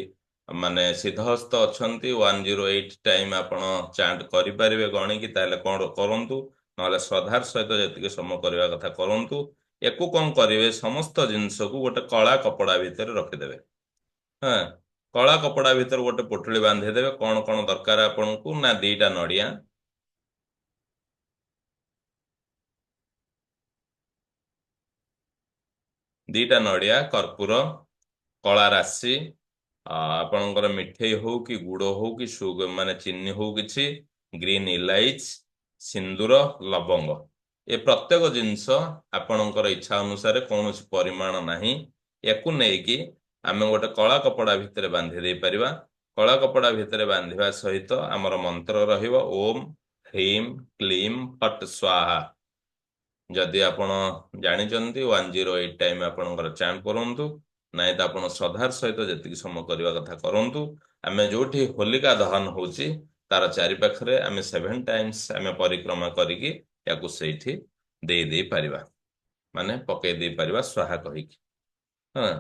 ମାନେ ସିଦ୍ଧହସ୍ତ ଅଛନ୍ତି 108 ଟାଇମ ଆପଣ ଚାଣ୍ଟ କରିପାରିବେ ଗଣିକି, ତାହେଲେ କଣ କରନ୍ତୁ, ନହେଲେ ଶ୍ରଦ୍ଧାର ସହିତ ଯେତିକି ସମୟ କରିବା କଥା କରନ୍ତୁ। ୟାକୁ କଣ କରିବେ? ସମସ୍ତ ଜିନିଷକୁ ଗୋଟେ କଳା କପଡା ଭିତରେ ରଖିଦେବେ। ହଁ, କଳା କପଡା ଭିତରେ ଗୋଟେ ପୋଟଳି ବାନ୍ଧିଦେବେ। କଣ କଣ ଦରକାର ଆପଣଙ୍କୁ ନା 2ଟା ନଡ଼ିଆ, 2ଟା ନଡ଼ିଆ, କର୍ପୂର, କଳା ରାଶି, ଆପଣଙ୍କର ମିଠେଇ ହଉ କି ଗୁଡ ହଉ କି ମାନେ ଚିନି ହଉ କିଛି, ଗ୍ରୀନ ଇଲାଇଚି, ସିନ୍ଦୁର, ଲବଙ୍ଗ। ଏ ପ୍ରତ୍ୟେକ ଜିନିଷ ଆପଣଙ୍କର ଇଚ୍ଛା ଅନୁସାରେ, କୌଣସି ପରିମାଣ ନାହିଁ। ୟାକୁ ନେଇକି ଆମେ ଗୋଟେ କଳା କପଡା ଭିତରେ ବାନ୍ଧି ଦେଇ ପାରିବା। କଳା କପଡା ଭିତରେ ବାନ୍ଧିବା ସହିତ ଆମର ମନ୍ତ୍ର ରହିବ ଓମ୍ ହ୍ରିମ୍ କ୍ଲିମ୍ ଫଟ୍ ସ୍ୱାହା। ଯଦି ଆପଣ ଜାଣିଛନ୍ତି 108 ଟାଇମ ଆପଣଙ୍କର ଚାଣ୍ଟ କରନ୍ତୁ, ନାଇଁ ତ ଆପଣ ଶ୍ରଦ୍ଧାର ସହିତ ଯେତିକି ସମୟ କରିବା କଥା କରନ୍ତୁ। ଆମେ ଯୋଉଠି ହୋଲିକା ଦହନ ହଉଛି ତାର ଚାରି ପାଖରେ ଆମେ 7 ଟାଇମ୍ସ ଆମେ ପରିକ୍ରମା କରିକି ୟାକୁ ସେଇଠି ଦେଇ ଦେଇ ପାରିବା, ମାନେ ପକେଇ ଦେଇ ପାରିବା ସ୍ୱାହା କହିକି। ହଁ,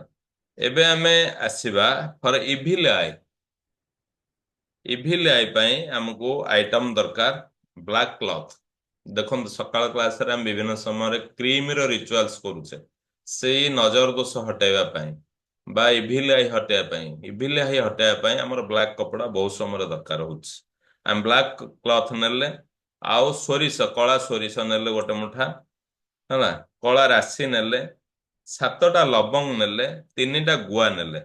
ଏବେ ଆମେ ଆସିବା ଫର ଇଭିଲ୍ ଆଇ। ଇଭିଲ୍ ଆଇ ପାଇଁ ଆମକୁ ଆଇଟମ ଦରକାର ବ୍ଲାକ୍ କ୍ଲଥ। ଦେଖନ୍ତୁ ସକାଳ କ୍ଲାସରେ ଆମେ ବିଭିନ୍ନ ସମୟରେ କ୍ରିମର ରିଚୁଆଲ୍ସ କରୁଛେ ସେଇ ନଜର ଦୋଷ ହଟାଇବା ପାଇଁ ବା ଇଭିଲ୍ ଆଇ ହଟାଇବା ପାଇଁ। ଇଭିଲ୍ ଆଇ ହଟାଇବା ପାଇଁ ଆମର ବ୍ଲାକ୍ କପଡା ବହୁତ ସମୟରେ ଦରକାର ହଉଛି। ଆମେ ବ୍ଲାକ୍ କ୍ଲଥ ନେଲେ, ଆଉ ସୋରିଷ, କଳା ସୋରିଷ ନେଲେ ଗୋଟେ ମୁଠା, ହେଲା, କଳା ରାଶି ନେଲେ, 7ଟା ଲବଙ୍ଗ ନେଲେ, 3ଟା ଗୁଆ ନେଲେ।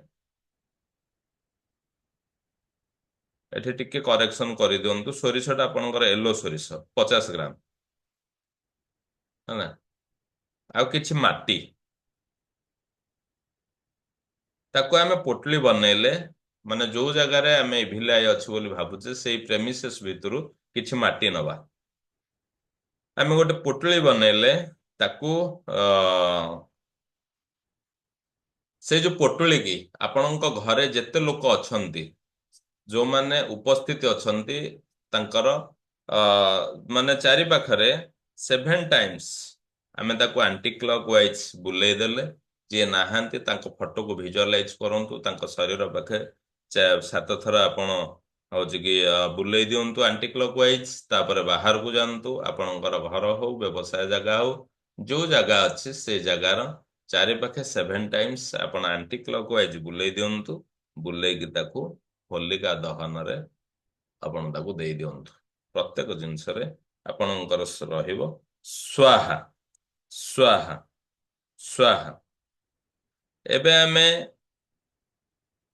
ଏଠି ଟିକେ କରେକ୍ସନ କରିଦିଅନ୍ତୁ, ସୋରିଷଟା ଆପଣଙ୍କର ୟେଲୋ ସୋରିଷ 50 ଗ୍ରାମ, ହେଲା। ଆଉ କିଛି ମାଟି, ତାକୁ ଆମେ ପୋଟଲି ବନେଇଲେ, ମାନେ ଯୋଉ ଜାଗାରେ ଆମେ ଭିଲାଇ ଅଛି ବୋଲି ଭାବୁଛେ ସେଇ ପ୍ରେମିସେସ୍ ଭିତରୁ କିଛି ମାଟି ନବା। ଆମେ ଗୋଟେ ପୋଟଳି ବନେଇଲେ ତାକୁ ଅ ସେ ଯୋଉ ପୋଟଳି କି ଆପଣଙ୍କ ଘରେ ଯେତେ ଲୋକ ଅଛନ୍ତି, ଯୋଉମାନେ ଉପସ୍ଥିତି ଅଛନ୍ତି, ତାଙ୍କର ଅ ମାନେ ଚାରି ପାଖରେ 7 ଟାଇମ୍ସ ଆମେ ତାକୁ ଆଣ୍ଟି କ୍ଲକ୍ ୱାଇଜ ବୁଲେଇ ଦେଲେ। ଯିଏ ନାହାନ୍ତି ତାଙ୍କ ଫଟୋକୁ ଭିଜୁଆଲାଇଜ କରନ୍ତୁ, ତାଙ୍କ ଶରୀର ପାଖେ 7 ଥର ଆପଣ ହଉଛି କି ବୁଲେଇ ଦିଅନ୍ତୁ ଆଣ୍ଟି କ୍ଲକ୍ ୱାଇଜ। ତାପରେ ବାହାରକୁ ଯାଆନ୍ତୁ, ଆପଣଙ୍କର ଘର ହଉ, ବ୍ୟବସାୟ ଜାଗା ହଉ, ଯୋଉ ଜାଗା ଅଛି ସେ ଜାଗାର ଚାରି ପାଖେ 7 ଟାଇମ୍ସ ଆପଣ ଆଣ୍ଟି କ୍ଲକ୍ ୱାଇଜ ବୁଲେଇ ଦିଅନ୍ତୁ। ବୁଲେଇକି ତାକୁ ହୋଲିକା ଦହନରେ ଆପଣ ତାକୁ ଦେଇ ଦିଅନ୍ତୁ। ପ୍ରତ୍ୟେକ ଜିନିଷରେ ଆପଣଙ୍କର ରହିବ ସ୍ୱାହା ସ୍ୱାହା ସ୍ୱାହା। ଏବେ ଆମେ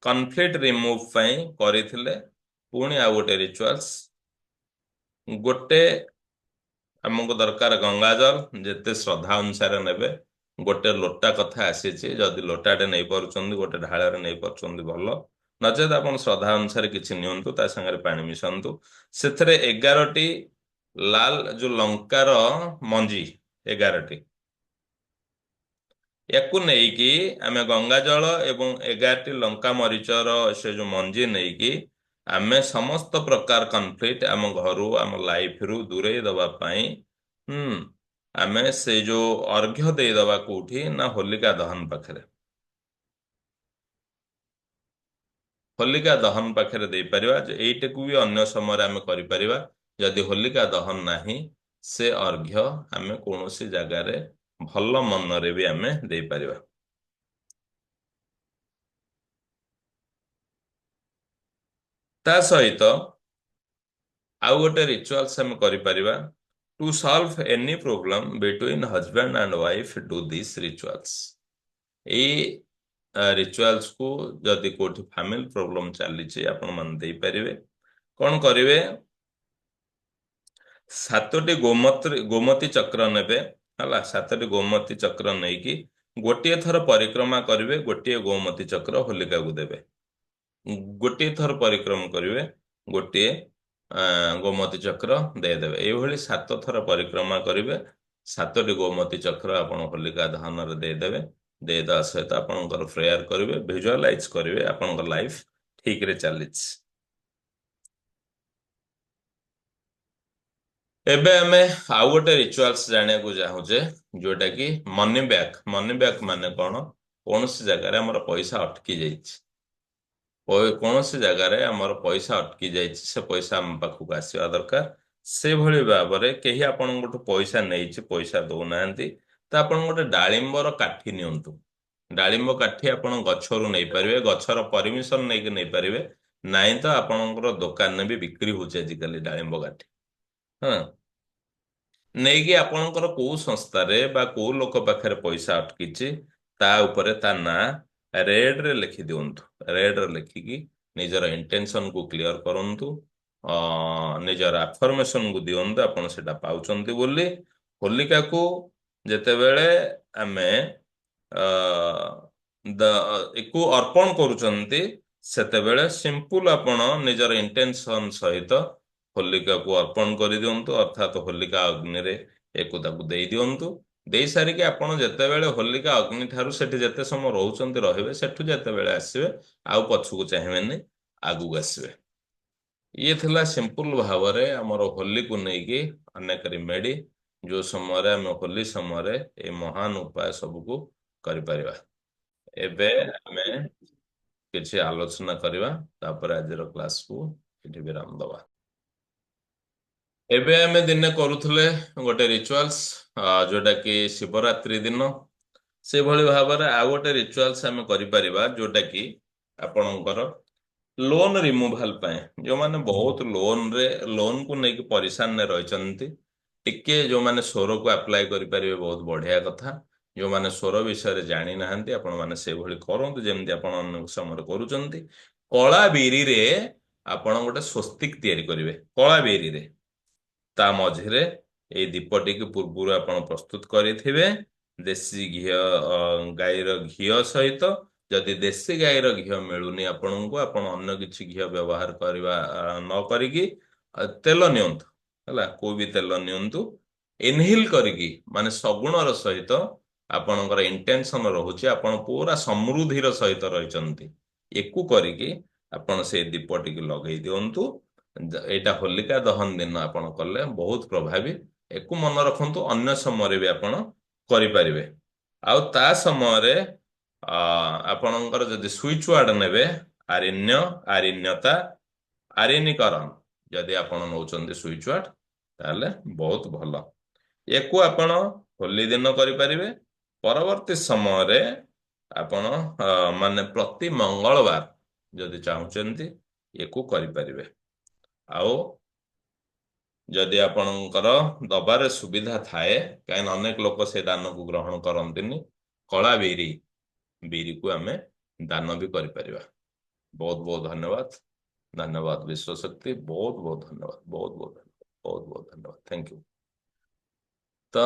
କନଫ୍ଲିକ୍ଟ ରିମୁଭ୍ ପାଇଁ କରିଥିଲେ ପୁଣି ଆଉ ଗୋଟେ ରିଚୁଆଲ୍ସ। ଗୋଟେ ଆମକୁ ଦରକାର ଗଙ୍ଗାଜଳ, ଯେତେ ଶ୍ରଦ୍ଧା ଅନୁସାରେ ନେବେ। ଗୋଟେ ଲୋଟା କଥା ଆସିଛି, ଯଦି ଲୋଟାଟେ ନେଇ ପାରୁଛନ୍ତି, ଗୋଟେ ଢାଳରେ ନେଇ ପାରୁଛନ୍ତି ଭଲ, ନଚେତ ଆପଣ ଶ୍ରଦ୍ଧା ଅନୁସାରେ କିଛି ନିଅନ୍ତୁ, ତା ସାଙ୍ଗରେ ପାଣି ମିଶାନ୍ତୁ। ସେଥିରେ 11ଟି ଲାଲ ଯୋଉ ଲଙ୍କାର ମଞ୍ଜି, 11ଟି, ୟାକୁ ନେଇକି ଆମେ ଗଙ୍ଗା ଜଳ ଏବଂ 11ଟି ଲଙ୍କା ମରିଚର ସେ ଯୋଉ ମଞ୍ଜି ନେଇକି ଆମେ ସମସ୍ତ ପ୍ରକାର କନଫ୍ଲିକ୍ଟ ଆମ ଘରୁ, ଆମ ଲାଇଫରୁ ଦୂରେଇ ଦବା ପାଇଁ ଆମେ ସେଇ ଯୋଉ ଅର୍ଘ୍ୟ ଦେଇଦବା କୋଉଠି ନା ହୋଲିକା ଦହନ ପାଖରେ। ହୋଲିକା ଦହନ ପାଖରେ ଦେଇପାରିବା, ଯେ ଏଇଟାକୁ ବି ଅନ୍ୟ ସମୟରେ ଆମେ କରିପାରିବା। ଯଦି ହୋଲିକା ଦହନ ନାହିଁ, ସେ ଅର୍ଘ୍ୟ ଆମେ କୌଣସି ଜାଗାରେ ଭଲ ମନରେ ବି ଆମେ ଦେଇପାରିବା। ତା ସହିତ ଆଉ ଗୋଟେ ରିଚୁଆଲ୍ସ ଆମେ କରିପାରିବା। To solve any problem between husband and wife do this rituals. ଏଇ ରିଚୁଆଲ୍ସକୁ ଯଦି କୋଉଠି ଫ୍ୟାମିଲି ପ୍ରୋବ୍ଲେମ୍ ଚାଲିଛି ଆପଣ ମାନେ ଦେଇପାରିବେ। କଣ କରିବେ? 7ଟି ଗୋମତୀ ଚକ୍ର ନେବେ, ହେଲା। 7ଟି ଗୋମତୀ ଚକ୍ର ନେଇକି ଗୋଟିଏ ଥର ପରିକ୍ରମା କରିବେ, ଗୋଟିଏ ଗୋମତୀ ଚକ୍ର ହୋଲିକାକୁ ଦେବେ। ଗୋଟିଏ ଥର ପରିକ୍ରମା କରିବେ, ଗୋଟିଏ ଗୋମତୀ ଚକ୍ର ଦେଇଦେବେ। ଏଇଭଳି 7 ଥର ପରିକ୍ରମା କରିବେ, 7ଟି ଗୋମତୀ ଚକ୍ର ଆପଣ ହୋଲିକା ଦହନରେ ଦେଇଦେବେ। ଦେଇଦେବା ସହିତ ଆପଣଙ୍କର ପ୍ରେୟାର କରିବେ, ଭିଜୁଆଲାଇଜ କରିବେ ଆପଣଙ୍କ ଲାଇଫ ଠିକରେ ଚାଲିଛି। ଏବେ ଆମେ ଆଉ ଗୋଟେ ରିଚୁଆଲ୍ସ ଜାଣିବାକୁ ଚାହୁଁଛେ, ଯୋଉଟା କି ମନି ବ୍ୟାକ୍। ମନି ବ୍ୟାକ୍ ମାନେ କଣ? କୌଣସି ଜାଗାରେ ଆମର ପଇସା ଅଟକି ଯାଇଛି, କୌଣସି ଜାଗାରେ ଆମର ପଇସା ଅଟକି ଯାଇଛି, ସେ ପଇସା ଆମ ପାଖକୁ ଆସିବା ଦରକାର। ସେଭଳି ଭାବରେ କେହି ଆପଣଙ୍କଠୁ ପଇସା ନେଇଛି, ପଇସା ଦଉନାହାନ୍ତି, ତ ଆପଣ ଗୋଟେ ଡାଳିମ୍ବର କାଠି ନିଅନ୍ତୁ। ଡାଳିମ୍ବ କାଠି ଆପଣ ଗଛରୁ ନେଇପାରିବେ, ଗଛର ପରମିଶନ ନେଇକି ନେଇପାରିବେ, ନାଇଁ ତ ଆପଣଙ୍କର ଦୋକାନରେ ବି ବିକ୍ରି ହଉଛି ଆଜିକାଲି ଡାଳିମ୍ବ କାଠି। ହଁ, ନେଇକି ଆପଣଙ୍କର କୋଉ ସଂସ୍ଥାରେ ବା କୋଉ ଲୋକ ପାଖରେ ପଇସା ଅଟକିଛି ତା ଉପରେ ତା ନାଁ ରେଡରେ ଲେଖି ଦିଅନ୍ତୁ। ରେଡରେ ଲେଖିକି ନିଜର ଇଣ୍ଟେନସନକୁ କ୍ଲିୟର କରନ୍ତୁ। ନିଜର ଆଫର୍ମେସନକୁ ଦିଅନ୍ତୁ ଆପଣ ସେଟା ପାଉଛନ୍ତି ବୋଲି। ହୋଲିକାକୁ ଯେତେବେଳେ ଆମେ ଅ କୁ ଅର୍ପଣ କରୁଛନ୍ତି, ସେତେବେଳେ ସିମ୍ପୁଲ ଆପଣ ନିଜର ଇଣ୍ଟେନସନ ସହିତ ହୋଲିକାକୁ ଅର୍ପଣ କରିଦିଅନ୍ତୁ, ଅର୍ଥାତ ହୋଲିକା ଅଗ୍ନିରେ ଏକୁ ତାକୁ ଦେଇ ଦିଅନ୍ତୁ। ଦେଇ ସାରିକି ଆପଣ ଯେତେବେଳେ ହୋଲିକା ଅଗ୍ନି ଠାରୁ ସେଠି ଯେତେ ସମୟ ରହୁଛନ୍ତି ରହିବେ, ସେଠୁ ଯେତେବେଳେ ଆସିବେ ଆଉ ପଛକୁ ଚାହିଁବେନି, ଆଗକୁ ଆସିବେ। ଇଏ ଥିଲା ସିମ୍ପୁଲ ଭାବରେ ଆମର ହୋଲିକୁ ନେଇକି ଅନେକ ରିମେଡି, ଯୋଉ ସମୟରେ ଆମେ ହୋଲି ସମୟରେ ଏଇ ମହାନ ଉପାୟ ସବୁକୁ କରିପାରିବା। ଏବେ ଆମେ କିଛି ଆଲୋଚନା କରିବା, ତାପରେ ଆଜିର କ୍ଲାସକୁ ଏଠି ବିରାମ ଦବା। ଏବେ ଆମେ ଦିନେ କରୁଥିଲେ ଗୋଟେ ରିଚୁଆଲ୍ସ, ଯୋଉଟା କି ଶିବରାତ୍ରି ଦିନ। ସେଭଳି ଭାବରେ ଆଉ ଗୋଟେ ରିଚୁଆଲ୍ସ ଆମେ କରିପାରିବା ଯୋଉଟା କି ଆପଣଙ୍କର ଲୋନ ରିମୁଭାଲ ପାଇଁ, ଯୋଉମାନେ ବହୁତ ଲୋନକୁ ନେଇକି ପରିଶାନରେ ରହିଛନ୍ତି, ଟିକେ ଯୋଉମାନେ ସ୍ୱରକୁ ଆପ୍ଲାଏ କରିପାରିବେ ବହୁତ ବଢିଆ କଥା। ଯୋଉମାନେ ସ୍ୱର ବିଷୟରେ ଜାଣିନାହାନ୍ତି ଆପଣମାନେ ସେଇଭଳି କରନ୍ତୁ ଯେମିତି ଆପଣ ଅନେକ ସମୟରେ କରୁଛନ୍ତି। କଳା ବିରିରେ ଆପଣ ଗୋଟେ ସ୍ୱସ୍ତିକ ତିଆରି କରିବେ, କଳା ବିରିରେ। ତା ମଝିରେ ଏଇ ଦୀପଟିକୁ ପୂର୍ବରୁ ଆପଣ ପ୍ରସ୍ତୁତ କରିଥିବେ ଦେଶୀ ଘିଅ, ଗାଈର ଘିଅ ସହିତ। ଯଦି ଦେଶୀ ଗାଈର ଘିଅ ମିଳୁନି ଆପଣଙ୍କୁ, ଆପଣ ଅନ୍ୟ କିଛି ଘିଅ ବ୍ୟବହାର କରିବା ନ କରିକି ତେଲ ନିଅନ୍ତୁ, ହେଲା, କୋଉ ବି ତେଲ ନିଅନ୍ତୁ। ଇନହେଲ କରିକି ମାନେ ସଗୁଣର ସହିତ ଆପଣଙ୍କର ଇଣ୍ଟେନସନ ରହୁଛି ଆପଣ ପୁରା ସମୃଦ୍ଧିର ସହିତ ରହିଛନ୍ତି, ୟାକୁ କରିକି ଆପଣ ସେଇ ଦୀପଟିକୁ ଲଗେଇ ଦିଅନ୍ତୁ। ଏଇଟା ହୋଲିକା ଦହନ ଦିନ ଆପଣ କଲେ ବହୁତ ପ୍ରଭାବୀ। ୟାକୁ ମନେ ରଖନ୍ତୁ, ଅନ୍ୟ ସମୟରେ ବି ଆପଣ କରିପାରିବେ। ଆଉ ତା ସମୟରେ ଆପଣଙ୍କର ଯଦି ସୁଇଚ୍ ୱାର୍ଡ ନେବେ ଆରିଣ୍ୟ, ଆରିଣ୍ୟତା, ଆରିଣୀକରଣ, ଯଦି ଆପଣ ନଉଛନ୍ତି ସୁଇଚ୍ ୱାର୍ଡ ତାହେଲେ ବହୁତ ଭଲ। ୟାକୁ ଆପଣ ହୋଲି ଦିନ କରିପାରିବେ। ପରବର୍ତ୍ତୀ ସମୟରେ ଆପଣ ମାନେ ପ୍ରତି ମଙ୍ଗଳବାର ଯଦି ଚାହୁଁଛନ୍ତି ୟାକୁ କରିପାରିବେ। ଆଉ ଯଦି ଆପଣଙ୍କର ଦବାରେ ସୁବିଧା ଥାଏ, କାହିଁକିନା ଅନେକ ଲୋକ ସେ ଦାନକୁ ଗ୍ରହଣ କରନ୍ତିନି, କଳା ବିରିକୁ ଆମେ ଦାନ ବି କରିପାରିବା। ବହୁତ ବହୁତ ଧନ୍ୟବାଦ। ଧନ୍ୟବାଦ ବିଶ୍ୱଶକ୍ତି, ବହୁତ ବହୁତ ଧନ୍ୟବାଦ, ବହୁତ ବହୁତ ଧନ୍ୟବାଦ, ବହୁତ ବହୁତ ଧନ୍ୟବାଦ, ଥ୍ୟାଙ୍କ ୟୁ। ତ